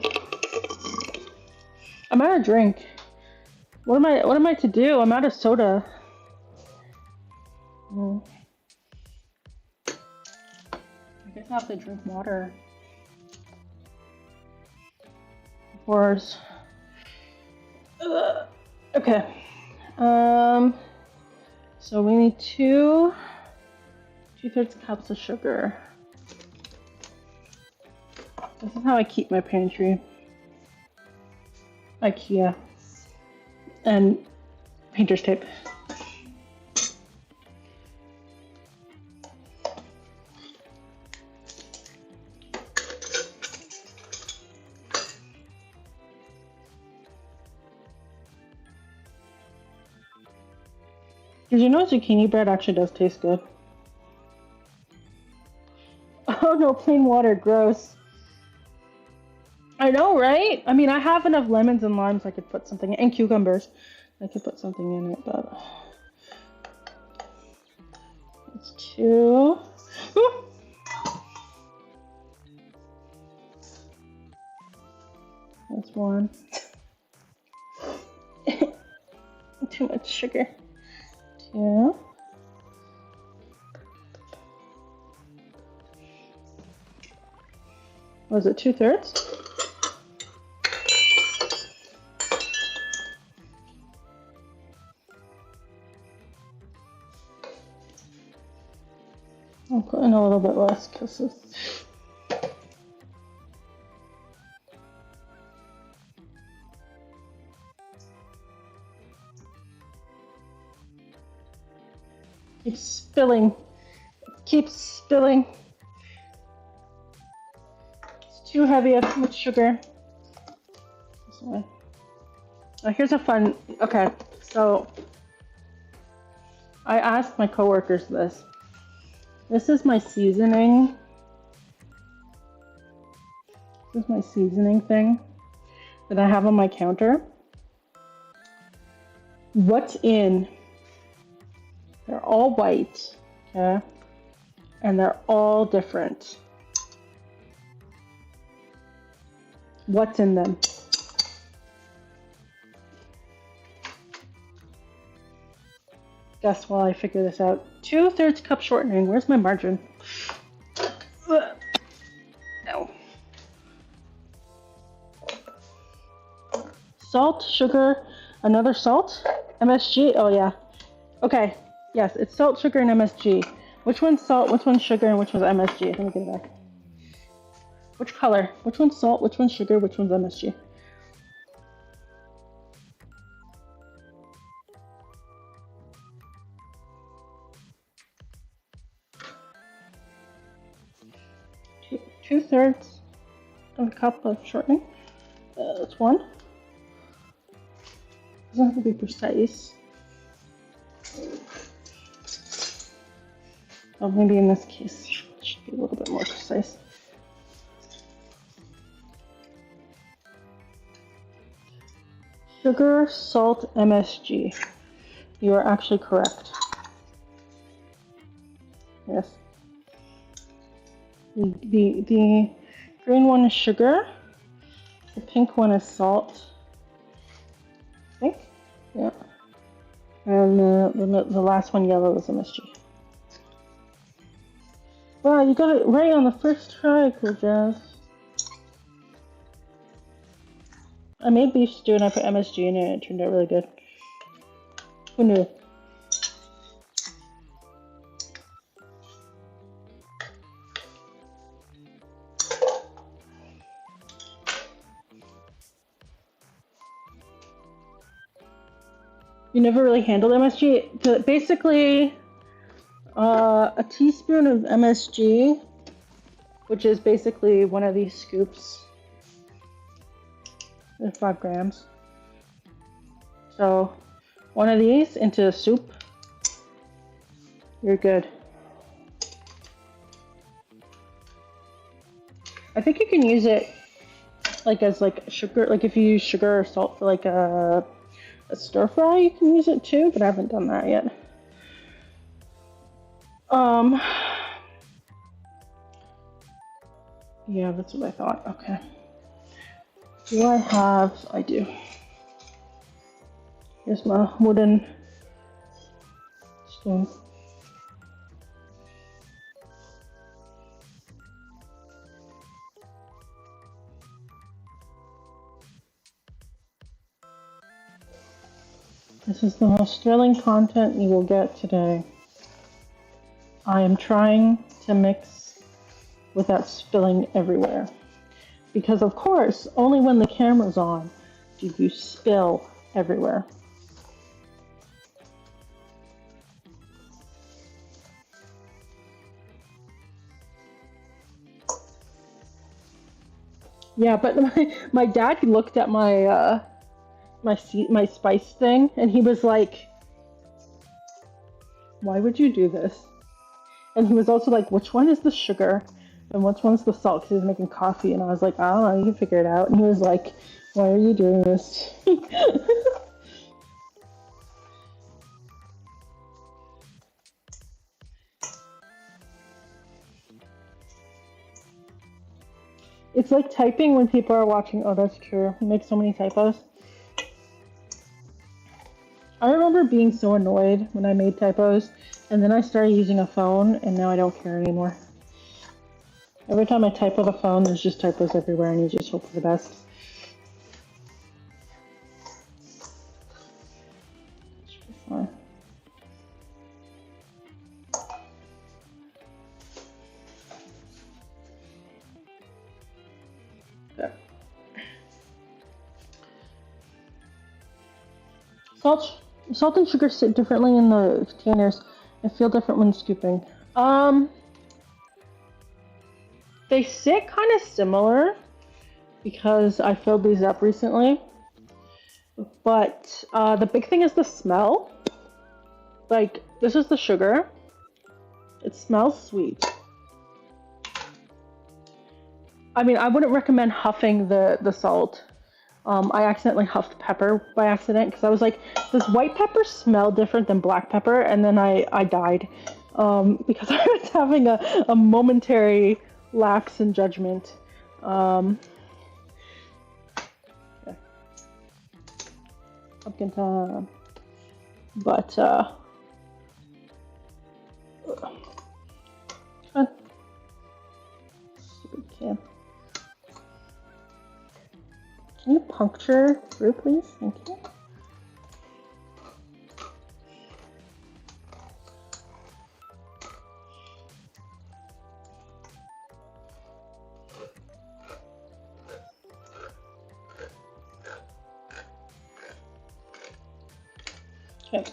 I'm out of drink. What am I to do? I'm out of soda. I guess I have to drink water. Of course. Okay. So we need 2/3 cups of sugar. This is how I keep my pantry. IKEA. And painter's tape. Did you know zucchini bread actually does taste good? Oh no, plain water, gross. I know, right? I mean, I have enough lemons and limes I could put something, and cucumbers. I could put something in it, but it's 2. That's 1. Too much sugar. 2. Was it 2/3? I'll put in a little bit less because it's... Keeps spilling. Keeps spilling. It's too heavy. I have too much sugar. This way. Here's a fun... Okay, so I asked my coworkers this. This is my seasoning. This is my seasoning thing that I have on my counter. What's in? They're all white, okay? And they're all different. What's in them? Guess while I figure this out. 2/3 cup shortening. Where's my margarine? No. Salt, sugar, another salt, MSG. Oh yeah. Okay. Yes, it's salt, sugar, and MSG. Which one's salt? Which one's sugar? And which one's MSG? Let me get it back. Which color? Which one's salt? Which one's sugar? Which one's MSG? Two-thirds of a cup of shortening. That's 1. Doesn't have to be precise. Oh, maybe in this case it should be a little bit more precise. Sugar, salt, MSG. You are actually correct. Yes. The green one is sugar. The pink one is salt. I think. Yeah. And the last one, yellow, is MSG. Wow, you got it right on the first try, cool Jazz. I made beef stew and I put MSG in it and it turned out really good. Who knew? You never really handled MSG? Basically, a teaspoon of MSG, which is basically one of these scoops. There's 5 grams. So, one of these into a soup. You're good. I think you can use it like as like sugar, like if you use sugar or salt for like a stir fry, you can use it too, but I haven't done that yet. Yeah, that's what I thought. Okay. Do I have? I do. Here's my wooden spoon. This is the most thrilling content you will get today. I am trying to mix without spilling everywhere. Because of course, only when the camera's on do you spill everywhere. Yeah, but my dad looked at my spice thing and he was like, "Why would you do this?" And he was also like, "Which one is the sugar and which one's the salt?" Because he was making coffee, and I was like, "I don't know, you can figure it out." And he was like, "Why are you doing this?" It's like typing when people are watching. Oh, that's true. You make so many typos. I remember being so annoyed when I made typos, and then I started using a phone, and now I don't care anymore. Every time I type with a phone, there's just typos everywhere, and you just hope for the best. Should be fine. Okay. Salt and sugar sit differently in the containers and feel different when scooping. They sit kind of similar because I filled these up recently. But the big thing is the smell. Like, this is the sugar. It smells sweet. I mean, I wouldn't recommend huffing the salt. I accidentally huffed pepper by accident because I was like, does white pepper smell different than black pepper? And then I died because I was having a momentary lapse in judgment. Okay. Pumpkin time. But, come on. Stupid can. Can you puncture through, please? Thank you. Okay.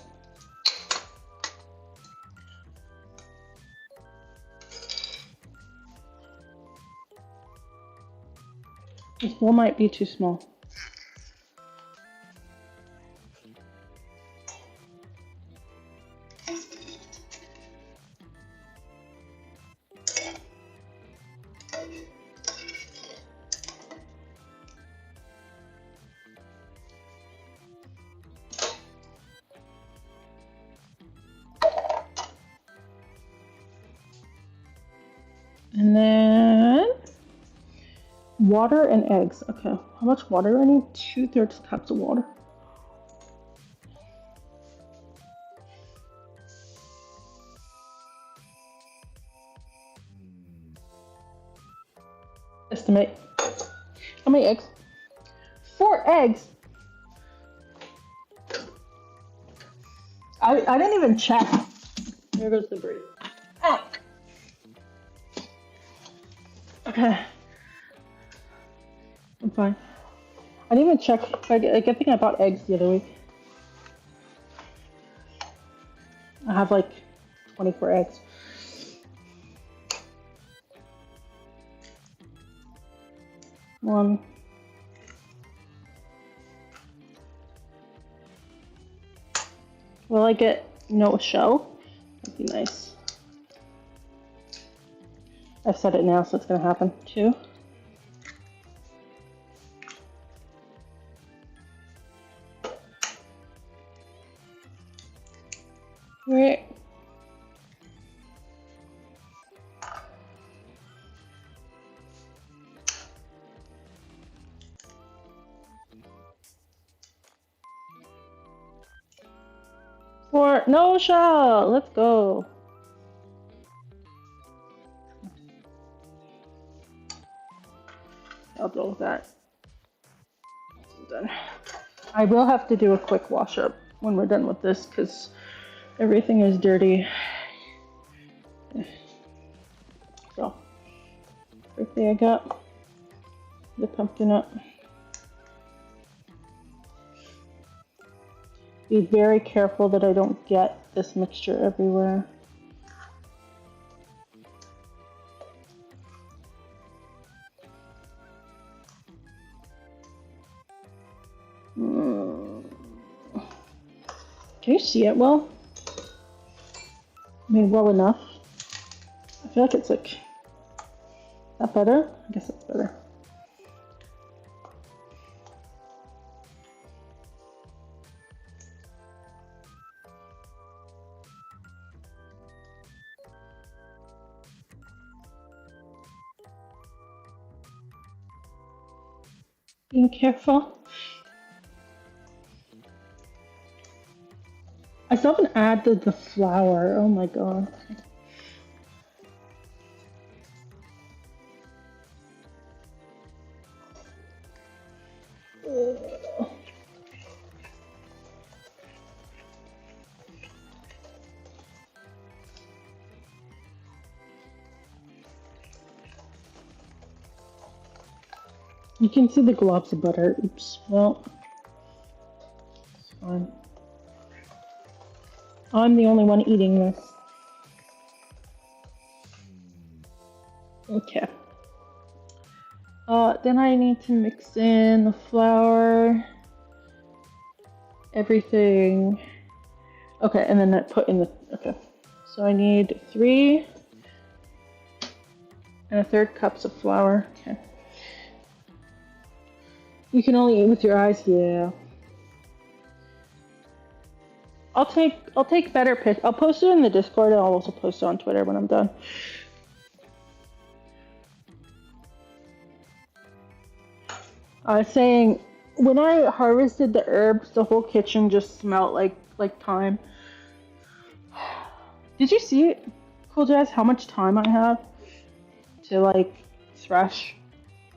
This bowl might be too small. And then water and eggs. Okay, how much water do I need? 2/3 cups of water. Estimate. How many eggs? 4 eggs? I didn't even check. There goes the bread. Ah. Okay. I'm fine. I didn't even check. I think I bought eggs the other week. I have like 24 eggs. One. Will I get no shell? That'd be nice. I've said it now, so it's gonna happen. 2. Right. For no shell. Let's go. I'll deal with that. I'm done. I will have to do a quick wash up when we're done with this because everything is dirty. So, first thing I got the pumpkin up. Be very careful that I don't get this mixture everywhere. Can you see it well? I mean, well enough. I feel like it's like, that better? I guess it's better. Being careful. I still haven't added the flour. Oh my god. You can see the globs of butter. Oops. Well, it's fine. I'm the only one eating this. Okay. Then I need to mix in the flour, everything. Okay, and then I put in the, okay. So I need 3 1/3 cups of flour. Okay. You can only eat with your eyes, yeah. I'll take better pics. I'll post it in the Discord and I'll also post it on Twitter when I'm done. I was saying, when I harvested the herbs, the whole kitchen just smelled like thyme. Did you see it, Cool Jazz, how much thyme I have to like thresh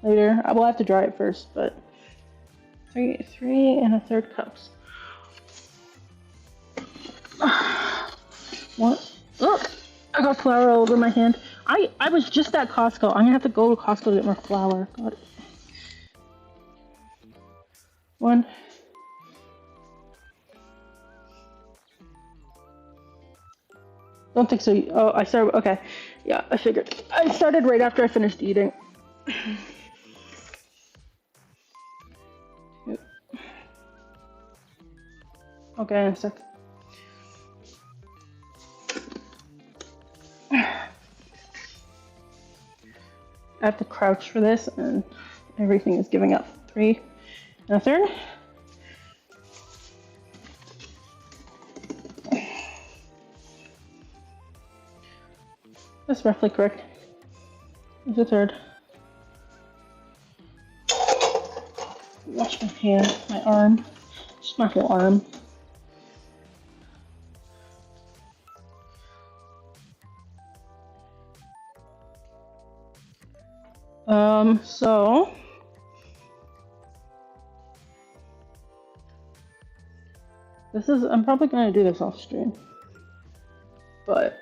later? I will have to dry it first, but 3 1/3 cups. What? Oh, I got flour all over my hand. I was just at Costco. I'm gonna have to go to Costco to get more flour. God. 1. Don't think so. Oh, I started. Okay. Yeah, I figured. I started right after I finished eating. Yep. Okay, in a sec. I have to crouch for this, and everything is giving up. 3 1/3. That's roughly correct. It's 1/3. Wash my hand, my arm, just my whole arm. So this is, I'm probably going to do this off stream, but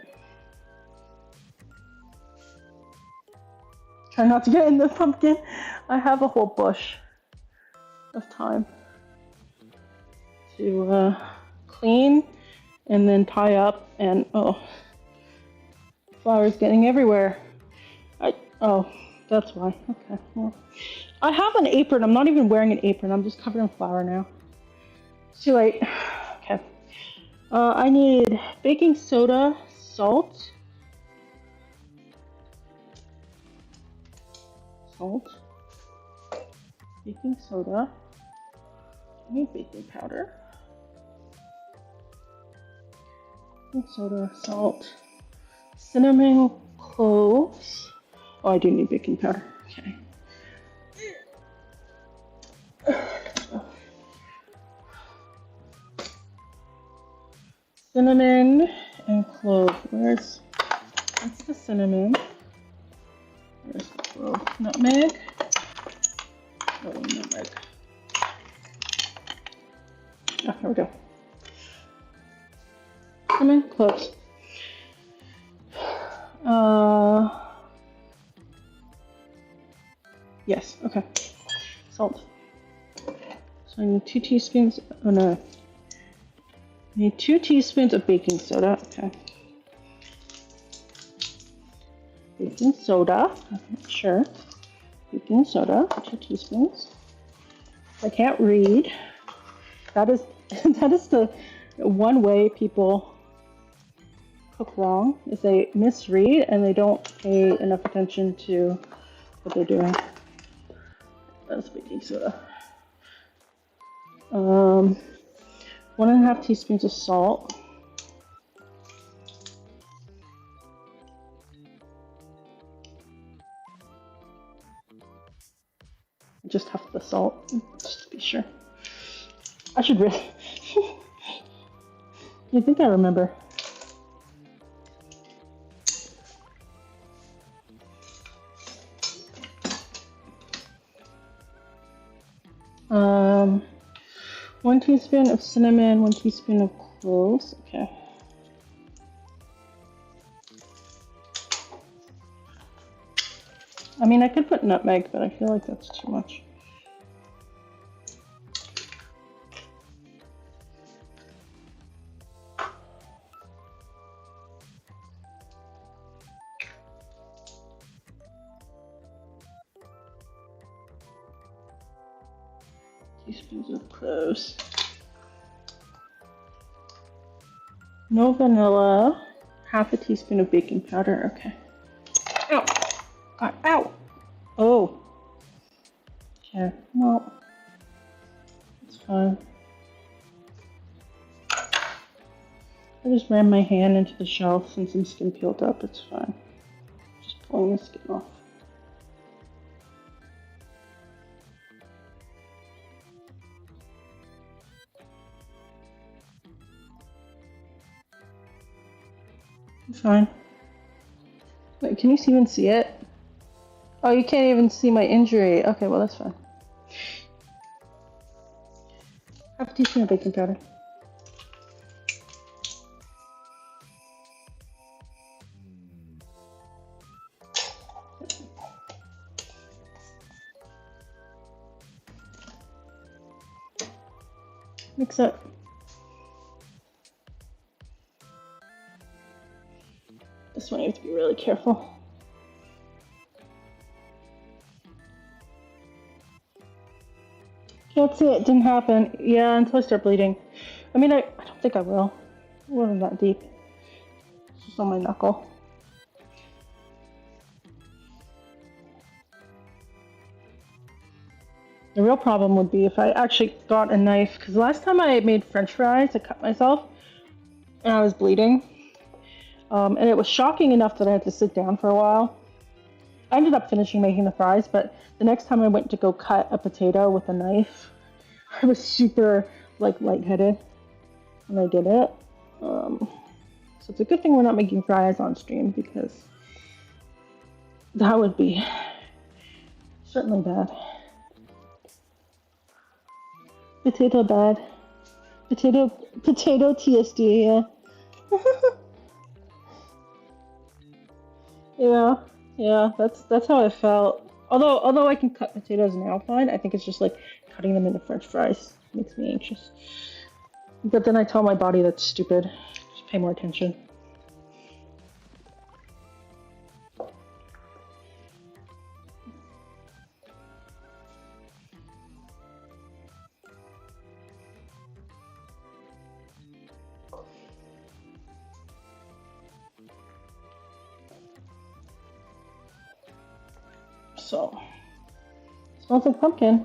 try not to get in the pumpkin. I have a whole bush of thyme to clean and then tie up, and oh, flour's getting everywhere. Oh, that's why. Okay, well, I have an apron. I'm not even wearing an apron. I'm just covered in flour now. It's too late. Okay. I need baking soda, salt, baking soda. I need baking powder. Baking soda, salt, cinnamon, cloves. Oh, I do need baking powder. Okay. cinnamon and clove. That's the cinnamon. Where's the clove? Nutmeg. Oh, nutmeg. Oh, here we go. Cinnamon, cloves. Yes, okay. Salt. So I need 2 teaspoons. Oh no. I need 2 teaspoons of baking soda. Okay. Baking soda. Sure. Baking soda. 2 teaspoons. I can't read. That is the one way people cook wrong, is they misread and they don't pay enough attention to what they're doing. That's baking soda. 1.5 teaspoons of salt. Just half the salt, just to be sure. I should really. You think I remember? Um, 1 teaspoon of cinnamon, 1 teaspoon of cloves. Okay. I mean, I could put nutmeg, but I feel like that's too much. Teaspoons of cloves. No vanilla. 1/2 teaspoon of baking powder. Okay. Ow! Ow! Oh. Okay. Well, it's fine. I just ran my hand into the shelf and some skin peeled up. It's fine. Just pulling the skin off. Fine. Wait, can you even see it? Oh, you can't even see my injury. Okay, well, that's fine. 1/2 teaspoon of baking powder. Mix it. This one you have to be really careful. Can't see it. Didn't happen. Yeah, until I start bleeding. I mean, I don't think I will. It wasn't that deep. It's just on my knuckle. The real problem would be if I actually got a knife, because last time I made French fries, I cut myself and I was bleeding. And it was shocking enough that I had to sit down for a while. I ended up finishing making the fries, but the next time I went to go cut a potato with a knife, I was super lightheaded when I did it. So it's a good thing we're not making fries on stream, because that would be certainly bad. Potato bad. Potato TSD, yeah. Yeah, that's how I felt. Although I can cut potatoes now fine, I think it's just like cutting them into French fries makes me anxious. But then I tell my body that's stupid. Just pay more attention. So, smells like pumpkin.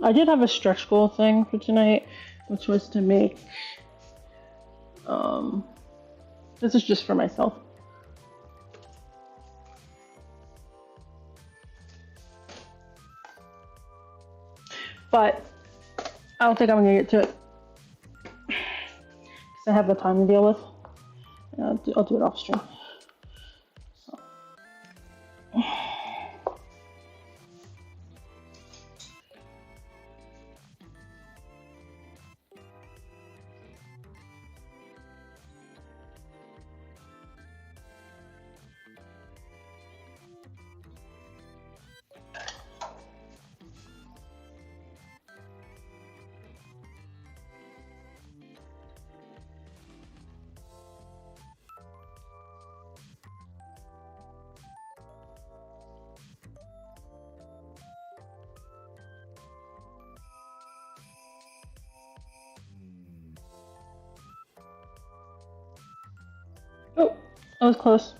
I did have a stretch goal thing for tonight, which was to make, this is just for myself. But I don't think I'm gonna get to it because I have the time to deal with. I'll do it off stream. So. Oh, that was close.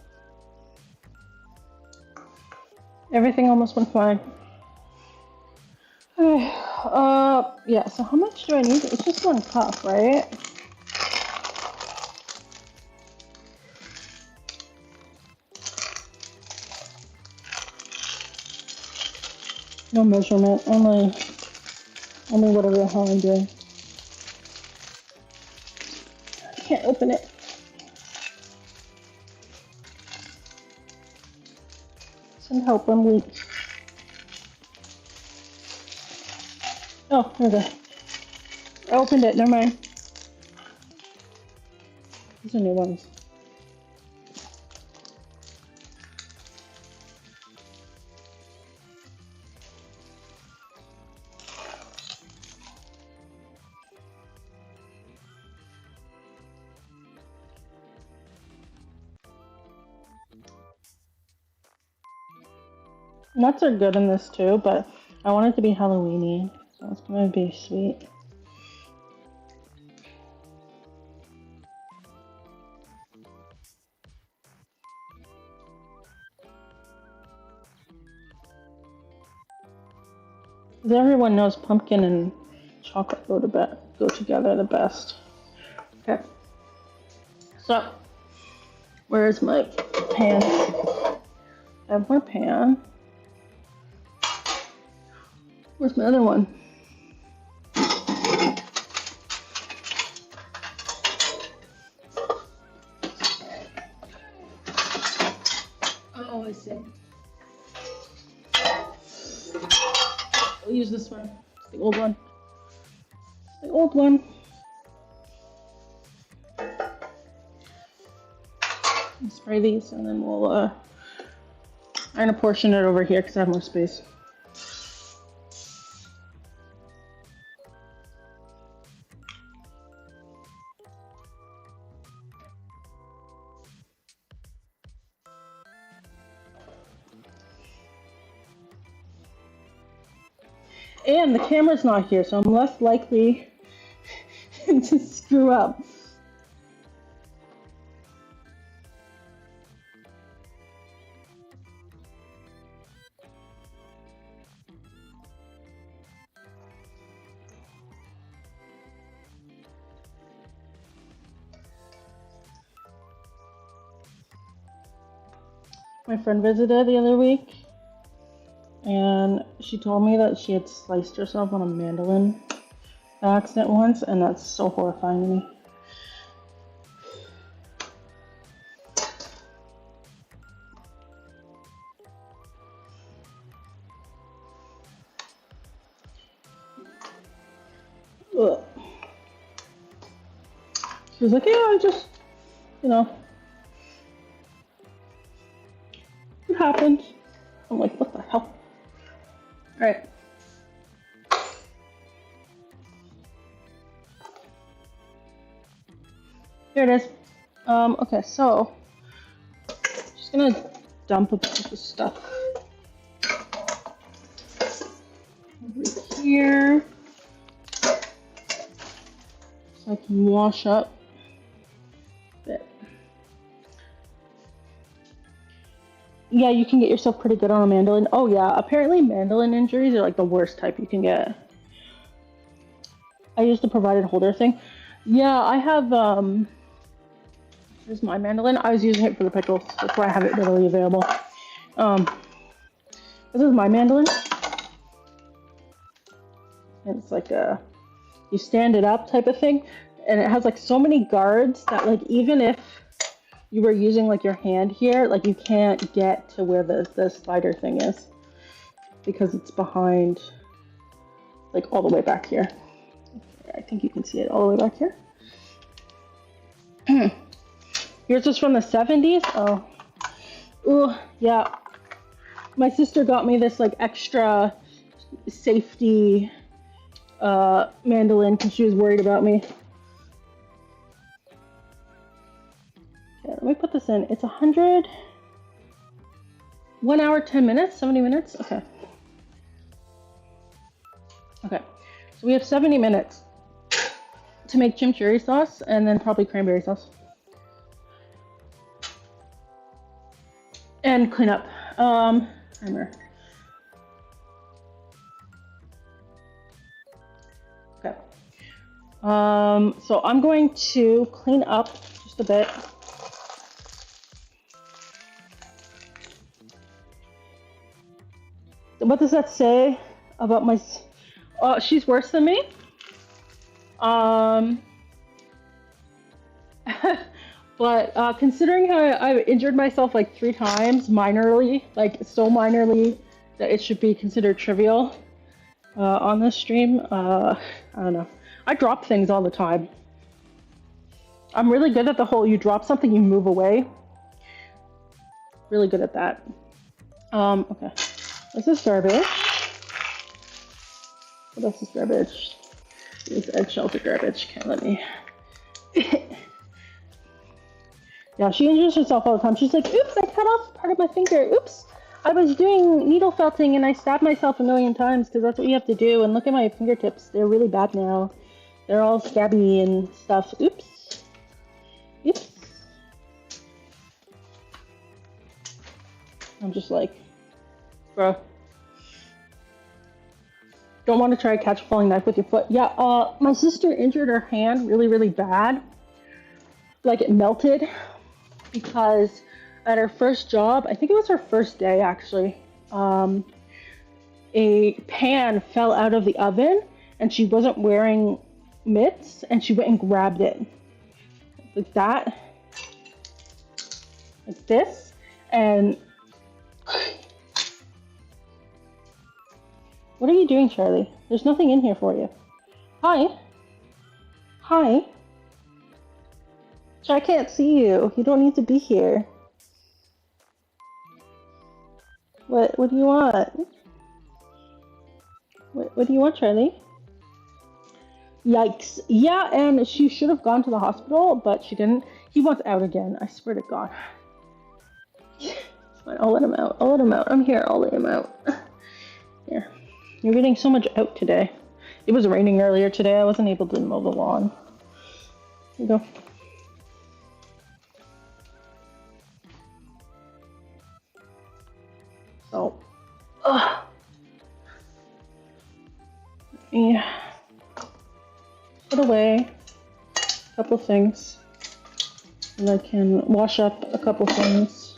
Everything almost went fine. Okay, yeah, so how much do I need? It's just 1 cup, right? No measurement, only whatever the hell I'm doing. I can't open it. Some help, I'm weak. Oh, there we go. I opened it, never mind. These are new ones. Nuts are good in this too, but I want it to be Halloweeny, so it's gonna be sweet. Because everyone knows pumpkin and chocolate go together the best. Okay. So, where's my pan? I have my pan. Where's my other one? Oh, I see. We'll use this one. It's the old one. It's the old one. I'll spray these and then we'll I'm gonna portion it over here because I have more space. And the camera's not here, so I'm less likely to screw up. My friend visited the other week, and she told me that she had sliced herself on a mandolin by accident once, and that's so horrifying to me. Ugh. She was like, yeah, I just, you know, it happened. I'm like, what the hell? Alright. Here it is. Okay, so just gonna dump a bunch of stuff over here so I can wash up a bit. Yeah, you can get yourself pretty good on a mandolin. Oh yeah, apparently mandolin injuries are like the worst type you can get. I used the provided holder thing. Yeah, I have, here's my mandolin. I was using it for the pickles. That's why I have it readily available. This is my mandolin. And it's like a you stand it up type of thing, and it has like so many guards that like even if you were using like your hand here, like you can't get to where the slider thing is because it's behind, like all the way back here. I think you can see it all the way back here. Yours is from the 70s? Oh. Ooh, yeah. My sister got me this like extra safety mandolin because she was worried about me. Okay, let me put this in. It's 100. 1 hour, 10 minutes, 70 minutes? Okay. Okay. So we have 70 minutes to make chimichurri sauce and then probably cranberry sauce. And clean up. Timer. Okay. So I'm going to clean up just a bit. What does that say about my? She's worse than me. But considering how I injured myself like 3 times, minorly, like so minorly that it should be considered trivial on this stream, I don't know. I drop things all the time. I'm really good at the whole you drop something, you move away. Really good at that. Okay. This is garbage. What else is garbage? These eggshells are garbage. Okay, let me... Yeah, she injures herself all the time. She's like, oops, I cut off part of my finger. Oops, I was doing needle felting and I stabbed myself a million times because that's what you have to do. And look at my fingertips. They're really bad now. They're all scabby and stuff. Oops. Oops. I'm just like, bro. Don't want to try to catch a falling knife with your foot. Yeah, my sister injured her hand really, really bad. Like it melted. Because at her first job, I think it was her first day actually, a pan fell out of the oven and she wasn't wearing mitts and she went and grabbed it. Like that. Like this. And what are you doing, Charlie? There's nothing in here for you. Hi. Hi. I can't see you. You don't need to be here. What do you want? What do you want, Charlie? Yikes. Yeah, and she should have gone to the hospital, but she didn't. He wants out again. I swear to God. Fine, I'll let him out. I'll let him out. I'm here. I'll let him out. Here. You're getting so much out today. It was raining earlier today. I wasn't able to mow the lawn. Here you go. So, yeah, put away a couple things, and I can wash up a couple things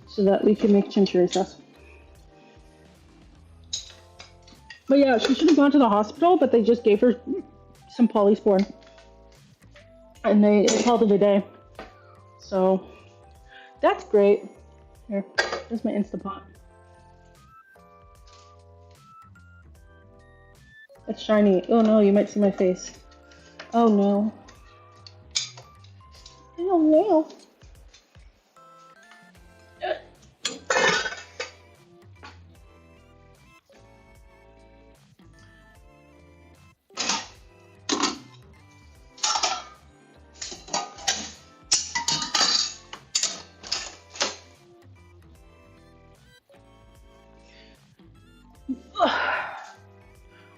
so that we can make chimichurri sauce. But yeah, she should have gone to the hospital, but they just gave her some polysporin, and they called it a day. So that's great. Here, here's my Instapot. It's shiny. Oh no, you might see my face. Oh no. Oh no.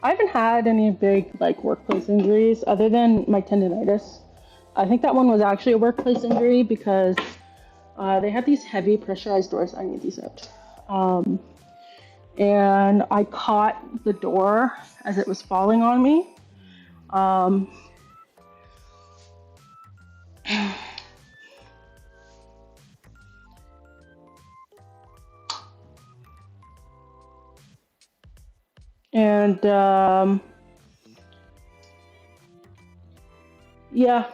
I haven't had any big like workplace injuries other than my tendonitis. I think that one was actually a workplace injury because they had these heavy pressurized doors. I need these out. And I caught the door as it was falling on me. And Yeah,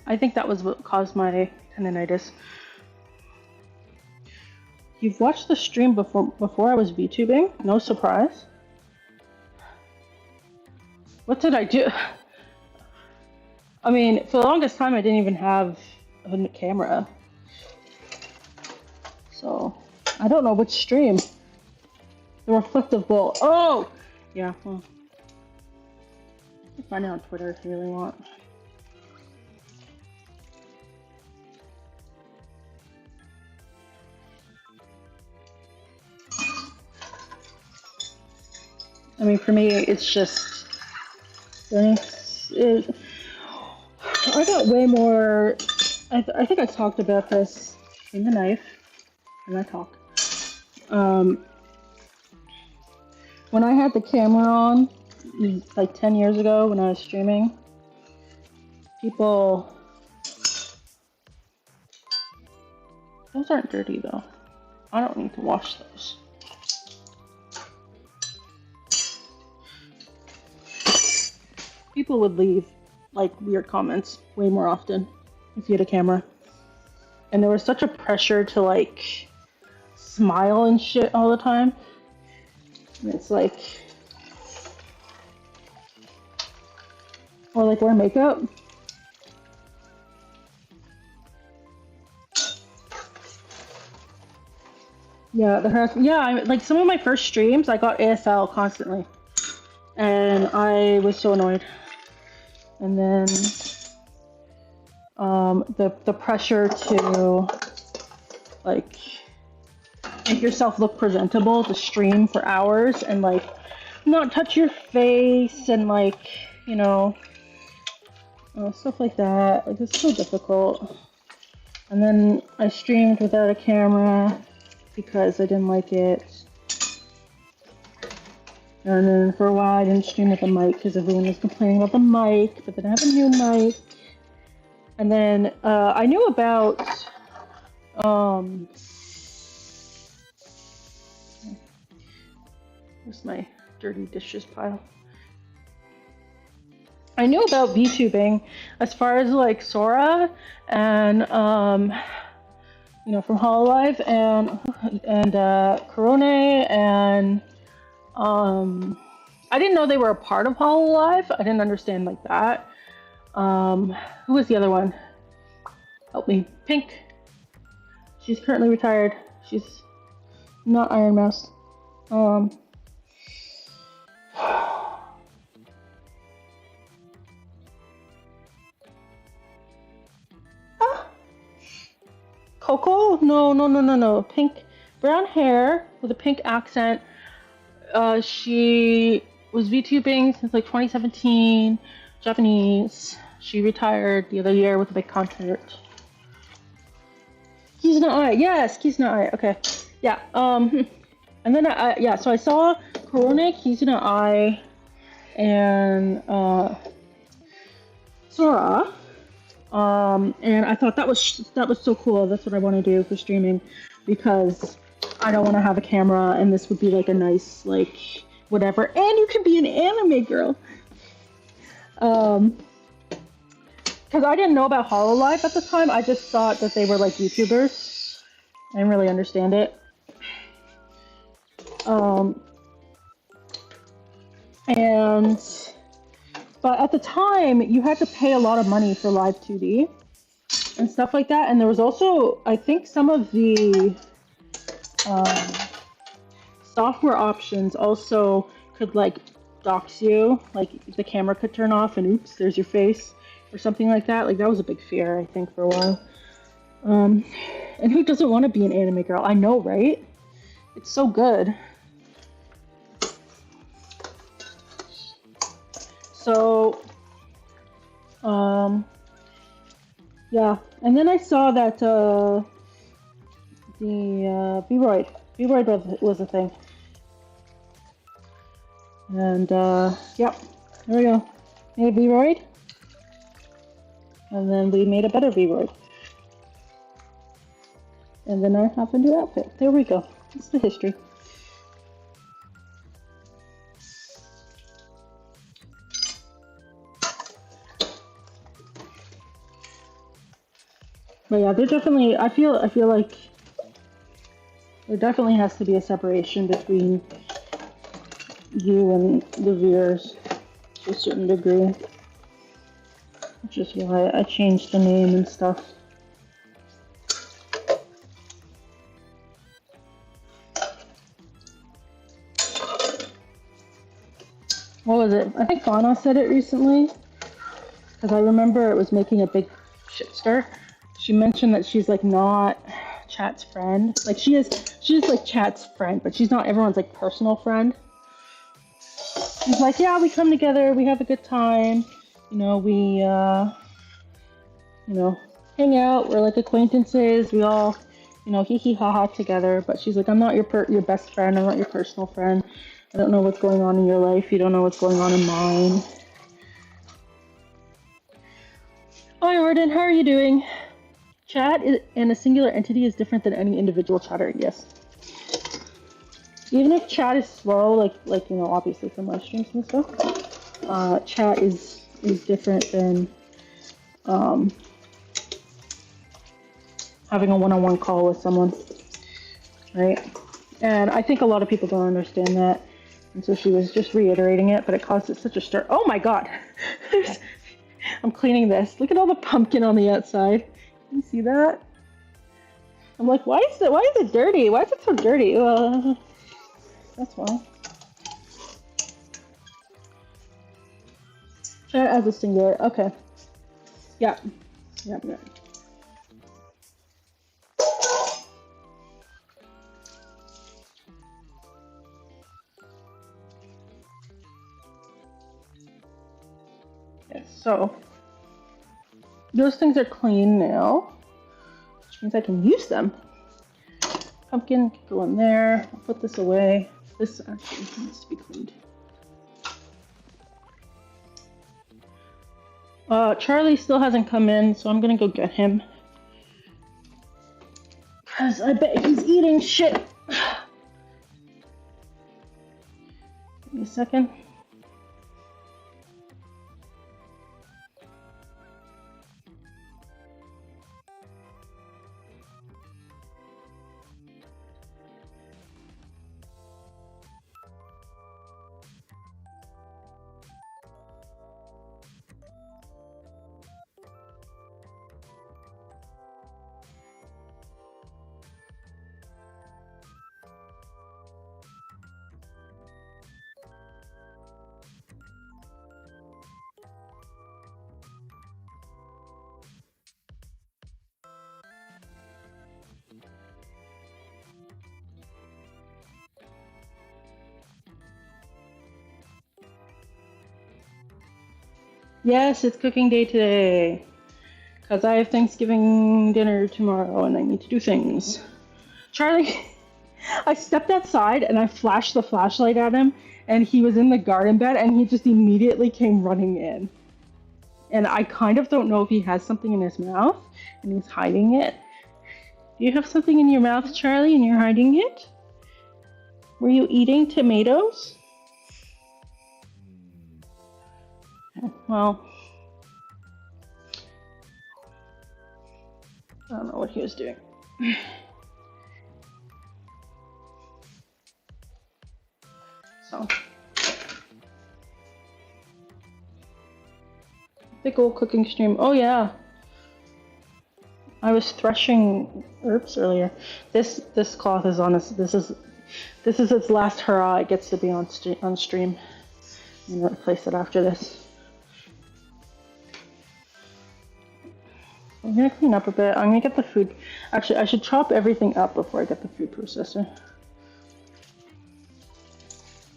I think that was what caused my tendinitis. You've watched the stream before I was VTubing? No surprise. What did I do? I mean, for the longest time I didn't even have a camera. So, I don't know which stream. The reflective bowl. Oh! Yeah, well. You can find it on Twitter if you really want. I mean, for me, it's just... I got way more... I think I talked about this in the knife. And I talk. When I had the camera on, like 10 years ago when I was streaming, people... Those aren't dirty though. I don't need to wash those. People would leave like weird comments way more often if you had a camera. And there was such a pressure to like smile and shit all the time. And it's like, or like wear makeup. Yeah, like some of my first streams, I got ASL constantly. And I was so annoyed. And then the pressure to like make yourself look presentable to stream for hours and like not touch your face and like, you know, stuff like that. Like it's so difficult. And then I streamed without a camera because I didn't like it. And then for a while I didn't stream with a mic because everyone was complaining about the mic, but then I have a new mic. And then I knew about where's my dirty dishes pile? I knew about VTubing as far as like Sora and you know, from Hololive and Corone and I didn't know they were a part of Hololive. I didn't understand like that. Who was the other one? Help me. Pink. She's currently retired. She's not Iron Mouse. Coco? No. Pink, brown hair with a pink accent. She was VTubing since like 2017. Japanese. She retired the other year with a big concert. Kizuna Ai. Yes, Kizuna Ai. Okay. Yeah. And then so I saw Korone, Kizuna Ai, and Sora. And I thought that was so cool. That's what I want to do for streaming, because I don't want to have a camera, and this would be like a nice like whatever. And you can be an anime girl. Because I didn't know about Hololive at the time. I just thought that they were like YouTubers. I didn't really understand it. But at the time, you had to pay a lot of money for Live 2D and stuff like that. And there was also, I think, some of the software options also could like dox you. Like the camera could turn off and oops, there's your face or something like that. Like that was a big fear, I think, for a while. And who doesn't want to be an anime girl? I know, right? It's so good. So, yeah, and then I saw that the V-Roid was a thing, and yep, there we go. Made a V-Roid, and then we made a better V-Roid, and then I have a new outfit. There we go. It's the history. But yeah, there definitely, I feel like there definitely has to be a separation between you and the viewers to a certain degree, which is why I changed the name and stuff. What was it? I think Fauna said it recently, because I remember it was making a big shit stir. She mentioned that she's like not Chat's friend. Like she's like Chat's friend, but she's not everyone's like personal friend. She's like, yeah, we come together, we have a good time, you know, we you know, hang out, we're like acquaintances, we all, you know, hee hee ha ha together. But she's like, I'm not your best friend, I'm not your personal friend. I don't know what's going on in your life, you don't know what's going on in mine. Hi Arden, how are you doing? Chat in a singular entity is different than any individual chatter, yes. Even if chat is slow, like you know, obviously from my streams and stuff, chat is different than having a one-on-one call with someone, right? And I think a lot of people don't understand that, and so she was just reiterating it, but it caused it such a stir. Oh my god! I'm cleaning this. Look at all the pumpkin on the outside. You see that? I'm like, why is it dirty? Why is it so dirty? That's why. Chat as a singular. Okay. Yeah. Yeah. Yes. So those things are clean now, which means I can use them. Pumpkin can go in there. I'll put this away. This actually needs to be cleaned. Charlie still hasn't come in, so I'm gonna go get him. Cause I bet he's eating shit. Give me a second. Yes, it's cooking day today. Because I have Thanksgiving dinner tomorrow and I need to do things. Charlie, I stepped outside and I flashed the flashlight at him and he was in the garden bed and he just immediately came running in. And I kind of don't know if he has something in his mouth and he's hiding it. Do you have something in your mouth, Charlie, and you're hiding it? Were you eating tomatoes? Well, I don't know what he was doing. So, big old cooking stream. Oh yeah, I was threshing herbs earlier. This cloth is on this. This is its last hurrah. It gets to be on stream. I'm gonna replace it after this. I'm gonna clean up a bit. I'm gonna get the food. Actually, I should chop everything up before I get the food processor.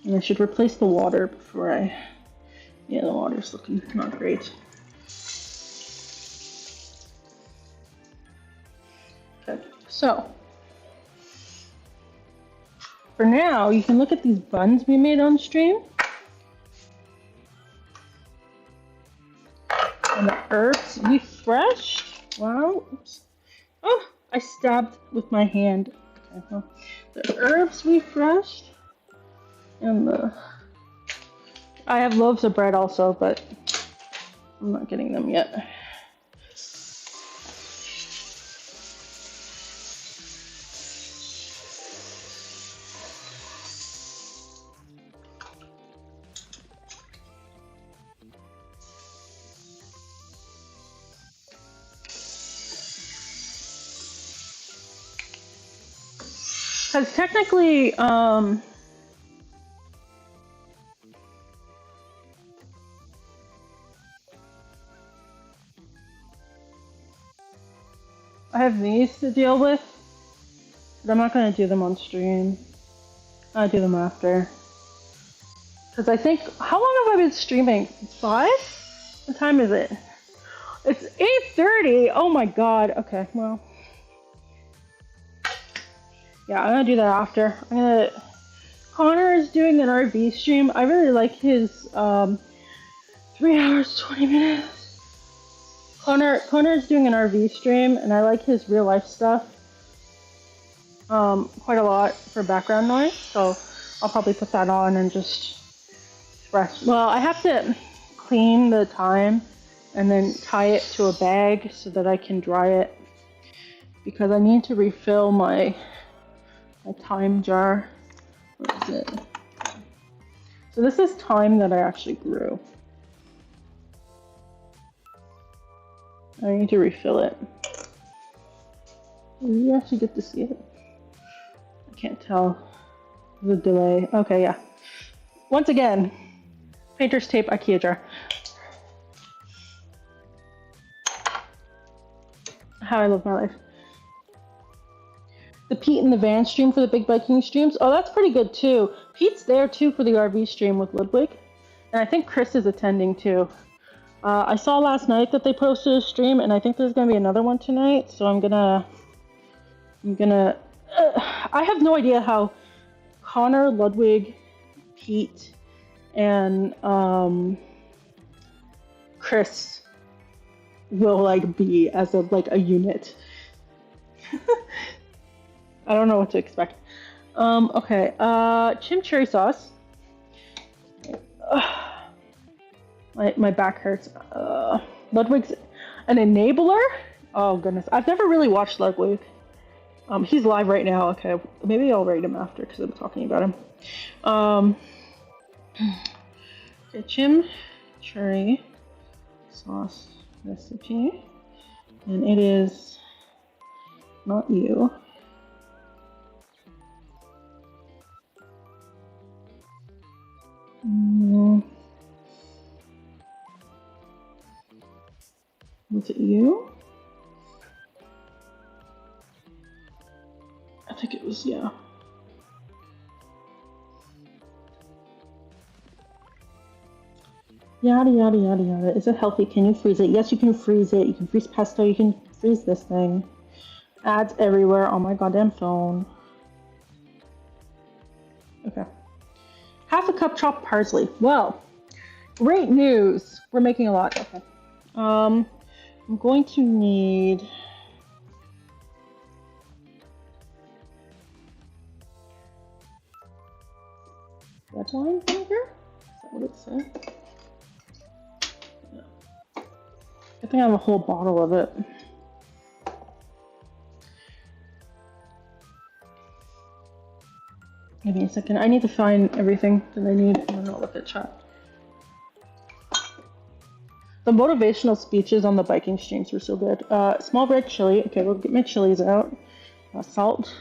And I should replace the water before I... Yeah, the water's looking not great. Okay, so... For now, you can look at these buns we made on stream. And the herbs we threshed. Wow, oops. Oh, I stabbed with my hand. Okay, well, the herbs we threshed. And I have loaves of bread also, but I'm not getting them yet. Because technically, I have these to deal with, but I'm not going to do them on stream. I'll do them after. Because I think, how long have I been streaming? 5? What time is it? It's 8:30. Oh my god. Okay, well. Yeah, I'm gonna do that after. Connor is doing an RV stream. I really like his 3 hours 20 minutes. Connor is doing an RV stream, and I like his real life stuff quite a lot for background noise. So I'll probably put that on and just express. Well, I have to clean the thyme and then tie it to a bag so that I can dry it, because I need to refill my thyme jar. What is it? So this is thyme that I actually grew. I need to refill it. You actually get to see it. I can't tell the delay. Okay, yeah. Once again, painter's tape IKEA jar. How I live my life. The Pete in the van stream for the big biking streams. Oh, that's pretty good too. Pete's there too for the RV stream with Ludwig. And I think Chris is attending too. I saw last night that they posted a stream, and I think there's gonna be another one tonight. So I'm gonna. I have no idea how Connor, Ludwig, Pete, and Chris will be as a unit. I don't know what to expect. Okay, chimichurri sauce. My back hurts. Ludwig's an enabler? Oh goodness, I've never really watched Ludwig. He's live right now. Okay, maybe I'll rate him after because I'm talking about him. Okay, chimichurri sauce recipe, and it is not you. Was it you? I think it was, yeah. Yada yada yada yada. Is it healthy? Can you freeze it? Yes, you can freeze it. You can freeze pesto. You can freeze this thing. Ads everywhere on my goddamn phone. Okay. Half a cup chopped parsley. Well, great news. We're making a lot. Okay. I'm going to need red wine vinegar. Is that what it said? Yeah. I think I have a whole bottle of it. Give me a second. I need to find everything that I need, and then I'll look at chat. The motivational speeches on the biking streams were so good. Small red chili. Okay, we'll get my chilies out. Salt.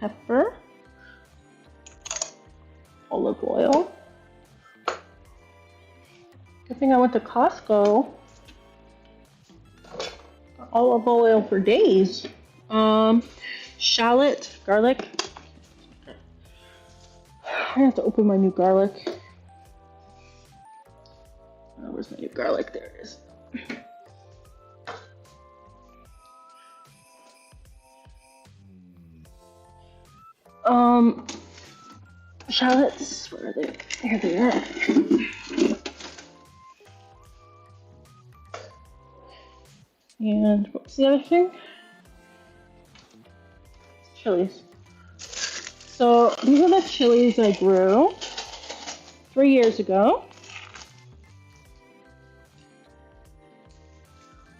Pepper. Olive oil. Good thing I went to Costco. Olive oil for days. Shallot, garlic. I have to open my new garlic. Oh, where's my new garlic? There it is. Shallots, where are they? Here they are. And what's the other thing? Chilies. So these are the chilies I grew 3 years ago.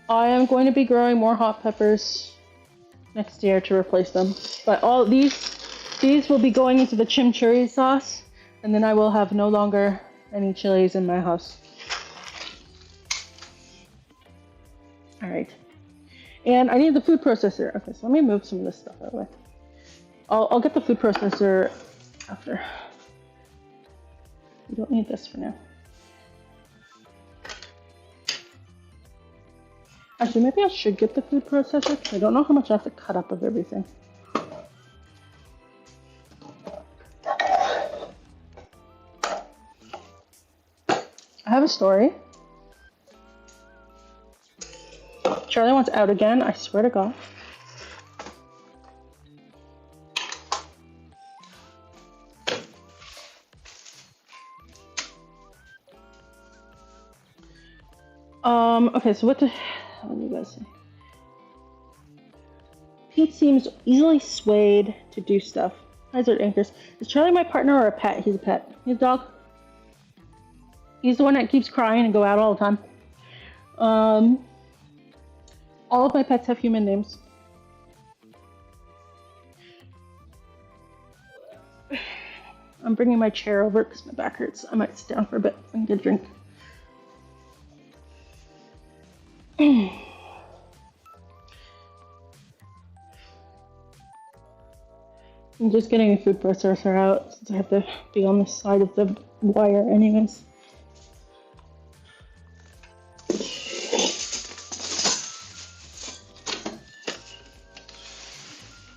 I am going to be growing more hot peppers next year to replace them. But all these will be going into the chimichurri sauce, and then I will have no longer any chilies in my house. All right. And I need the food processor. Okay, so let me move some of this stuff out of the way. I'll get the food processor after. We don't need this for now. Actually, maybe I should get the food processor because I don't know how much I have to cut up of everything. I have a story. Charlie wants out again, I swear to God. Okay, so what do you guys say? Pete seems easily swayed to do stuff. Hazard anchors. Is Charlie my partner or a pet? He's a pet. He's a dog. He's the one that keeps crying and go out all the time. All of my pets have human names. I'm bringing my chair over because my back hurts. I might sit down for a bit and get a drink. I'm just getting a food processor out since I have to be on the side of the wire anyways.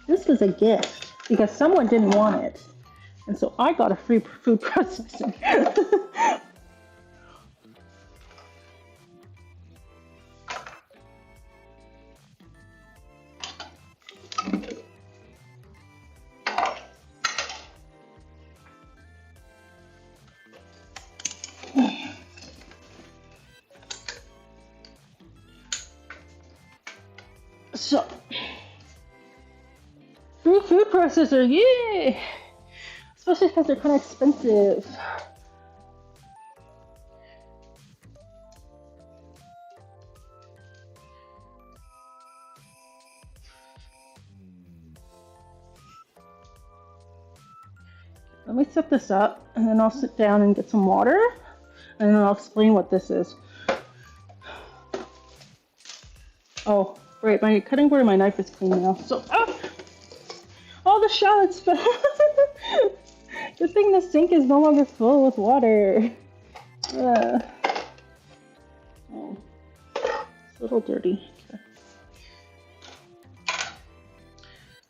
This was a gift because someone didn't want it. And so I got a free food processor. So, free food processor, yay! Especially because they're kind of expensive. Let me set this up, and then I'll sit down and get some water, and then I'll explain what this is. Oh, right, my cutting board and my knife is clean now. So, all the shallots fell. Good thing the sink is no longer full with water. Oh, it's a little dirty. Okay.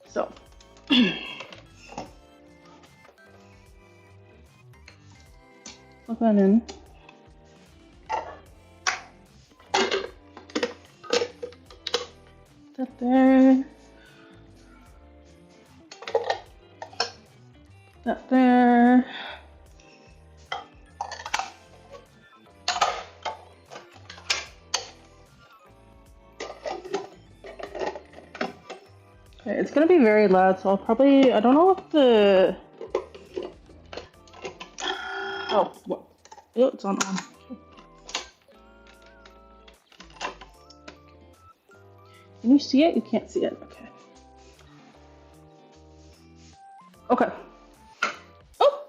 So, plug that in. That there. That there. Okay, it's gonna be very loud, so I'll probably, I don't know if the, oh, what? Oh, it's on. Can you see it? You can't see it. Okay. Okay. Oh!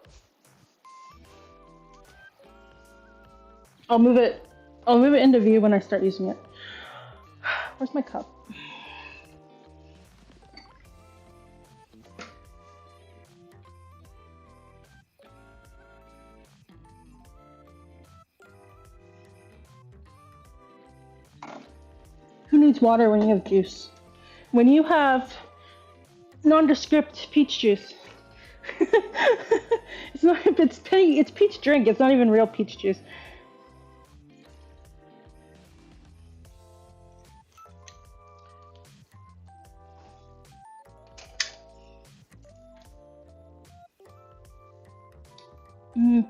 I'll move it into view when I start using it. Where's my cup? Who needs water when you have juice? When you have nondescript peach juice. It's not, it's peach drink, it's not even real peach juice.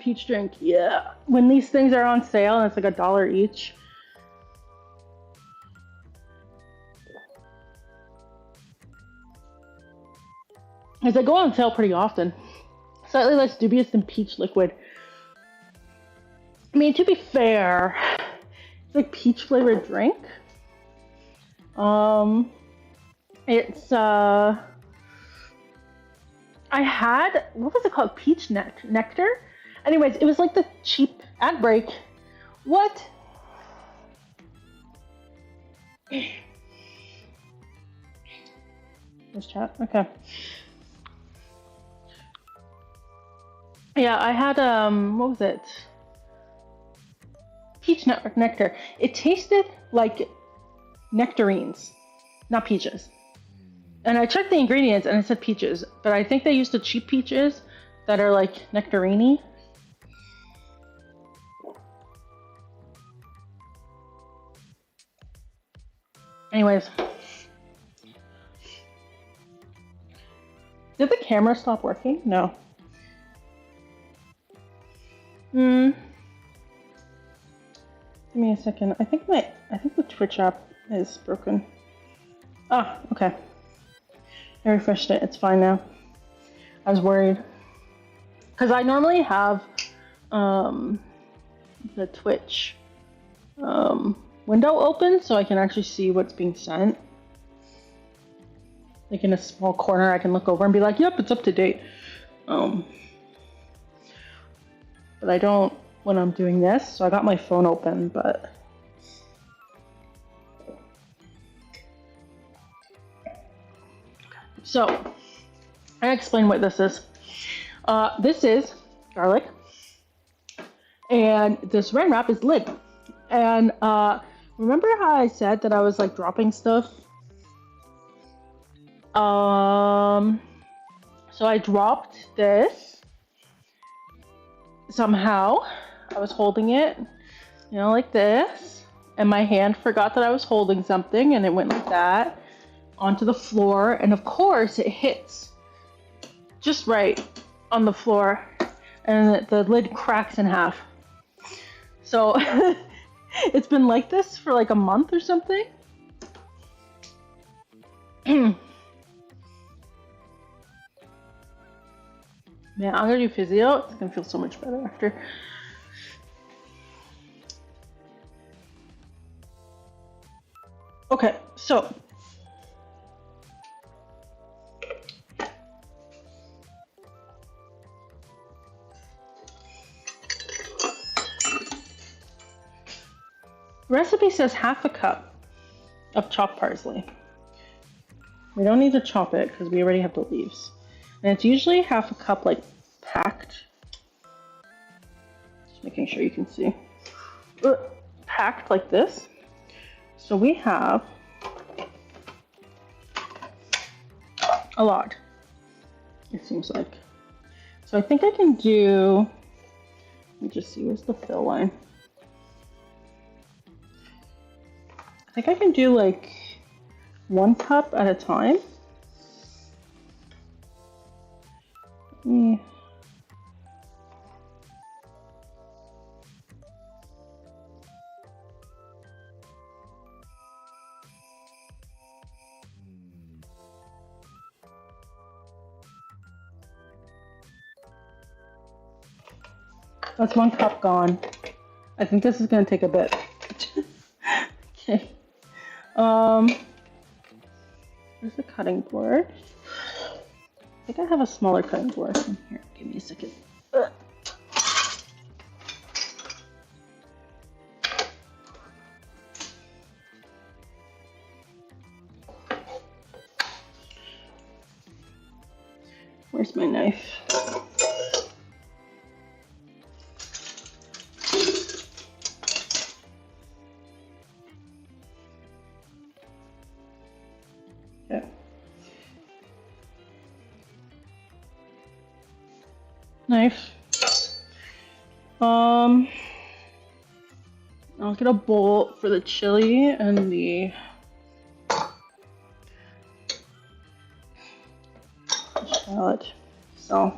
Peach drink, yeah. When these things are on sale and it's like $1 each. As they go on sale pretty often. Slightly less dubious than peach liquid. I mean, to be fair, it's like peach flavored drink. It's I had, what was it called? Peach nectar? Anyways, it was like the cheap ad break. What? This chat? Okay. Yeah, I had, what was it? Peach nectar. It tasted like nectarines, not peaches. And I checked the ingredients and it said peaches, but I think they used the cheap peaches that are like nectarini. Anyways. Did the camera stop working? No. Give me a second. I think the Twitch app is broken. Ah, okay. I refreshed it. It's fine now. I was worried. Because I normally have the Twitch window open so I can actually see what's being sent. Like in a small corner I can look over and be like, yep, it's up to date. But I don't when I'm doing this, so I got my phone open, but so I explain what this is. This is garlic, and this Saran wrap is lid. And remember how I said that I was like dropping stuff? So I dropped this somehow. I was holding it, you know, like this, and my hand forgot that I was holding something, and it went like that onto the floor, and of course it hits just right on the floor, and the lid cracks in half. So it's been like this for like a month or something. Man, I'm gonna do physio. It's gonna feel so much better after. Okay, so recipe says half a cup of chopped parsley. We don't need to chop it because we already have the leaves. And it's usually half a cup, like, packed. Just making sure you can see. Packed like this. So we have a lot, it seems like. So I think I can do, let me just see, where's the fill line? I think I can do like 1 cup at a time. That's 1 cup gone. I think this is gonna take a bit. Okay. Where's the cutting board? I think I have a smaller cutting board. Here, give me a second. Where's my knife? Okay. Knife. I'll get a bowl for the chili and the shallot. So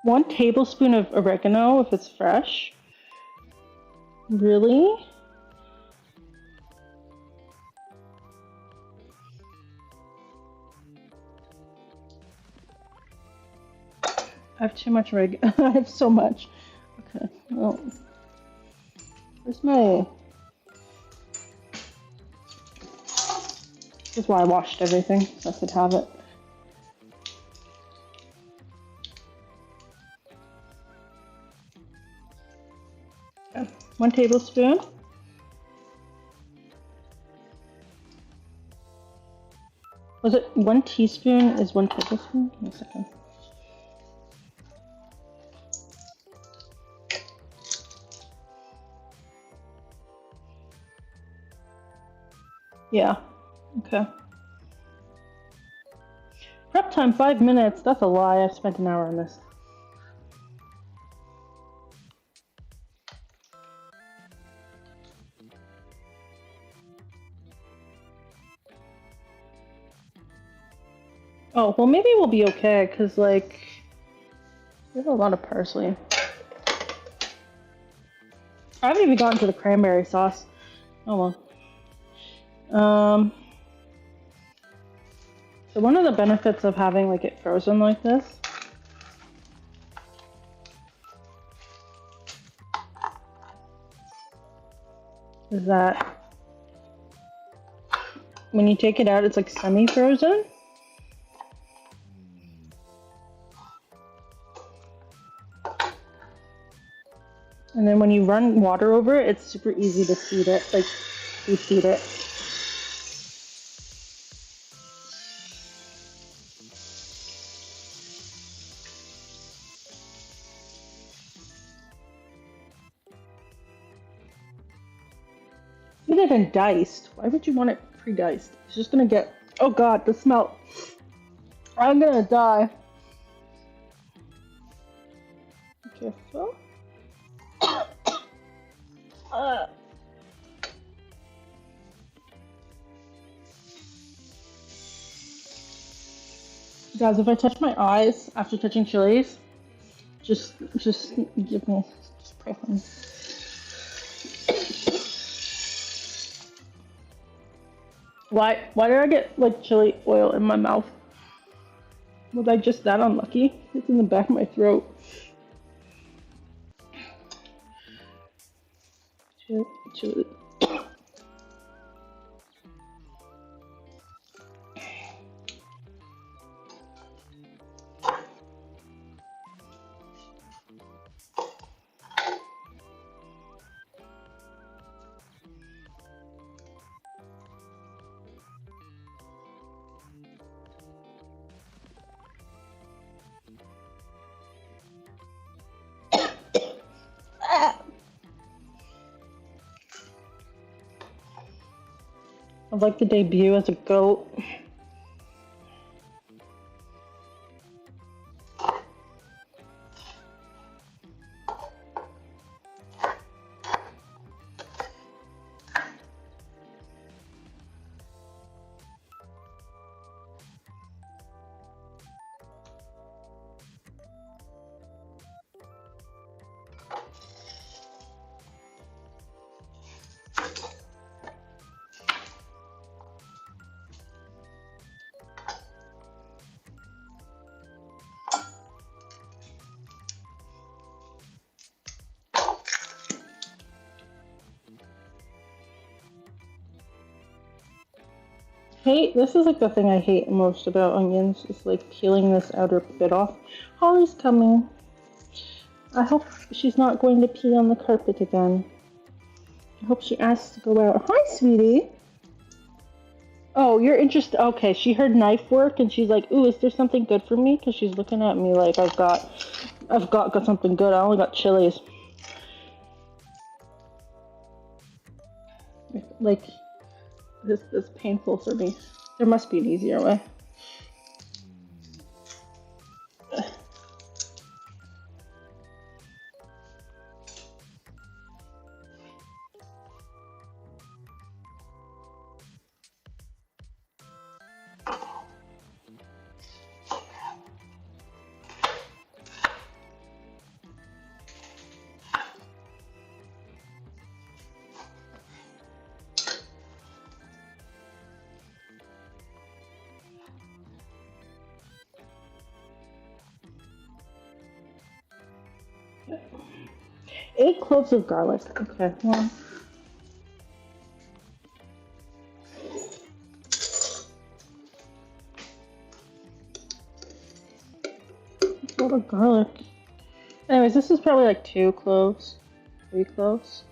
one tablespoon of oregano if it's fresh. Really? I have too much I have so much. Okay. Well, where's my This is why I washed everything, so I could have it. Okay. 1 tablespoon. Was it 1 teaspoon is 1 tablespoon? Give me a second. Yeah, okay. Prep time 5 minutes. That's a lie. I've spent an hour on this. Oh, well maybe we'll be okay, because like, we have a lot of parsley. I haven't even gotten to the cranberry sauce. Oh well. So one of the benefits of having like it frozen like this is that when you take it out, it's like semi-frozen. And then when you run water over it, it's super easy to seed it, like reseed it. It's not even diced. Why would you want it pre-diced? It's just gonna get, oh god, the smell. I'm gonna die. Be careful. Guys, if I touch my eyes after touching chilies, just give me, just pray for me. Why did I get like chili oil in my mouth? Was I just that unlucky? It's in the back of my throat. Chili. I'd like to debut as a goat. This is like the thing I hate most about onions, is like peeling this outer bit off. Holly's coming. I hope she's not going to pee on the carpet again. I hope she asks to go out. Hi, sweetie. Oh, you're interested. Okay, she heard knife work and she's like, ooh, is there something good for me? Because she's looking at me like I've got something good. I only got chilies. Like, this is painful for me. There must be an easier way. Okay. 8 cloves of garlic. Okay, well. lot of garlic. Anyways, this is probably like 2 cloves, 3 cloves.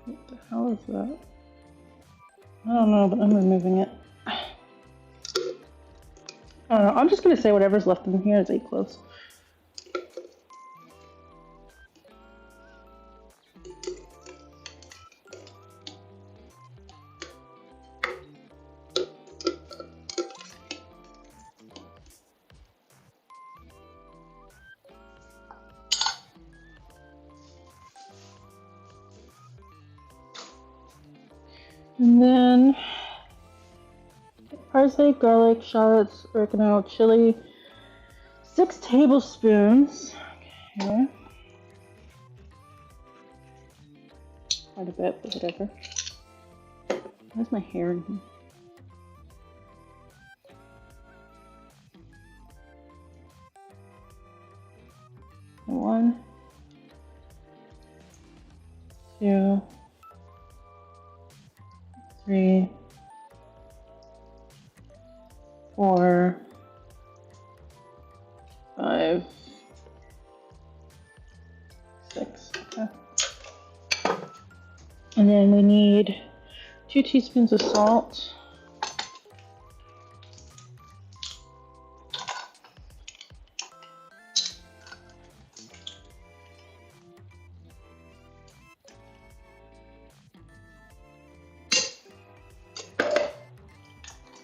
What the hell is that? I don't know, but I'm removing it. I don't know. I'm just gonna say whatever's left in here is 8 cloves. And then parsley, garlic, shallots, oregano, chili, 6 tablespoons. Okay. Quite a bit, but whatever. Where's my hair in here? One, 2, 3, 4, 5, 6. Okay. And then we need 2 teaspoons of salt.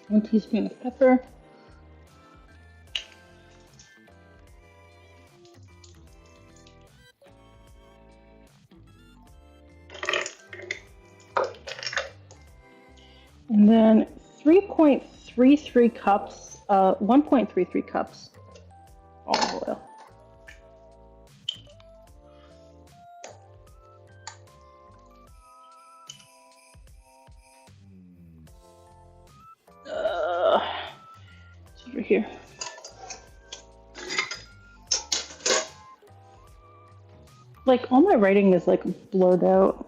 One teaspoon of pepper. And then 3.33 cups, 1.33 cups olive oil. It's over here. Like, all my writing is like blurred out.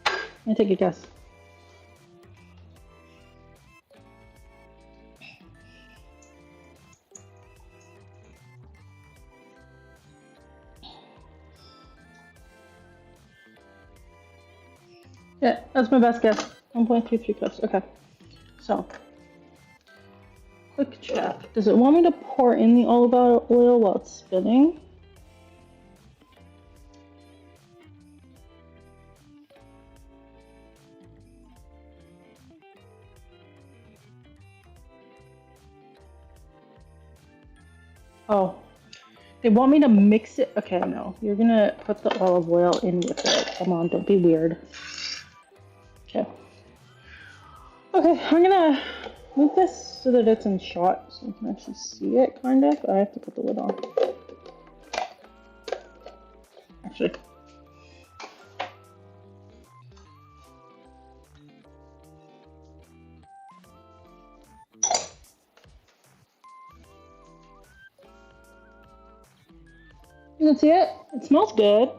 Let me take a guess. Yeah, that's my best guess. 1.33 cups. Okay. So, quick check. Does it want me to pour in the olive oil while it's spinning? Oh, they want me to mix it. Okay, no. You're gonna put the olive oil in with it. Come on, don't be weird. Okay. Okay, I'm gonna move this so that it's in shot so you can actually see it, kind of. I have to put the lid on. Actually. You can see it? It smells good.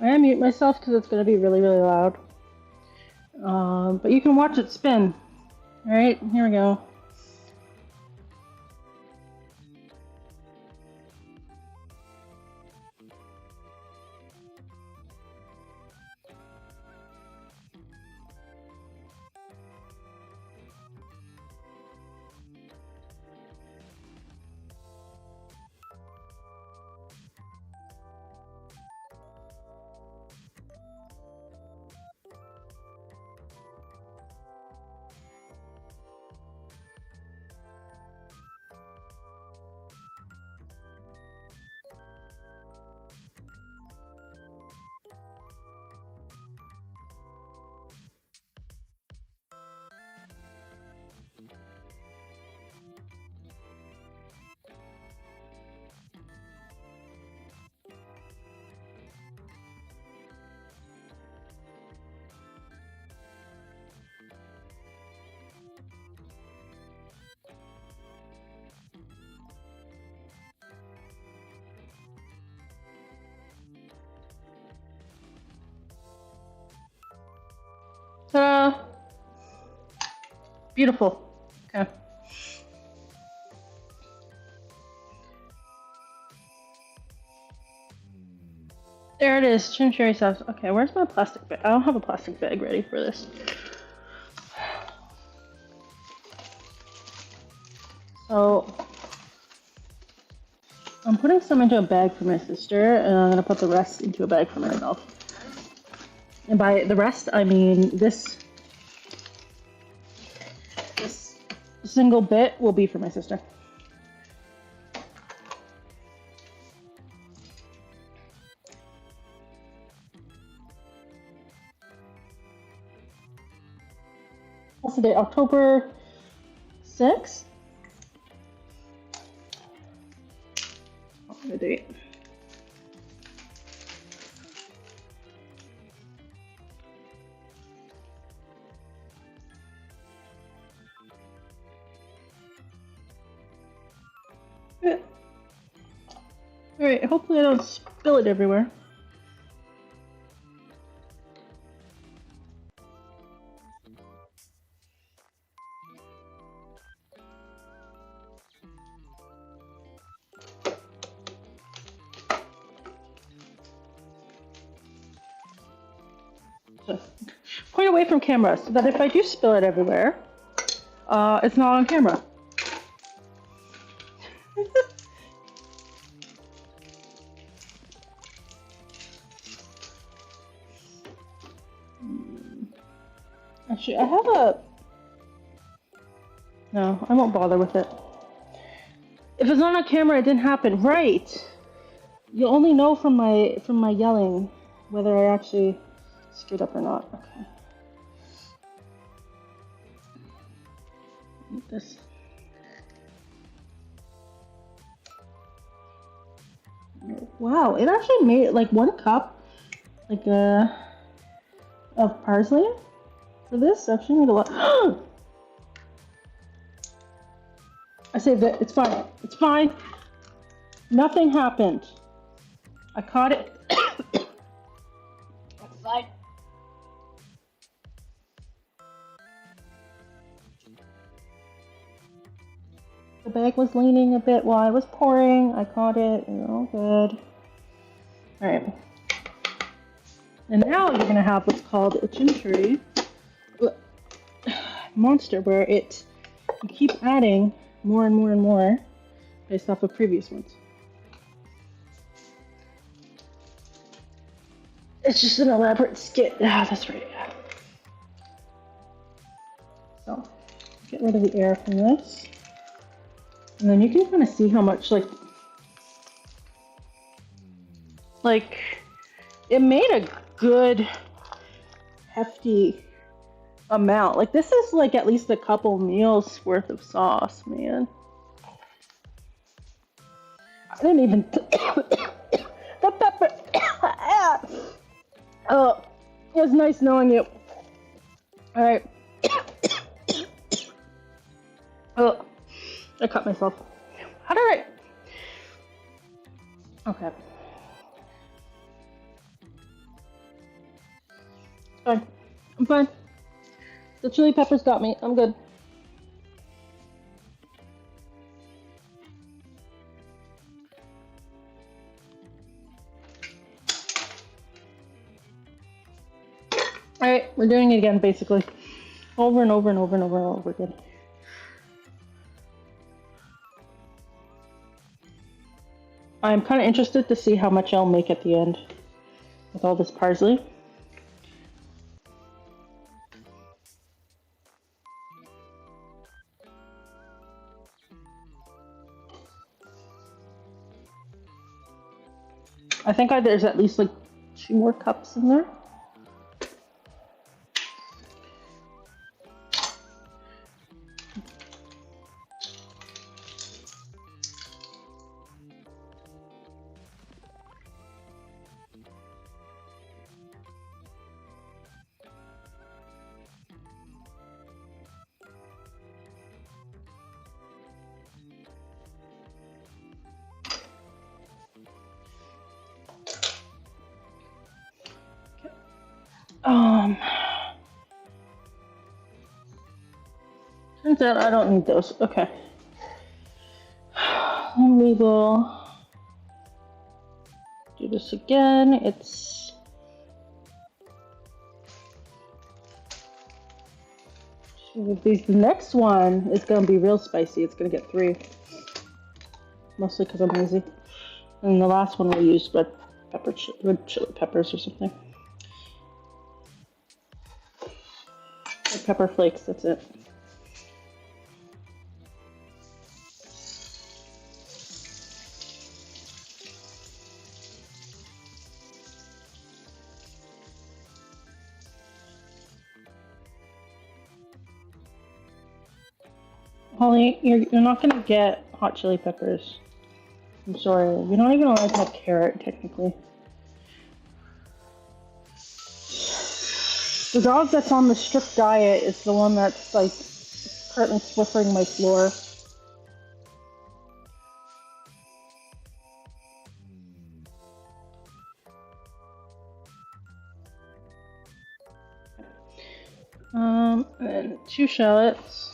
I'm gonna mute myself because it's gonna be really, really loud. But you can watch it spin. Alright, here we go. Beautiful. Okay. There it is, chimichurri sauce. Okay, where's my plastic bag? I don't have a plastic bag ready for this. So, I'm putting some into a bag for my sister, and I'm gonna put the rest into a bag for myself. And by the rest, I mean this single bit will be for my sister. What's the date? October 6th? What's the date? Yeah. Alright, hopefully I don't spill it everywhere. So, point away from camera so that if I do spill it everywhere, it's not on camera. Actually, I have a... No, I won't bother with it. If it's not on camera, it didn't happen. Right! You'll only know from my yelling whether I actually screwed up or not. Okay. Eat this. Wow, it actually made like 1 cup, like of parsley for this. Actually made a lot. I saved it. It's fine. It's fine. Nothing happened. I caught it. It's fine. The bag was leaning a bit while I was pouring. I caught it. It's all good. Alright. And now you're going to have what's called a chimichurri monster, where you keep adding more and more and more based off of previous ones. It's just an elaborate skit. Ah, that's right. So, get rid of the air from this. And then you can kind of see how much, like, it made a good, hefty amount. Like, this is, like, at least a couple meals worth of sauce, man. I didn't even... The pepper... Oh, it was nice knowing you. Alright. Oh, I cut myself. How did I... Okay. Fine. I'm fine. The chili peppers got me. I'm good. Alright, we're doing it again, basically. Over and over and over and over and over again. I'm kind of interested to see how much I'll make at the end with all this parsley. I think there's at least like 2 more cups in there. turns out I don't need those. Okay. And we will do this again. The next one is going to be real spicy. It's going to get 3. Mostly because I'm lazy. And the last one we'll use red chili peppers or something. Red pepper flakes, that's it. Holly, you're not going to get hot chili peppers. I'm sorry. You're not even allowed to have carrot, technically. The dog that's on the strict diet is the one that's, like, currently swiffering my floor. And then 2 shallots.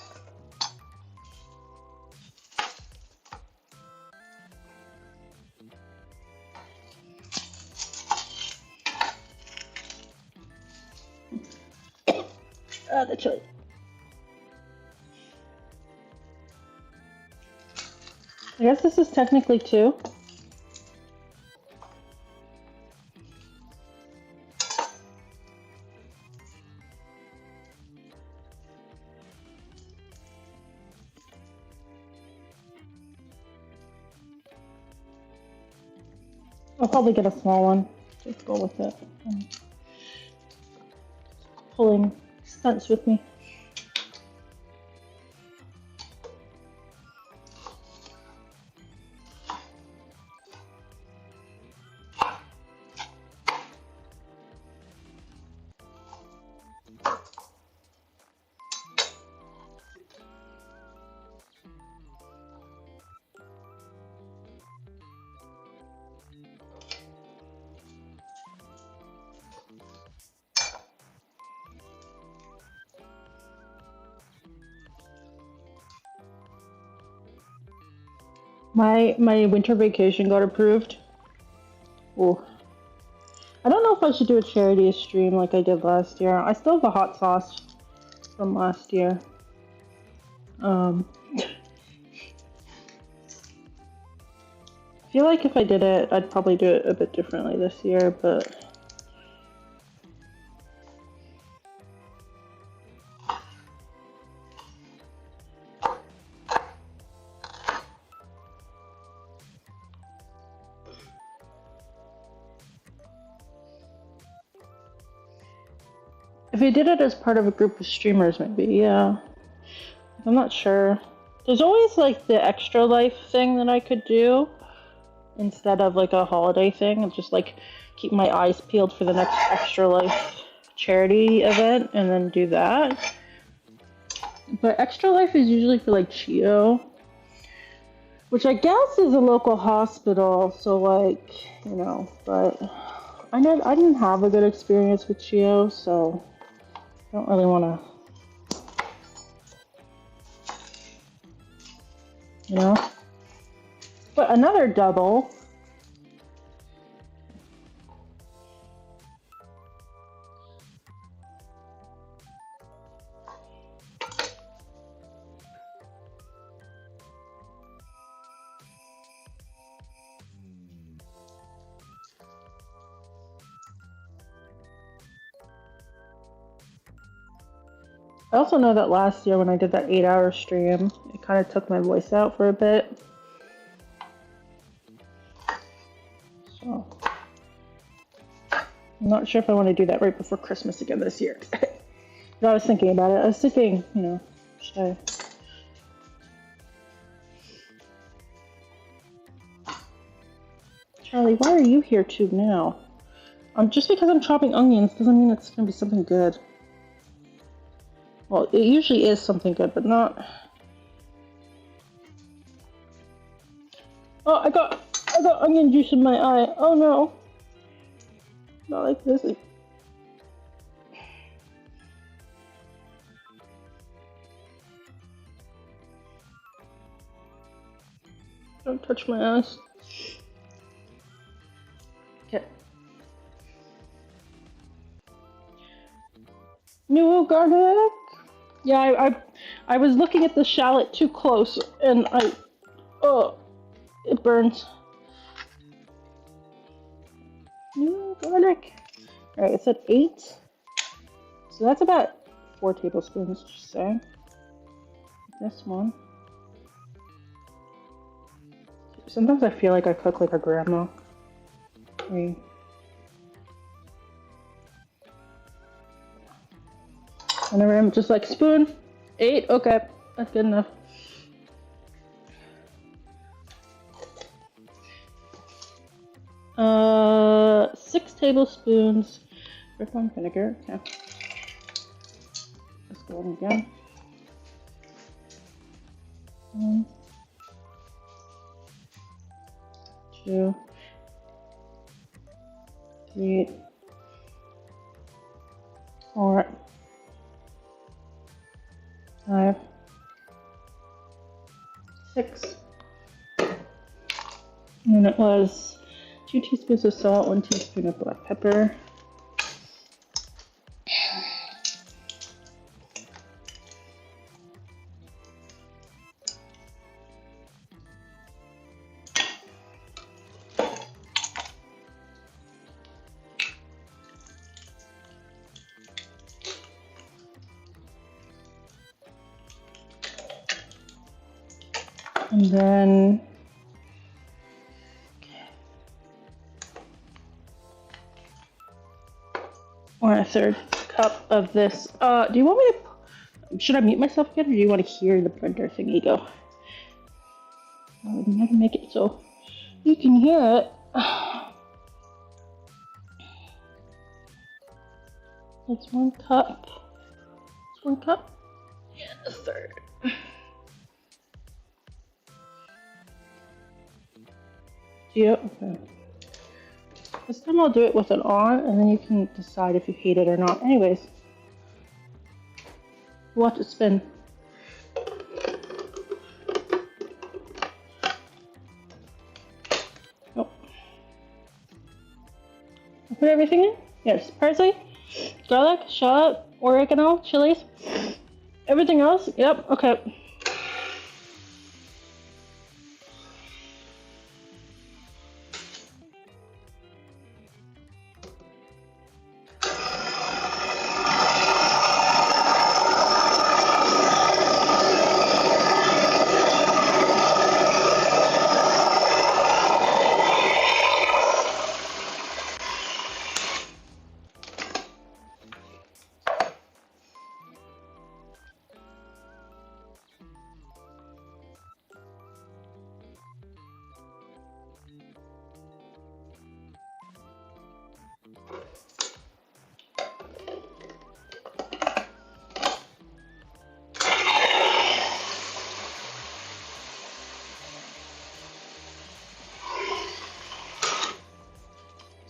The chili. I guess this is technically 2. I'll probably get a small one. Just go with it. I'm pulling stunts with me. My winter vacation got approved. Ooh. I don't know if I should do a charity stream like I did last year. I still have the hot sauce from last year. I feel like if I did it, I'd probably do it a bit differently this year, but... If we did it as part of a group of streamers, maybe, yeah. I'm not sure. There's always, like, the extra life thing that I could do instead of, like, a holiday thing. And just, like, keep my eyes peeled for the next extra life charity event and then do that. But extra life is usually for, like, CHIO, which I guess is a local hospital, so, like, you know, but I didn't have a good experience with CHIO, so I don't really want to, you know. But another double. I also know that last year when I did that 8-hour stream, it kind of took my voice out for a bit. So, I'm not sure if I want to do that right before Christmas again this year. But I was thinking about it. I was thinking, you know, should I... Charlie, why are you here too now? Just because I'm chopping onions doesn't mean it's going to be something good. Well, it usually is something good, but not... Oh, I got onion juice in my eye. Oh no. Not like this. Don't touch my eyes. Okay. New garlic. Yeah, I was looking at the shallot too close, and it burns. New garlic. All right, it said 8, so that's about 4 tablespoons. Just saying. This one. Sometimes I feel like I cook like a grandma. Whenever I'm just like, spoon, 8, okay, that's good enough. Uh, 6 tablespoons red wine vinegar. Okay. Let's go in again. 1, 2, 3, 4, 5, 6. And it was 2 teaspoons of salt, 1 teaspoon of black pepper. And then 1/3 cup of this. Do you want me to? Should I mute myself again, or do you want to hear the blender thingy go? I'm gonna make it so you can hear it. It's 1 cup. It's 1 cup and 1/3. Yeah. Okay. This time I'll do it with it on, and then you can decide if you hate it or not. Anyways, watch it spin. Oh. I put everything in? Yes. Parsley, garlic, shallot, oregano, chilies. Everything else? Yep. Okay.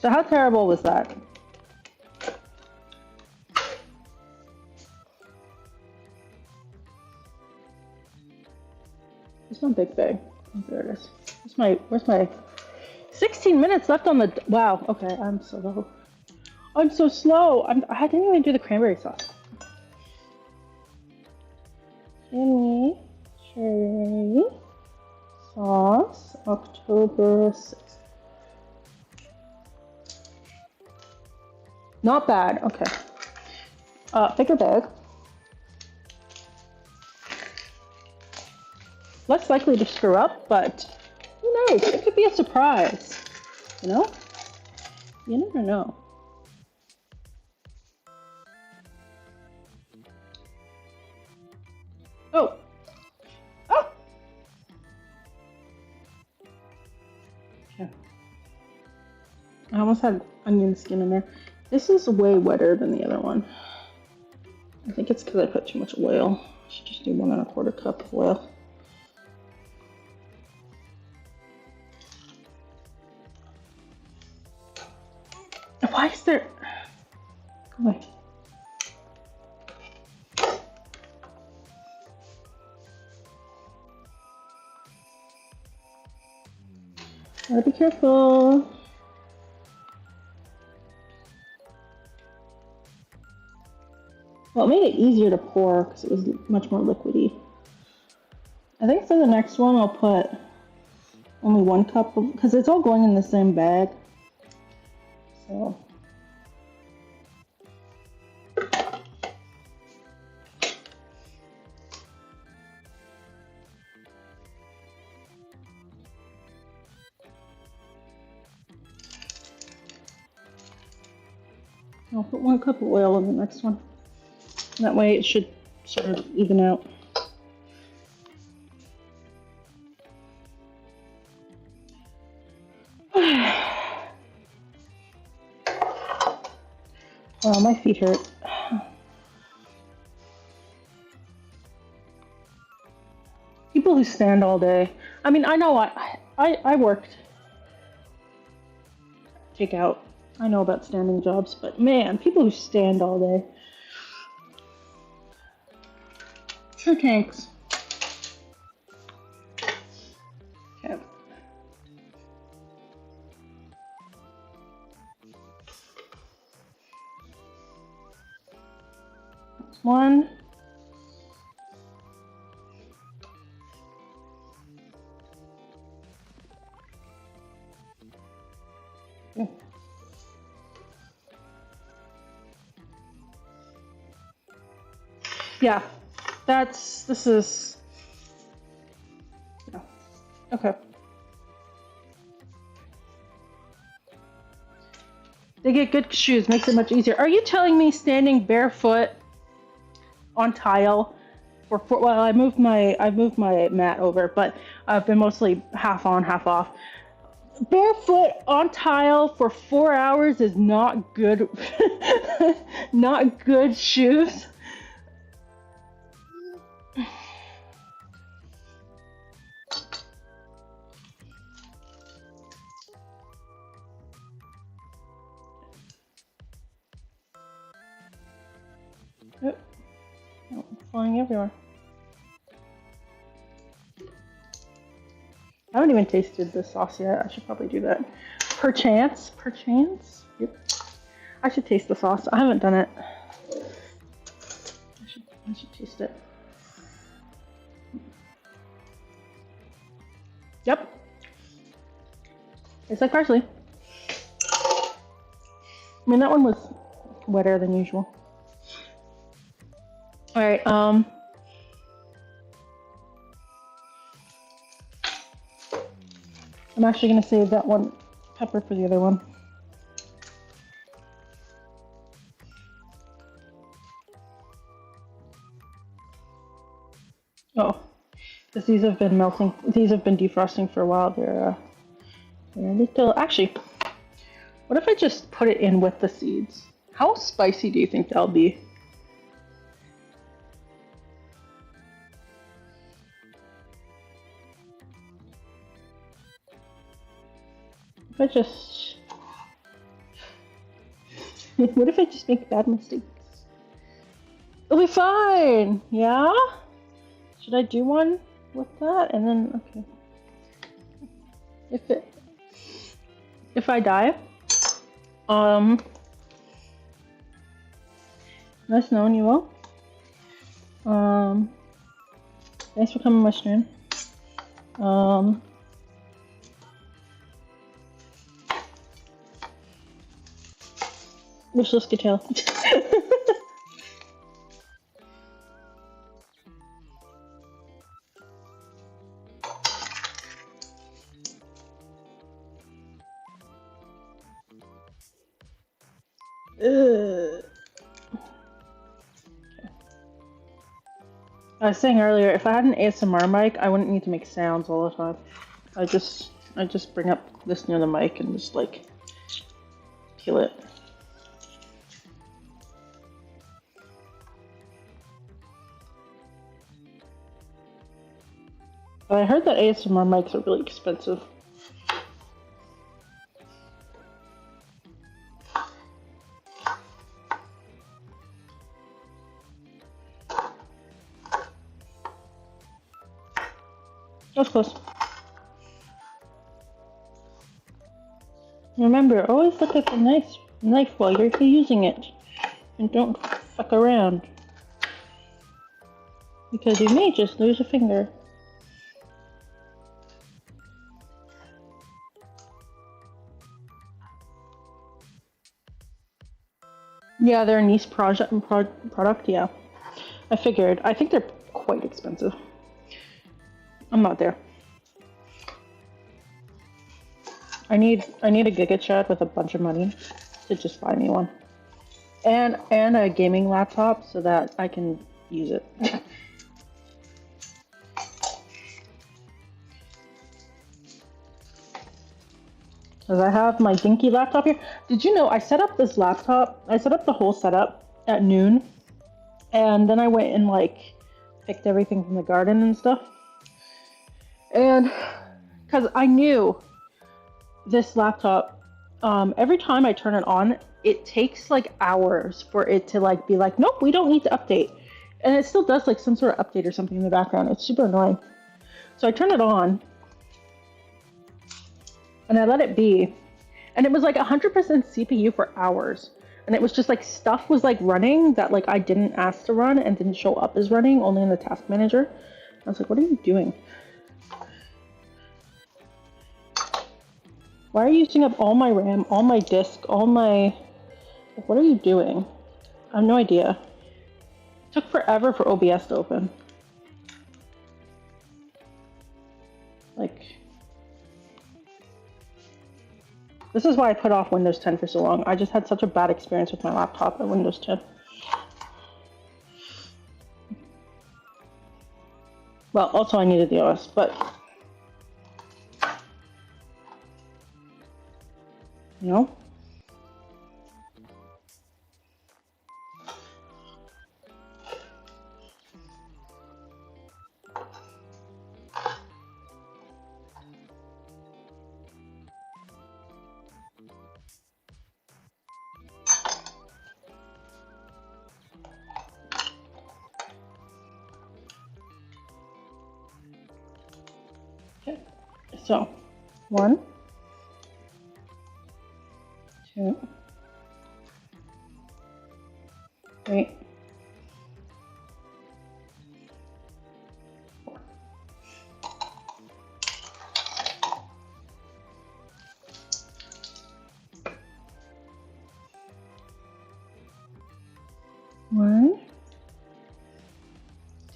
So how terrible was that? It's not big bag. Oh, there it is. Where's my 16 minutes left on the wow, okay, I'm slow. I'm so slow. I didn't even do the cranberry sauce. Chimichurri sauce, October 6th. Not bad, okay. Bigger bag. Less likely to screw up, but who knows? It could be a surprise. You know? You never know. Oh! Oh! Okay. I almost had onion skin in there. This is way wetter than the other one. I think it's because I put too much oil. I should just do 1 1/4 cup of oil. Why is there... Go away. careful. Well, it made it easier to pour because it was much more liquidy. I think for the next one I'll put only 1 cup of, because it's all going in the same bag. So. I'll put 1 cup of oil in the next one. That way it should sort of even out. Wow, my feet hurt. People who stand all day. I mean, I know I worked takeout. I know about standing jobs, but man, people who stand all day. Sure tanks. Okay. That's 1. Okay. Yeah, this is, yeah. Okay. They get good shoes, makes it much easier. Are you telling me standing barefoot on tile well, I moved my mat over, but I've been mostly half on, half off. Barefoot on tile for 4 hours is not good. Not good shoes. Oh, flying everywhere. I haven't even tasted the sauce yet. I should probably do that. Perchance. Yep. I should taste the sauce. I haven't done it. I should taste it. Yep. Tastes like parsley. I mean, that one was wetter than usual. All right. I'm actually gonna save that one pepper for the other one. Oh, because these have been melting. These have been defrosting for a while. They're a little. Actually, what if I just put it in with the seeds? How spicy do you think that'll be? If I just... What if I just make bad mistakes? It'll be fine! Yeah? Should I do one with that? And then, okay. If I die, nice knowing you all. Thanks for coming, my stream. Wishless could tell. I was saying earlier, if I had an ASMR mic, I wouldn't need to make sounds all the time. I just bring up this near the mic and just like peel it. But I heard that ASMR mics are really expensive. That was close. Remember, always look at the knife while you're using it. And don't fuck around. Because you may just lose a finger. Yeah, they're a niche product, yeah. I figured. I think they're quite expensive. I'm not there. I need a Giga Chad with a bunch of money to just buy me one. And a gaming laptop so that I can use it. Because I have my dinky laptop here. Did you know I set up this laptop? I set up the whole setup at noon. And then I went and like picked everything from the garden and stuff. And because I knew this laptop, every time I turn it on, it takes like hours for it to like be like, nope, we don't need to update. And it still does like some sort of update or something in the background. It's super annoying. So I turn it on and I let it be. And it was like 100% CPU for hours. And it was just like stuff was like running that like I didn't ask to run and didn't show up as running, only in the task manager. I was like, what are you doing? Why are you using up all my RAM, all my disk, all my... What are you doing? I have no idea. It took forever for OBS to open. Like... This is why I put off Windows 10 for so long. I just had such a bad experience with my laptop at Windows 10. Well, also I needed the OS, but... You know? Okay, so 1, 2, 3, 4. One,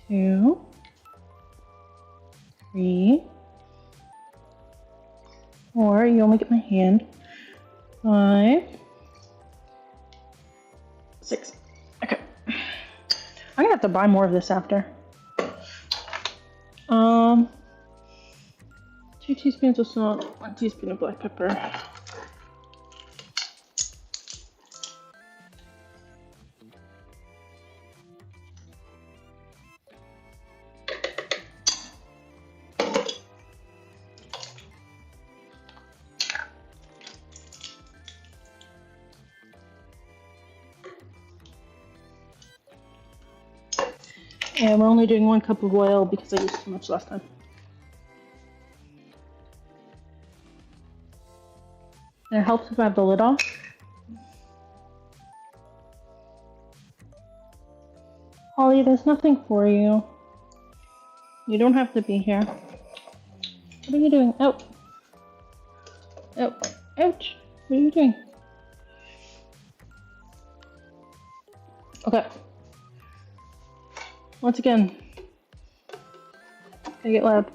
2, 3, 4. You only get my hand. 5, 6. Okay. I'm gonna have to buy more of this after. 2 teaspoons of salt, 1 teaspoon of black pepper. And we're only doing 1 cup of oil because I used too much last time. And it helps if I have the lid off. Holly, there's nothing for you. You don't have to be here. What are you doing? Oh. Oh. Ouch. What are you doing? Okay. Once again. Gotta get loud.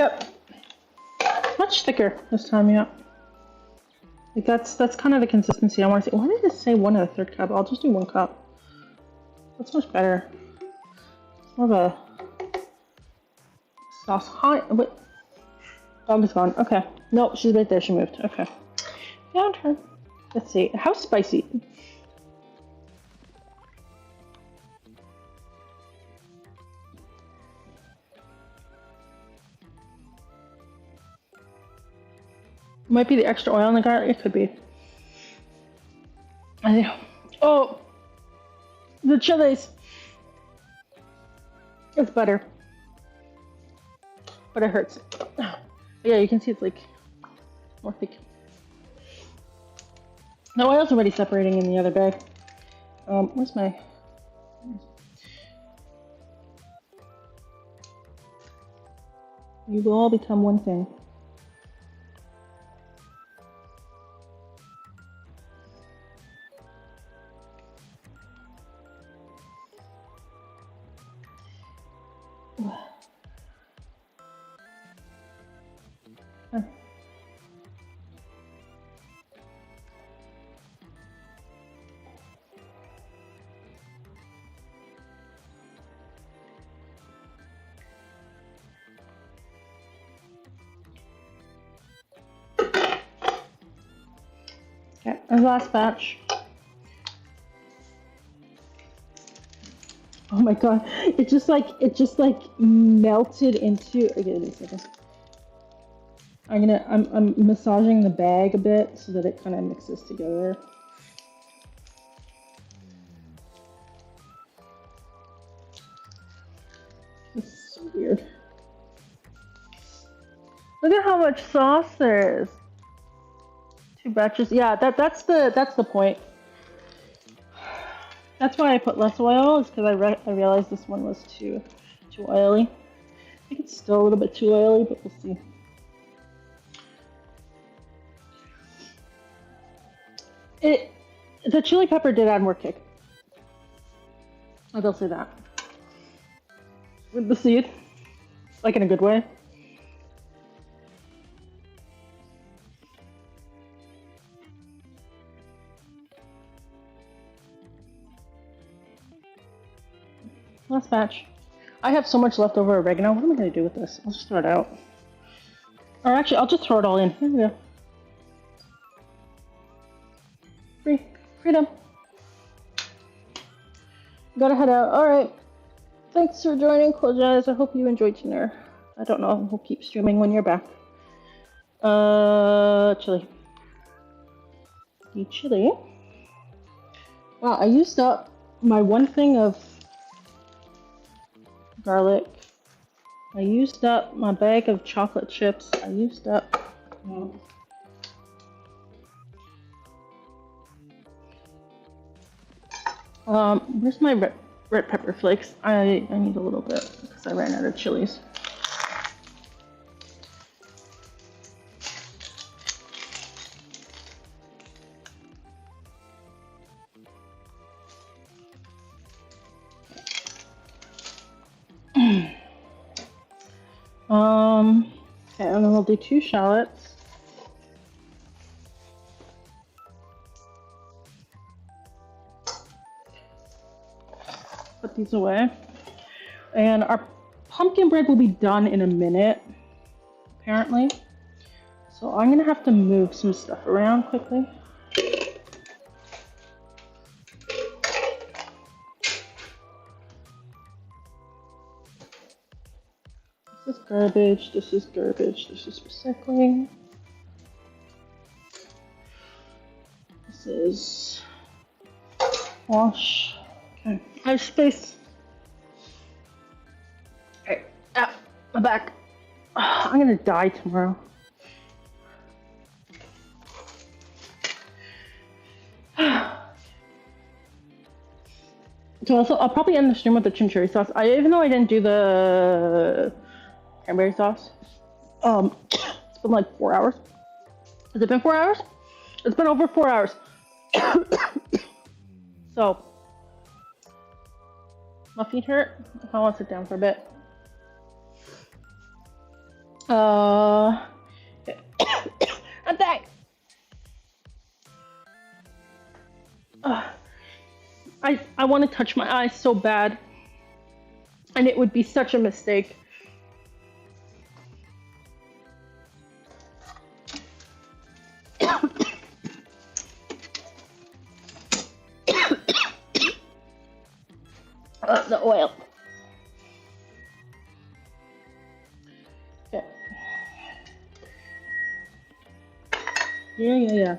Yep. Much thicker this time, yeah. Like that's kind of the consistency I want to see. Why did it say 1 1/3 cup? I'll just do 1 cup. That's much better. It's more of a sauce. Hi, wait. Dog is gone. Okay. No, she's right there. She moved. Okay. Found her. Let's see. How spicy? Might be the extra oil in the garlic. It could be. I think. Oh, the chilies. It's butter, but it hurts. Yeah, you can see it's like more thick. The oil's already separating in the other bag. Where's my? You will all become one thing. Okay, and last batch. Oh my god, it just like melted into. Okay, give me a second. I'm massaging the bag a bit so that it kind of mixes together. This is so weird. Look at how much sauce there is. 2 batches. Yeah, that's the point. That's why I put less oil, is because I realized this one was too oily. I think it's still a little bit too oily, but we'll see. The chili pepper did add more kick. I will say that. With the seed, like in a good way. Last batch. I have so much leftover oregano. What am I going to do with this? I'll just throw it out. Or actually, I'll just throw it all in. Here we go. Freedom. Gotta head out. Alright. Thanks for joining, Cool Jazz. I hope you enjoyed dinner. I don't know. We'll keep streaming when you're back. Chili. Chili. Wow, I used up my one thing of garlic. I used up my bag of chocolate chips. I used up. Where's my red pepper flakes? I need a little bit because I ran out of chilies. Okay, and then we'll do 2 shallots. Put these away. And our pumpkin bread will be done in a minute, apparently. So I'm gonna have to move some stuff around quickly. This is garbage, this is garbage, this is recycling. This is wash. Okay, I have space. Okay, my back. I'm gonna die tomorrow. So also, I'll probably end the stream with the chimichurri sauce. Even though I didn't do the cranberry sauce, it's been like 4 hours. Has it been 4 hours? It's been over 4 hours. So, my feet hurt. I want to sit down for a bit. Uh, I'm back. I want to touch my eyes so bad, and it would be such a mistake. The oil. Okay. Yeah.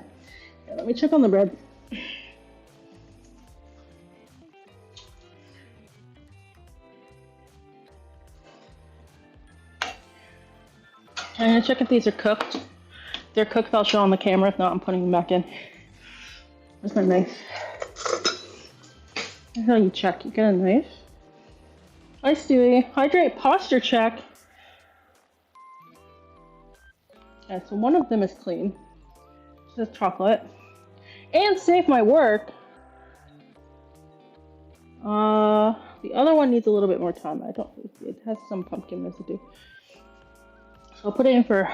Let me check on the bread. I'm gonna check if these are cooked. If they're cooked, I'll show on the camera. If not, I'm putting them back in. Where's my knife? That's how you check. You get a knife. Hi, Stewie. Hydrate posture check. Yeah, so one of them is clean. This is chocolate. And save my work. The other one needs a little bit more time. It has some pumpkin residue. So I'll put it in for,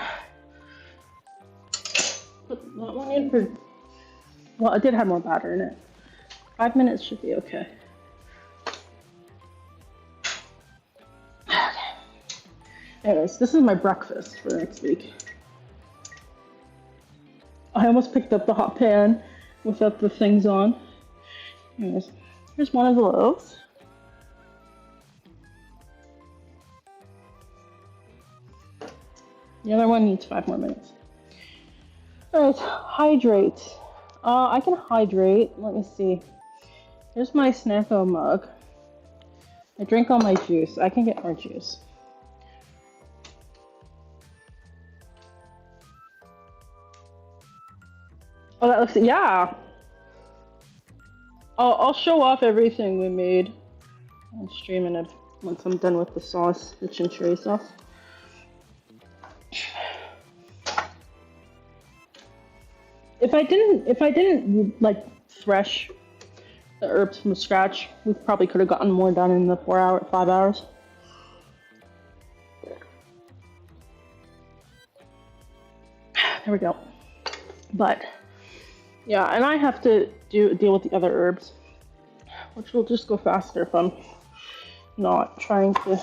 put that one in for, well, it did have more batter in it. 5 minutes should be okay. Okay. Anyways, this is my breakfast for next week. I almost picked up the hot pan without the things on. Anyways, here's one of the loaves. The other one needs 5 more minutes. Alright, hydrate. I can hydrate. Let me see. Here's my Snacko mug. I drink all my juice. I can get more juice. Oh, that looks, yeah. I'll show off everything we made on stream and once I'm done with the sauce, the chimichurri sauce. If I didn't like thresh the herbs from scratch, we probably could have gotten more done in the 5 hours. There we go. But yeah, and I have to deal with the other herbs, which will just go faster if I'm not trying to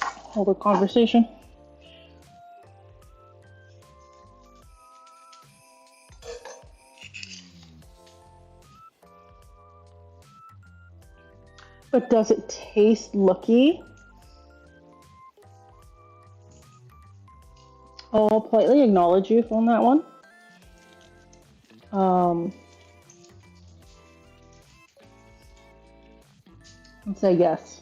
hold a conversation. But does it taste looky? I'll politely acknowledge you on that one. And say yes.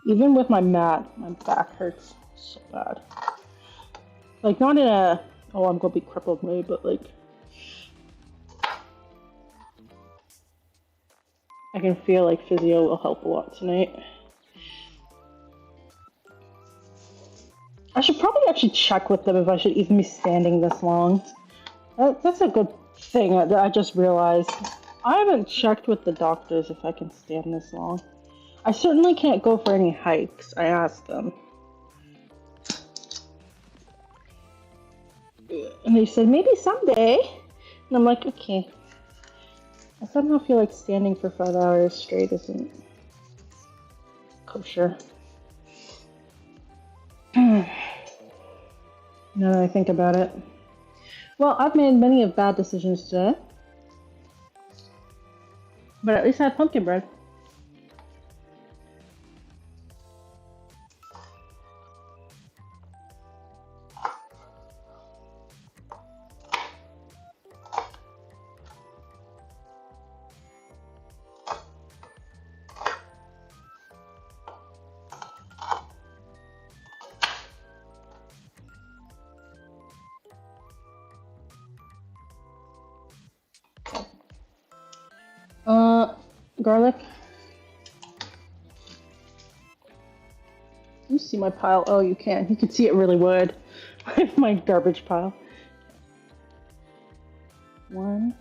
Even with my mat, my back hurts so bad. Like, not in a, oh, I'm gonna be crippled way, but like, I can feel like physio will help a lot tonight. I should probably actually check with them if I should even be standing this long. That's a good thing that I just realized. I haven't checked with the doctors if I can stand this long. I certainly can't go for any hikes, I asked them. And they said, maybe someday. And I'm like, okay. I somehow feel like standing for 5 hours straight isn't kosher. Now that I think about it. Well, I've made many of bad decisions today. But at least I have pumpkin bread. garlic. You see my pile? Oh, you can. You can see it really would. My garbage pile. 1,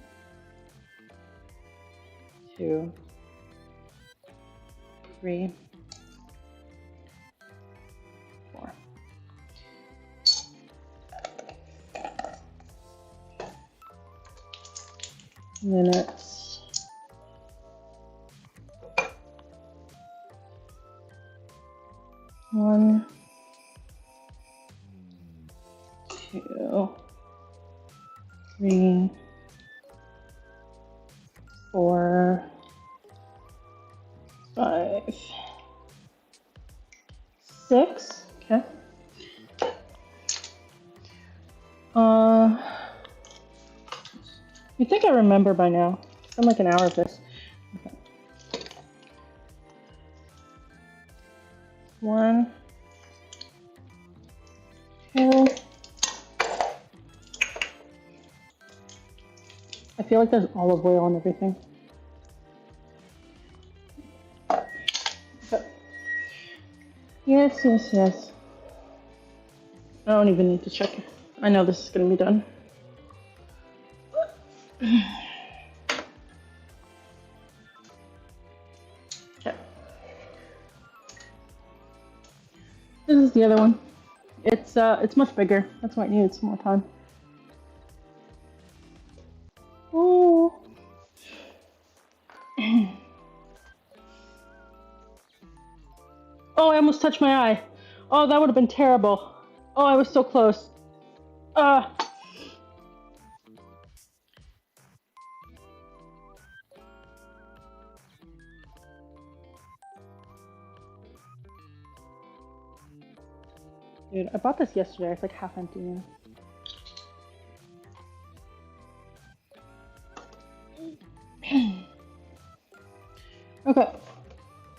2, 3, 4. And then it's 1, 2, 3, 4, 5, 6. Okay. You think I remember by now? It's been like an hour of this. Okay. 1, 2. I feel like there's olive oil and everything. Okay. Yes, yes, yes. I don't even need to check it. I know this is going to be done. Okay. This is the other one. It's much bigger. That's why it needed some more time. Oh. Oh, I almost touched my eye. Oh, that would have been terrible. Oh, I was so close. Dude, I bought this yesterday. It's like half empty now. Okay.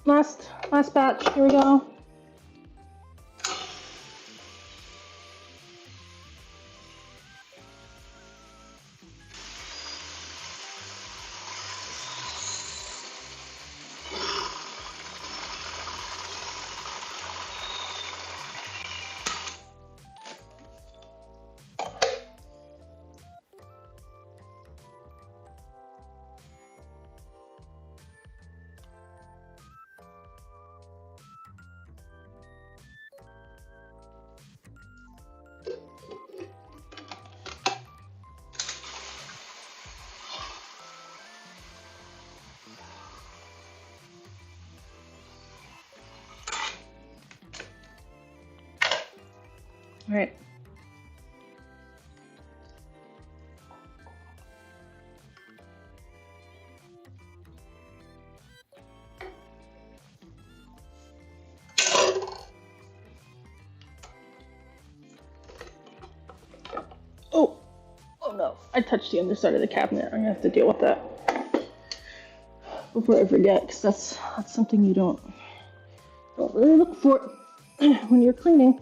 Last batch. Here we go. All right. Oh no, I touched the underside of the cabinet. I'm gonna have to deal with that before I forget, because that's something you don't really look for when you're cleaning.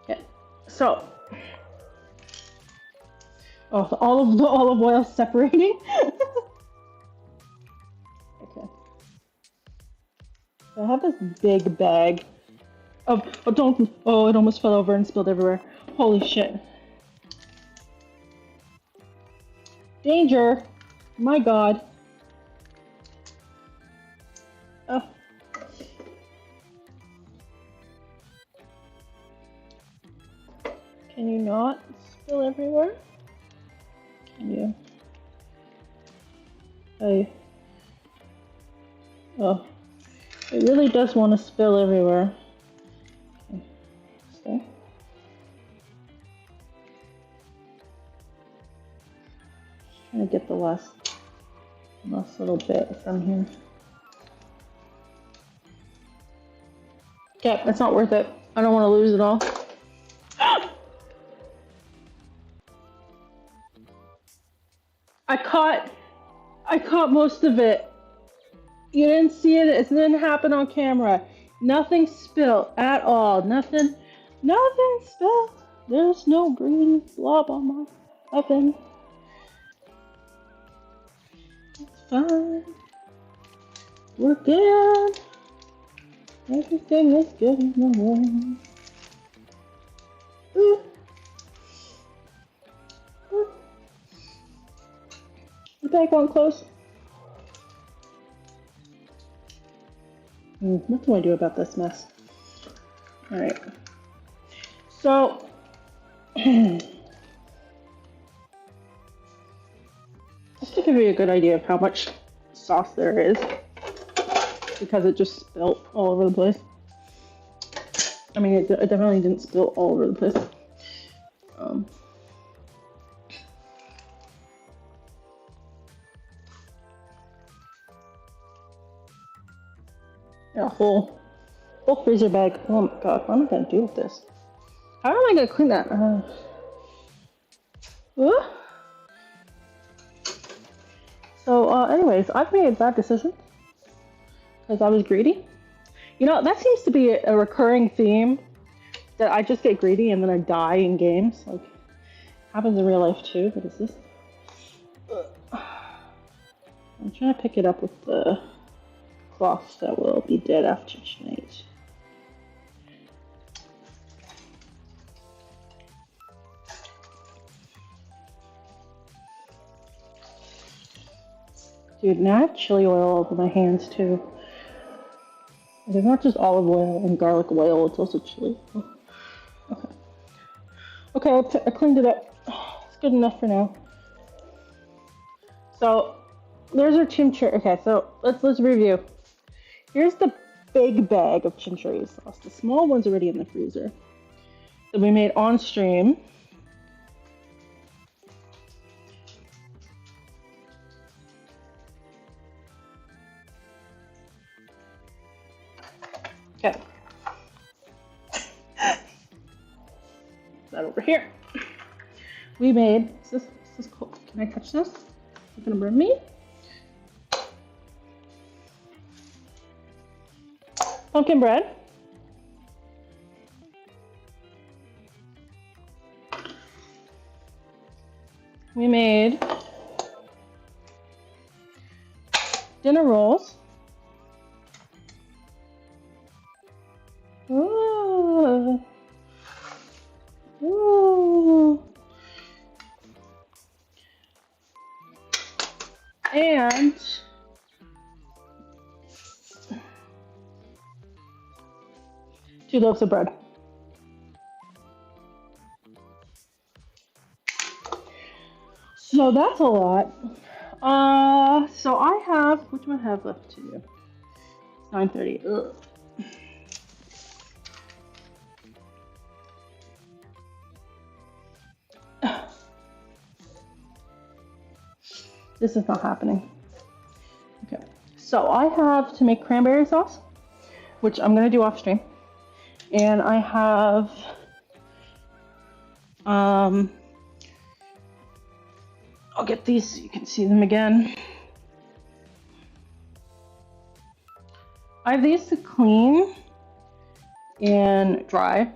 Okay, so all of the olive oil separating. Okay, so I have this big bag of it almost fell over and spilled everywhere. Holy shit. Danger! My god. Oh. Can you not spill everywhere? Can you? Oh. It really does want to spill everywhere. Okay. So. Trying to get the last little bit from here. Okay, it's not worth it. I don't want to lose it all. I caught most of it. You didn't see it. It didn't happen on camera. Nothing spilled at all. Nothing spilled. There's no green blob on my oven. It's fine. We're good. Everything is good in the world. Ooh. Ooh. The bag won't close. What do I do about this mess? Alright. So, just to give you a good idea of how much sauce there is, because it just spilt all over the place. I mean, it definitely didn't spill all over the place. Yeah, whole freezer bag. Oh my god, what am I gonna do with this? How am I gonna clean that? So, anyways, I've made bad decisions because I was greedy. You know, that seems to be a recurring theme, that I just get greedy and then I die in games. Like, happens in real life too. What is this? I'm trying to pick it up with the cloths that will be dead after tonight. Dude, now I have chili oil all over my hands too. It's not just olive oil and garlic oil, it's also chili. Okay, I cleaned it up. It's good enough for now. So, there's our chimichurri. Okay, so let's review. Here's the big bag of chimichurri sauce. The small one's already in the freezer that we made on stream. Okay. That over here. We made, this is cool. Can I touch this? Is it gonna burn me? Pumpkin bread. We made dinner rolls. Ooh. Ooh. And two loaves of bread. So that's a lot. So I have, what do I have left to do? It's 9:30. Ugh. This is not happening. Okay, so I have to make cranberry sauce, which I'm gonna do off stream, and I have I'll get these so you can see them again. I have these to clean and dry.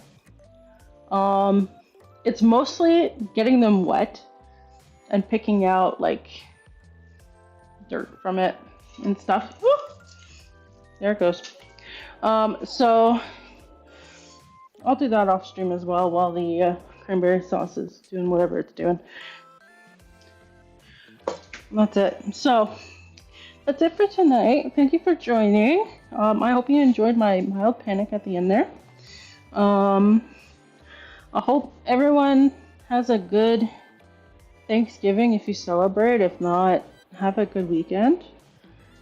It's mostly getting them wet and picking out like dirt from it and stuff. Woo! There it goes. So I'll do that off stream as well while the cranberry sauce is doing whatever it's doing. That's it. So that's it for tonight. Thank you for joining. I hope you enjoyed my mild panic at the end there. I hope everyone has a good Thanksgiving if you celebrate. If not, have a good weekend.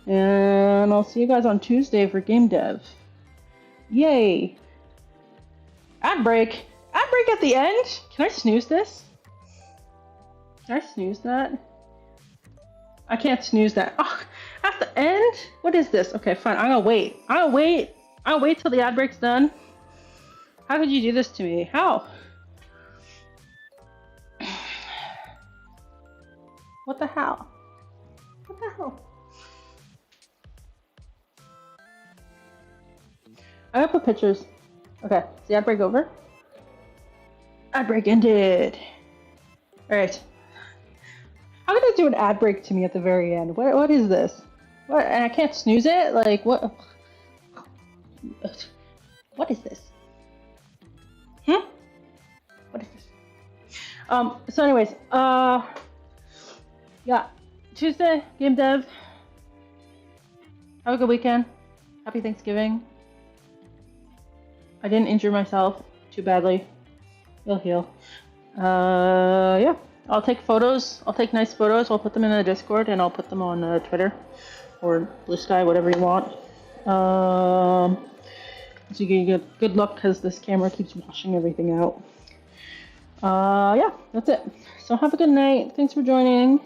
And I'll see you guys on Tuesday for game dev. Yay! Ad break! Ad break at the end? Can I snooze this? Can I snooze that? I can't snooze that. Oh, at the end? What is this? Okay, fine. I'm gonna wait. I'll wait till the ad break's done. How could you do this to me? How? What the hell? What the hell? I'm gonna put pictures. Okay, is the ad break over? Ad break ended. Alright. How could gonna do an ad break to me at the very end. What is this? What? And I can't snooze it? Like, what? What is this? What is this? So anyways, yeah, Tuesday, game dev. Have a good weekend. Happy Thanksgiving. I didn't injure myself too badly. You'll heal. Yeah, I'll take photos. I'll take nice photos. I'll put them in the Discord and I'll put them on Twitter or Blue Sky, whatever you want. So you get good luck because this camera keeps washing everything out. Yeah, that's it. So have a good night. Thanks for joining.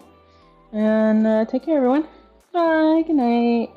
And take care, everyone. Bye. Good night.